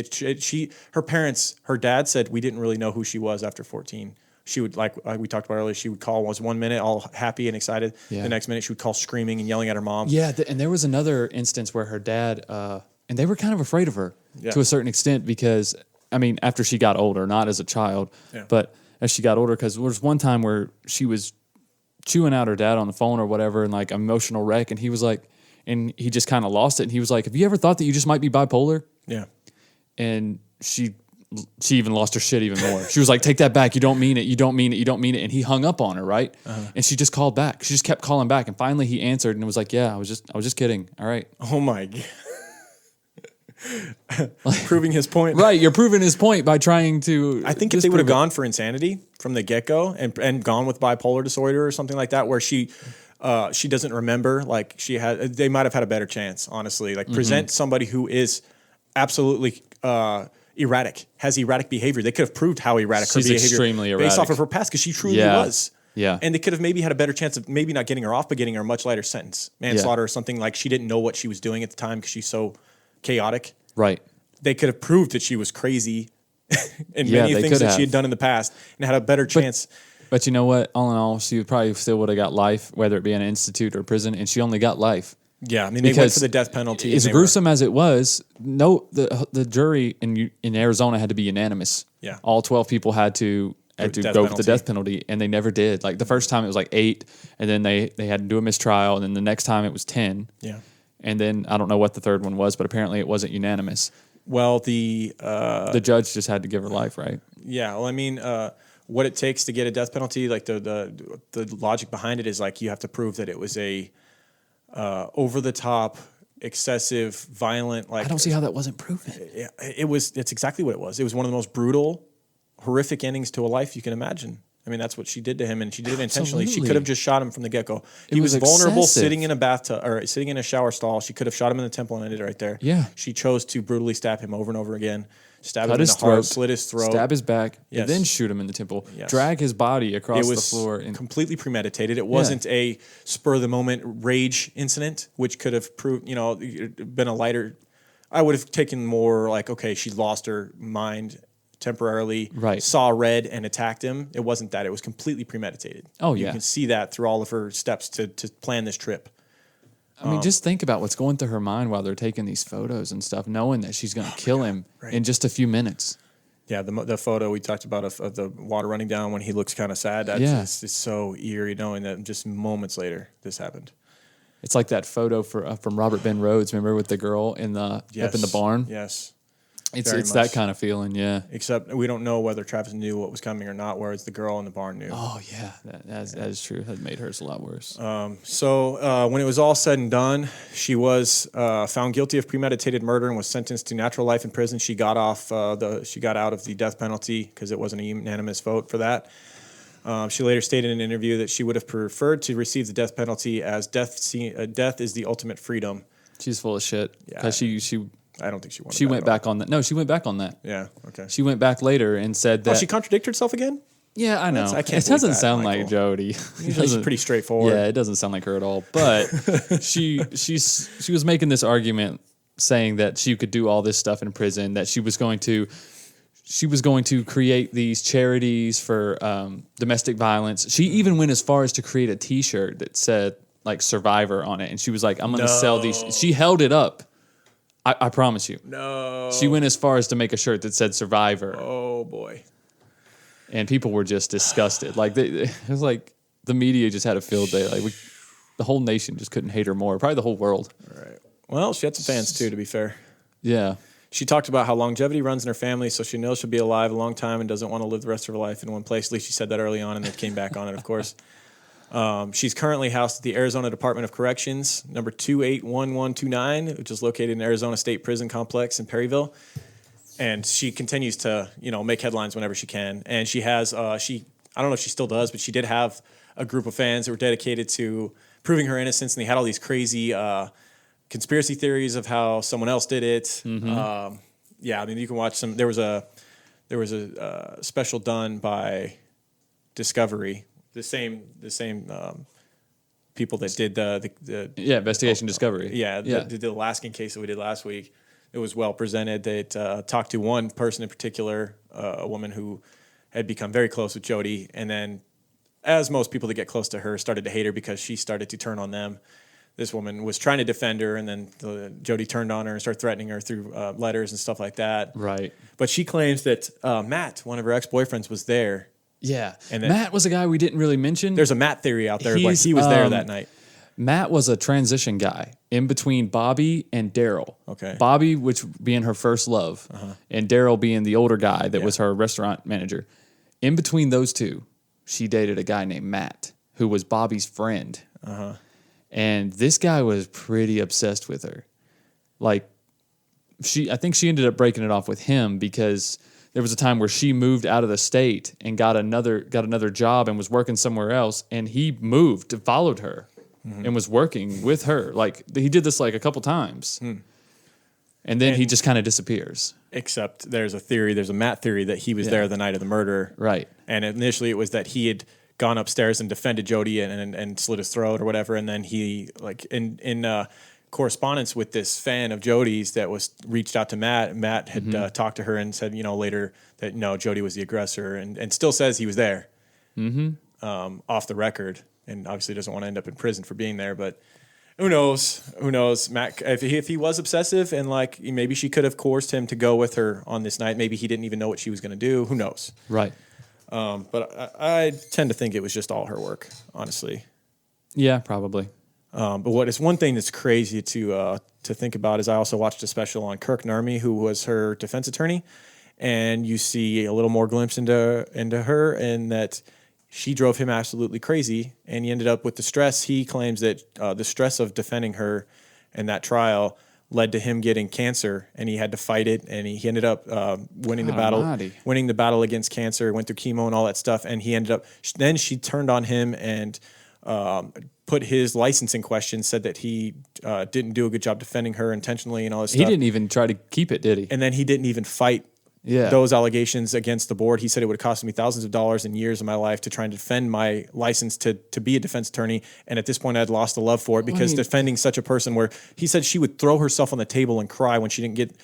her parents, her dad said we didn't really know who she was after 14. She would, like we talked about earlier, she would call 1 minute all happy and excited. Yeah. The next minute she would call screaming and yelling at her mom. Yeah, and there was another instance where her dad, and they were kind of afraid of her to a certain extent because, I mean, after she got older, not as a child, but as she got older, because there was one time where she was chewing out her dad on the phone or whatever and like emotional wreck, and he was like, and he just kind of lost it, and he was like, have you ever thought that you just might be bipolar? Yeah. And she even lost her shit even more. She was like, take that back. You don't mean it. You don't mean it. You don't mean it. And he hung up on her, right? Uh-huh. And she just called back. She just kept calling back. And finally he answered and was like, yeah, I was just kidding. All right. Oh my God. Proving his point. Right. You're proving his point by trying to. I think if they would have gone for insanity from the get-go and gone with bipolar disorder or something like that, where she doesn't remember, like they might have had a better chance, honestly. Like present somebody who is absolutely erratic, has erratic behavior. They could have proved how erratic her behavior extremely erratic. Based off of her past, because she truly was. Yeah. And they could have maybe had a better chance of maybe not getting her off, but getting her a much lighter sentence. Manslaughter or something, like she didn't know what she was doing at the time because she's so chaotic. Right. They could have proved that she was crazy in many things that she had done in the past and had a better chance. But you know what? All in all, she probably still would have got life, whether it be in an institute or prison, and she only got life. Yeah, I mean, they went for the death penalty. As gruesome as it was, the jury in Arizona had to be unanimous. Yeah, all 12 people had to go with the death penalty, and they never did. Like the first time it was like 8, and then they had to do a mistrial, and then the next time it was 10. Yeah, and then I don't know what the third one was, but apparently it wasn't unanimous. Well, the judge just had to give her life, right? Yeah, well, I mean, what it takes to get a death penalty, like the logic behind it is like you have to prove that it was a over the top, excessive, violent. Like I don't see how that wasn't proven. Yeah, it's exactly what it was. It was one of the most brutal, horrific endings to a life you can imagine. I mean, that's what she did to him, and she did it intentionally. Absolutely. She could have just shot him from the get-go. He was vulnerable, sitting in a bathtub or sitting in a shower stall. She could have shot him in the temple and ended it right there. Yeah. She chose to brutally stab him over and over again. Stab Cut him in his the throat, heart, slit his throat, stab his back, yes. and then shoot him in the temple. Yes. Drag his body across the floor. It was completely premeditated. It wasn't a spur-of-the-moment rage incident, which could have proved, been a lighter. I would have taken more like, okay, she lost her mind temporarily, right. Saw red and attacked him. It wasn't that. It was completely premeditated. Oh, yeah. You can see that through all of her steps to plan this trip. I mean, just think about what's going through her mind while they're taking these photos and stuff, knowing that she's going to kill him in just a few minutes. Yeah, the photo we talked about of the water running down when he looks kind of sad. That's just so eerie knowing that just moments later this happened. It's like that photo from Robert Ben Rhodes, remember, with the girl up in the barn? Yes. It's that kind of feeling, yeah. Except we don't know whether Travis knew what was coming or not, whereas the girl in the barn knew. Oh, yeah. That is true. That made hers a lot worse. So when it was all said and done, she was found guilty of premeditated murder and was sentenced to natural life in prison. She got out of the death penalty because it wasn't a unanimous vote for that. She later stated in an interview that she would have preferred to receive the death penalty as death is the ultimate freedom. She's full of shit. Because I don't think she wanted. She went back on that. No, she went back on that. Yeah. Okay. She went back later and said that. Oh, she contradicted herself again? Yeah, I know. I can't. It doesn't sound Michael. like Jodi. Usually she's pretty straightforward. Yeah, it doesn't sound like her at all. But she was making this argument saying that she could do all this stuff in prison. That she was going to create these charities for domestic violence. She even went as far as to create a T-shirt that said like "Survivor" on it, and she was like, "I'm going to sell these." She held it up. I promise you. No. She went as far as to make a shirt that said "Survivor." Oh boy. And people were just disgusted. Like it was like the media just had a field day. Like the whole nation just couldn't hate her more. Probably the whole world. All right. Well, she had some fans too, to be fair. Yeah. She talked about how longevity runs in her family, so she knows she'll be alive a long time and doesn't want to live the rest of her life in one place. At least she said that early on, and then came back on it, of course. She's currently housed at the Arizona Department of Corrections, number 281129, which is located in Arizona State Prison Complex in Perryville. And she continues to, make headlines whenever she can. And she has, I don't know if she still does, but she did have a group of fans that were dedicated to proving her innocence, and they had all these crazy conspiracy theories of how someone else did it. Mm-hmm. You can watch some. There was a special done by Discovery. The same people that did the Investigation Discovery. The Alaskan case that we did last week. It was well presented. They talked to one person in particular, a woman who had become very close with Jodi, and then, as most people that get close to her, started to hate her because she started to turn on them. This woman was trying to defend her, and then Jodi turned on her and started threatening her through letters and stuff like that. Right. But she claims that Matt, one of her ex-boyfriends, was there. Yeah. And Matt was a guy we didn't really mention. There's a Matt theory out there. Like he was there that night. Matt was a transition guy in between Bobby and Daryl. Okay. Bobby, which being her first love, and Daryl being the older guy that was her restaurant manager. In between those two, she dated a guy named Matt, who was Bobby's friend. And this guy was pretty obsessed with her. Like, I think she ended up breaking it off with him because there was a time where she moved out of the state and got another job and was working somewhere else, and he moved and followed her and was working with her. Like, he did this like a couple times. And then he just kind of disappears. Except there's a Matt theory that he was there the night of the murder. Right. And initially it was that he had gone upstairs and defended Jodi and slit his throat or whatever. And then he, like, in correspondence with this fan of Jodi's that was reached out to Matt had talked to her and said, later that, no, Jodi was the aggressor and still says he was there off the record. And obviously doesn't want to end up in prison for being there, but who knows? Matt, if he was obsessive and like maybe she could have coerced him to go with her on this night. Maybe he didn't even know what she was going to do. Who knows? Right. But I tend to think it was just all her work, honestly. Yeah, probably. But it's one thing that's crazy to think about is I also watched a special on Kirk Narmi, who was her defense attorney, and you see a little more glimpse into her and that she drove him absolutely crazy, and he ended up with the stress. He claims that the stress of defending her in that trial led to him getting cancer, and he had to fight it, and he ended up winning the battle against cancer, went through chemo and all that stuff, and he ended up. Then she turned on him and put his license in question, said that he didn't do a good job defending her intentionally and all this stuff. He didn't even try to keep it, did he? And then he didn't even fight those allegations against the board. He said it would have cost me thousands of dollars and years of my life to try and defend my license to be a defense attorney. And at this point, I'd lost the love for it because defending such a person where he said she would throw herself on the table and cry when she didn't get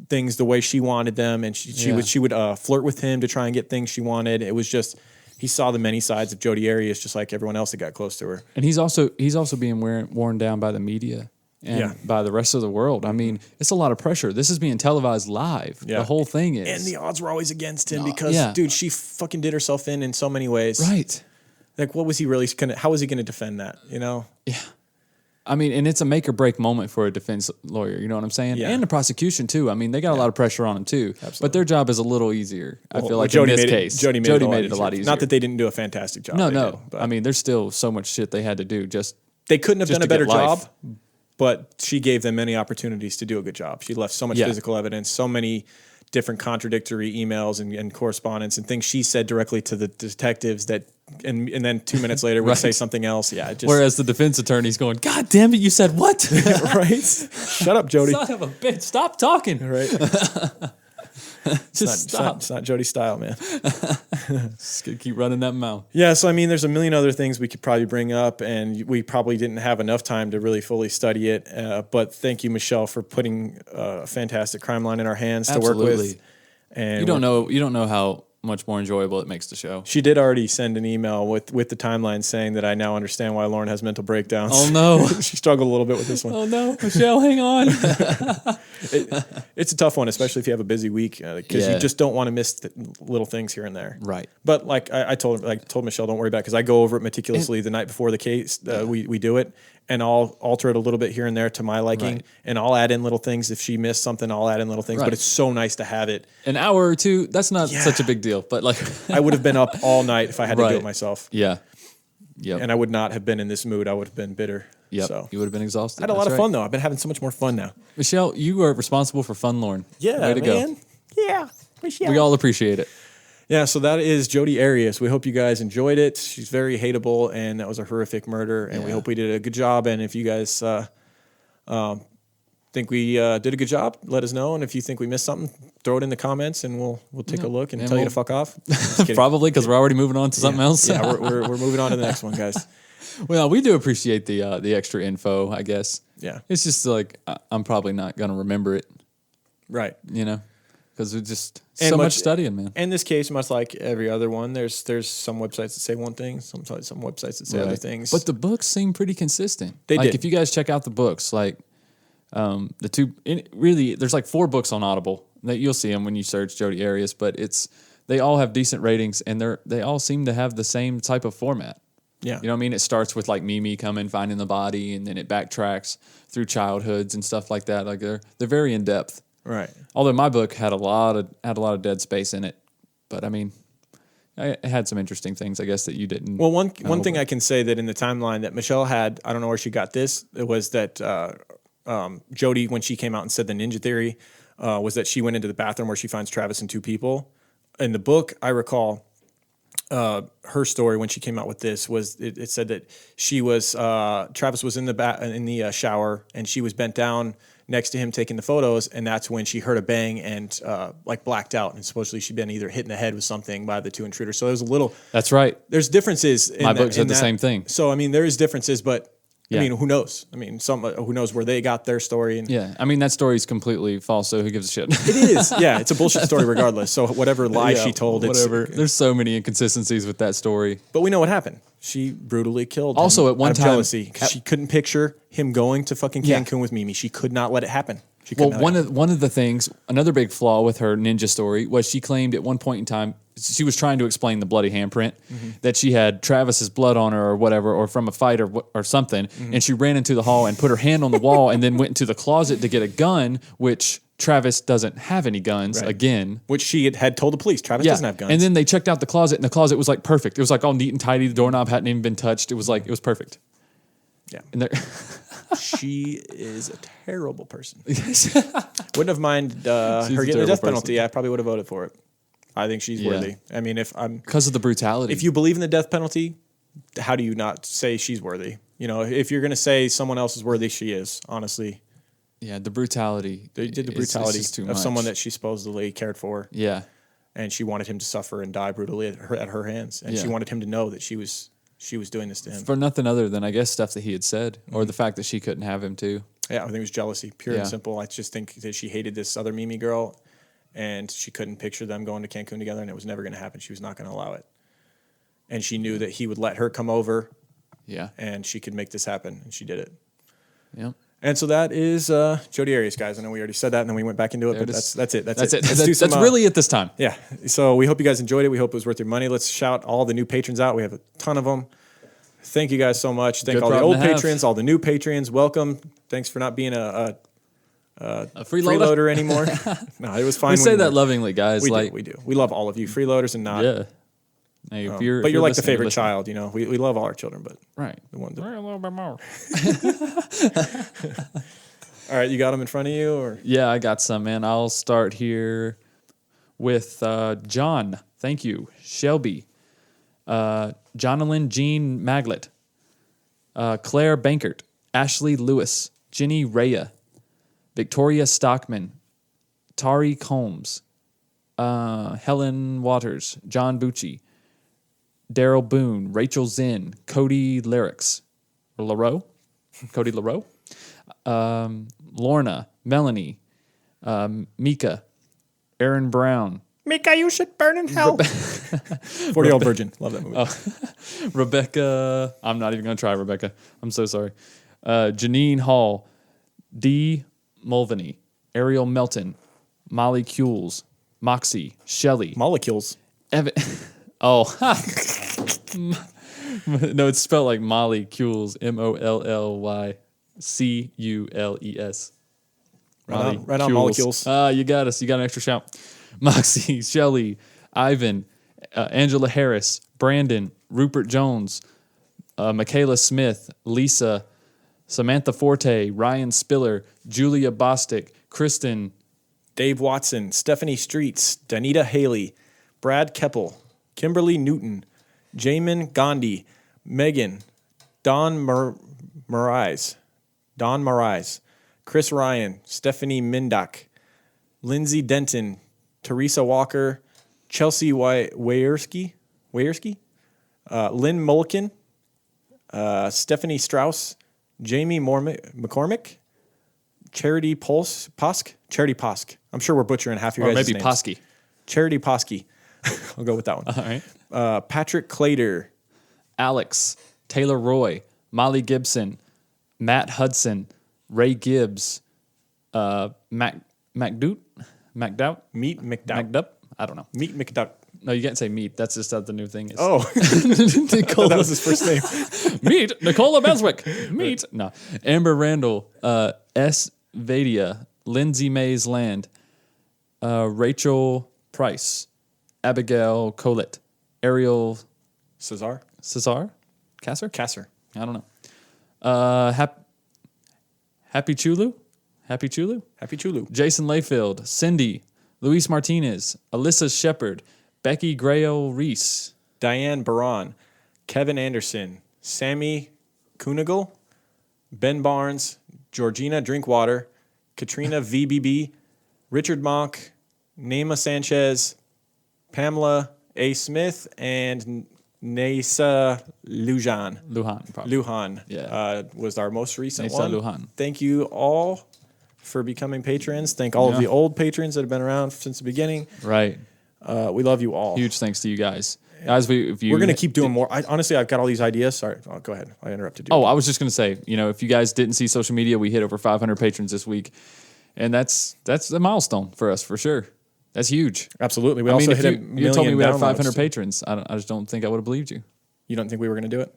things the way she wanted them. And she would flirt with him to try and get things she wanted. It was just, he saw the many sides of Jodi Arias just like everyone else that got close to her. And he's also being worn down by the media. And by the rest of the world. I mean, it's a lot of pressure. This is being televised live. The whole thing is. And the odds were always against him because, dude, she fucking did herself in so many ways. Right. Like, what was he really how was he going to defend that, Yeah. I mean, and it's a make or break moment for a defense lawyer. You know what I'm saying? Yeah. And the prosecution too. I mean, they got a lot of pressure on them too. Absolutely. But their job is a little easier. I feel like Jodi in this made case, Jodi made it a lot easier. Not that they didn't do a fantastic job. No, They no. did, but I mean, there's still so much shit they had to do. they couldn't have just done a to get better job. life. But she gave them many opportunities to do a good job. She left so much physical evidence, so many different contradictory emails and correspondence and things she said directly to the detectives that, and then 2 minutes later would say something else. Yeah. Whereas the defense attorney's going, God damn it, you said what? Right? Shut up, Jodi. Son of a bitch, stop talking. Right? Just stop. It's not Jodi style, man. Just gonna keep running that mouth. Yeah, so I mean, there's a million other things we could probably bring up, and we probably didn't have enough time to really fully study it. But thank you, Michelle, for putting a fantastic crime line in our hands to work with. And you don't know how much more enjoyable it makes the show. She did already send an email with the timeline saying that I now understand why Lauren has mental breakdowns. Oh no, she struggled a little bit with this one. Oh no, Michelle, hang on. It's a tough one, especially if you have a busy week, because you just don't want to miss little things here and there. Right. But like I told Michelle, don't worry about it, because I go over it meticulously the night before the case. We do it, and I'll alter it a little bit here and there to my liking, and I'll add in little things. If she missed something, I'll add in little things. But it's so nice to have it. An hour or two, that's not such a big deal. But like, I would have been up all night if I had to do it myself. Yeah. Yep. And I would not have been in this mood. I would have been bitter. Yep. So You would have been exhausted. I had a lot of fun though. I've been having so much more fun now. Michelle, you are responsible for Fun Lorne. Yeah, way to man. go. Yeah, Michelle. We all appreciate it. Yeah, so that is Jodi Arias. We hope you guys enjoyed it. She's very hateable, and that was a horrific murder, and we hope we did a good job. And if you guys think we did a good job, let us know. And if you think we missed something, throw it in the comments, and we'll take a look and tell you to fuck off. Probably, because we're already moving on to something else. Yeah, we're moving on to the next one, guys. Well, we do appreciate the extra info, I guess. Yeah. It's just like, I'm probably not going to remember it. Right. You know? Because it's just And so much studying, man. In this case, much like every other one, there's some websites that say one thing, some websites that say other things. But the books seem pretty consistent. They like did. If you guys check out the books, like the two, really, there's like 4 books on Audible that you'll see them when you search Jodi Arias. But they all have decent ratings, and they all seem to have the same type of format. Yeah. You know what I mean? It starts with like Mimi coming, finding the body, and then it backtracks through childhoods and stuff like that. Like they're very in depth. Right. Although my book had a lot of dead space in it, but I mean, it had some interesting things, I guess, that you didn't. Well, one thing I can say that in the timeline that Michelle had, I don't know where she got this. It was that Jodi, when she came out and said the ninja theory, was that she went into the bathroom where she finds Travis and 2 people. In the book, I recall her story when she came out with this was it said that she was Travis was in the shower, and she was bent down next to him taking the photos, and that's when she heard a bang and like blacked out, and supposedly she'd been either hit in the head with something by the 2 intruders. So there's a little. That's right. There's differences. My book said the same thing. So I mean, there is differences, but. Yeah. I mean, who knows? I mean, who knows where they got their story? And yeah, I mean, that story is completely false, so who gives a shit? It is. Yeah, it's a bullshit story regardless. So whatever lie she told, whatever. There's so many inconsistencies with that story. But we know what happened. She brutally killed also, him at one out of time, jealousy. She couldn't picture him going to fucking Cancun with Mimi. She could not let it happen. One of the things, another big flaw with her ninja story was she claimed at one point in time, she was trying to explain the bloody handprint, that she had Travis's blood on her or whatever, or from a fight or something, and she ran into the hall and put her hand on the wall and then went into the closet to get a gun, which Travis doesn't have any guns again. Which she had told the police. Travis doesn't have guns. And then they checked out the closet, and the closet was like perfect. It was like all neat and tidy. The doorknob hadn't even been touched. It was perfect. Yeah. And she is a terrible person. Wouldn't have minded her getting the death penalty. I probably would have voted for it. I think she's worthy. I mean, because of the brutality. If you believe in the death penalty, how do you not say she's worthy? You know, if you're going to say someone else is worthy, she is, honestly. Yeah, the brutality. They did the brutality of someone that she supposedly cared for. Yeah. And she wanted him to suffer and die brutally at her hands. And she wanted him to know that she was doing this to him. For nothing other than, I guess, stuff that he had said, or the fact that she couldn't have him too. Yeah, I think it was jealousy, pure and simple. I just think that she hated this other Mimi girl, and she couldn't picture them going to Cancun together, and it was never going to happen. She was not going to allow it. And she knew that he would let her come over, and she could make this happen, and she did it. Yeah. And so that is Jodi Arias, guys. I know we already said that, and then we went back into it, but that's it. That's it. That's really it this time. Yeah. So we hope you guys enjoyed it. We hope it was worth your money. Let's shout all the new patrons out. We have a ton of them. Thank you guys so much. Thank Good all the problem old to have. patrons, all the new patrons. Welcome. Thanks for not being a freeloader? freeloader anymore. No, it was fine. We when say you that were. lovingly, guys. We do. We love all of you, freeloaders and not. Yeah. Hey, if But if you're like the listening, favorite you're child. You know, we love all our children, but right. the one. We're a little bit more. All right, you got them in front of you, or Yeah, I got some, man. I'll start here with John. Thank you. Shelby. Jonalyn Jean Maglet. Claire Bankert. Ashley Lewis. Jenny Rhea. Victoria Stockman. Tari Combs. Helen Waters. John Bucci. Daryl Boone. Rachel Zinn. Cody Lyrics. LaRoe? Cody LaRoe? Lorna, Melanie, Mika, Aaron Brown, Mika, you should burn in hell. 40-Year-Old Virgin. Love that movie. Rebecca. I'm not even going to try Rebecca. I'm so sorry. Janine Hall, Dee Mulvaney, Ariel Melton, Molly Kules, Moxie, Shelley, Molecules. Evan. Oh, no, it's spelled like Molly Kules, MOLLYCULES. Right on molecules. You got us. You got an extra shout. Moxie, Shelley, Ivan, Angela Harris, Brandon, Rupert Jones, Michaela Smith, Lisa, Samantha Forte, Ryan Spiller, Julia Bostic, Kristen, Dave Watson, Stephanie Streets, Danita Haley, Brad Keppel, Kimberly Newton, Jamin Gandhi, Megan, Don Marais, Chris Ryan, Stephanie Mindak, Lindsay Denton, Teresa Walker, Chelsea Wayerski, Lynn Mulliken, Stephanie Strauss, Jamie McCormick, Charity Posk. I'm sure we're butchering half your or guys' maybe names. Posky. Charity Posky. I'll go with that one. All right. Patrick Clater, Alex, Taylor Roy, Molly Gibson, Matt Hudson, Ray Gibbs, McDout? Meet McDowell. McDup? I don't know. Meet McDuck. No, you can't say meat. That's just how the new thing is. Oh, that was his first name. Meet Nicola Beswick. Meet. No. Amber Randall, S. Vadia, Lindsay Mays Land, Rachel Price, Abigail Colette, Ariel Cesar? Kasser? Kasser. I don't know. Happy Chulu? Jason Layfield, Cindy, Luis Martinez, Alyssa Shepard, Becky Grayle Reese, Diane Baran, Kevin Anderson, Sammy Kunigal, Ben Barnes, Georgina Drinkwater, Katrina VBB, Richard Monk, Naima Sanchez, Pamela A. Smith, and Nasa Lujan. Lujan. Yeah. Was our most recent Nasa one. Lujan. Thank you all for becoming patrons. Thank all of the old patrons that have been around since the beginning. Right. We love you all. Huge thanks to you guys. Guys, we're going to keep doing more. Honestly, I've got all these ideas. Sorry. Go ahead. I interrupted you. Oh, I was just going to say, if you guys didn't see social media, we hit over 500 patrons this week. And that's a milestone for us, for sure. That's huge. Absolutely. We also hit a million you told me we had 500 downloads. patrons. I just don't think I would have believed you. You don't think we were going to do it?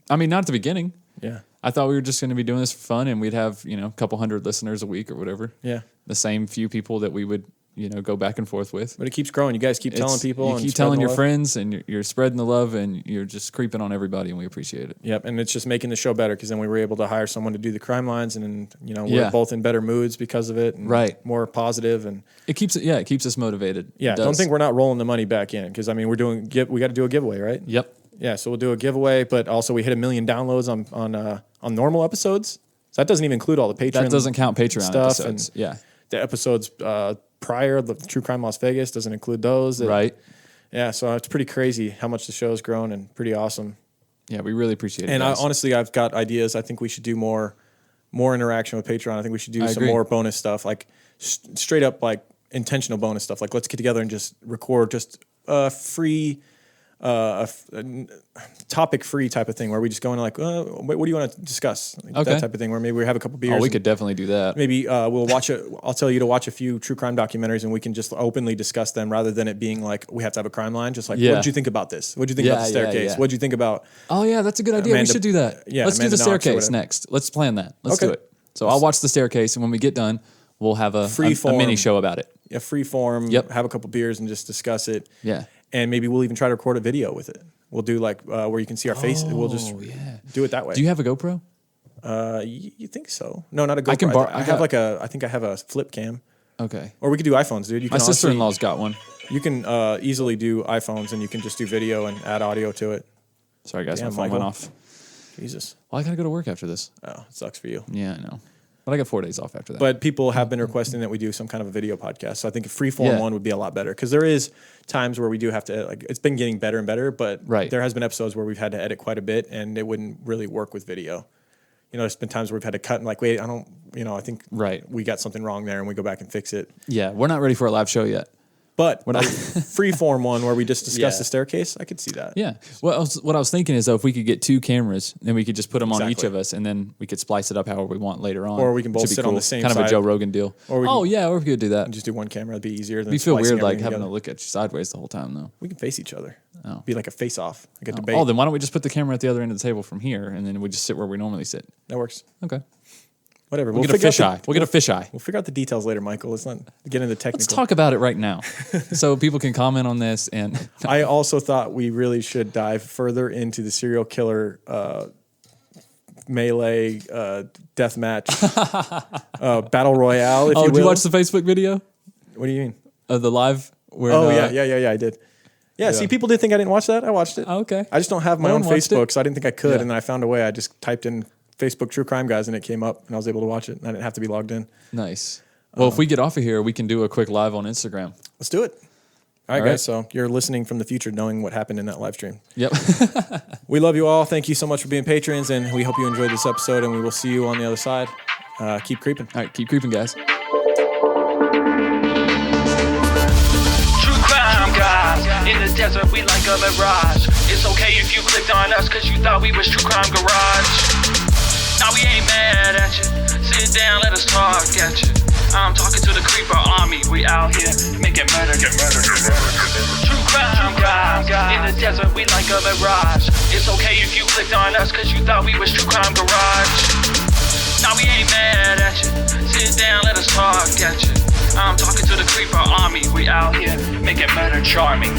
I mean, not at the beginning. Yeah. I thought we were just going to be doing this for fun and we'd have, a couple hundred listeners a week or whatever. Yeah. The same few people that we would, go back and forth with. But it keeps growing. You guys keep telling people. You and keep spreading telling the your love. friends and you're spreading the love and you're just creeping on everybody and we appreciate it. Yep. And it's just making the show better because then we were able to hire someone to do the crime lines and then, we're both in better moods because of it. And right. More positive. And it keeps us motivated. Yeah. Don't think we're not rolling the money back in because, we got to do a giveaway, right? Yep. Yeah. So we'll do a giveaway, but also we hit 1 million downloads on normal episodes. So that doesn't even include all the Patreon. That doesn't count Patreon stuff episodes. And yeah. The episodes prior, the True Crime Las Vegas doesn't include those. Right. Yeah. So it's pretty crazy how much the show's grown and pretty awesome. Yeah, we really appreciate it. And guys. honestly, I've got ideas. I think we should do more interaction with Patreon. I think we should do some more bonus stuff, like straight up like intentional bonus stuff. Like let's get together and just record just free topic-free type of thing where we just go into like, what do you want to discuss? Like Okay. That type of thing where maybe we have a couple beers. Oh, we could definitely do that. Maybe we'll watch I'll tell you to watch a few true crime documentaries and we can just openly discuss them rather than it being like we have to have a crime line. Just like, what did you think about this? What did you think about the staircase? What did you think about? Oh yeah, that's a good idea. We should do that. Yeah, let's do Amanda the Knox or staircase whatever. next. Let's plan that. Let's Okay. do it. So I'll watch the staircase, and when we get done, we'll have a mini show about it. Yeah, free form. Yep. Have a couple beers and just discuss it. Yeah. And maybe we'll even try to record a video with it. We'll do like where you can see our face. We'll just do it that way. Do you have a GoPro? You think so? No, not a GoPro. I can I think I have a flip cam. Okay. Or we could do iPhones, dude. You can My sister-in-law's got one. You can easily do iPhones, and you can just do video and add audio to it. Sorry, guys, Damn, my phone Michael. went off. Jesus. Well, I gotta go to work after this. Oh, it sucks for you. Yeah, I know. But I got 4 days off after that. But people have been requesting that we do some kind of a video podcast. So I think a freeform one would be a lot better because there is times where we do have to, like, it's been getting better and better, but there has been episodes where we've had to edit quite a bit and it wouldn't really work with video. You know, there's been times where we've had to cut and like, wait, I think we got something wrong there and we go back and fix it. Yeah, we're not ready for a live show yet. But a freeform one where we just discuss the staircase, I could see that. Yeah. Well, what I was thinking is, though, if we could get 2 cameras, then we could just put them on each of us, and then we could splice it up however we want later on. Or we can both sit on the same kind side. of a Joe Rogan deal. Or we could do that. And just do one camera. It'd be easier than You feel weird like everything having together. to look at you sideways the whole time, though. We can face each other. Oh. Be like a face-off, like a debate. Oh, then why don't we just put the camera at the other end of the table from here, and then we just sit where we normally sit? That works. Okay. Whatever. We'll get a fisheye. We'll get a fisheye. We'll figure out the details later, Michael. Let's not get into technical. Let's talk about it right now, so people can comment on this. And I also thought we really should dive further into the serial killer melee death match battle royale. If you will. Did you watch the Facebook video? What do you mean? The live? Where, yeah, I did. Yeah, see, people did think I didn't watch that. I watched it. Oh, okay. I just don't have my No own one watched Facebook, it? so I didn't think I could. Yeah. And then I found a way. I just typed in Facebook True Crime Guys, and it came up, and I was able to watch it. And I didn't have to be logged in. Nice. Well, if we get off of here, we can do a quick live on Instagram. Let's do it. All right, guys. So you're listening from the future, knowing what happened in that live stream. Yep. We love you all. Thank you so much for being patrons, and we hope you enjoyed this episode. And we will see you on the other side. Keep creeping. All right, keep creeping, guys. True crime guys, in the desert we like a mirage. It's okay if you clicked on us cause you thought we was True Crime Garage. Now we ain't mad at you, sit down, let us talk at you. I'm talking to the creeper army, we out here making murder, get murder. True crime guys, in the desert we like a mirage. It's okay if you clicked on us cause you thought we was True Crime Garage. Now we ain't mad at you, sit down, let us talk at you. I'm talking to the creeper army, we out here making murder charming.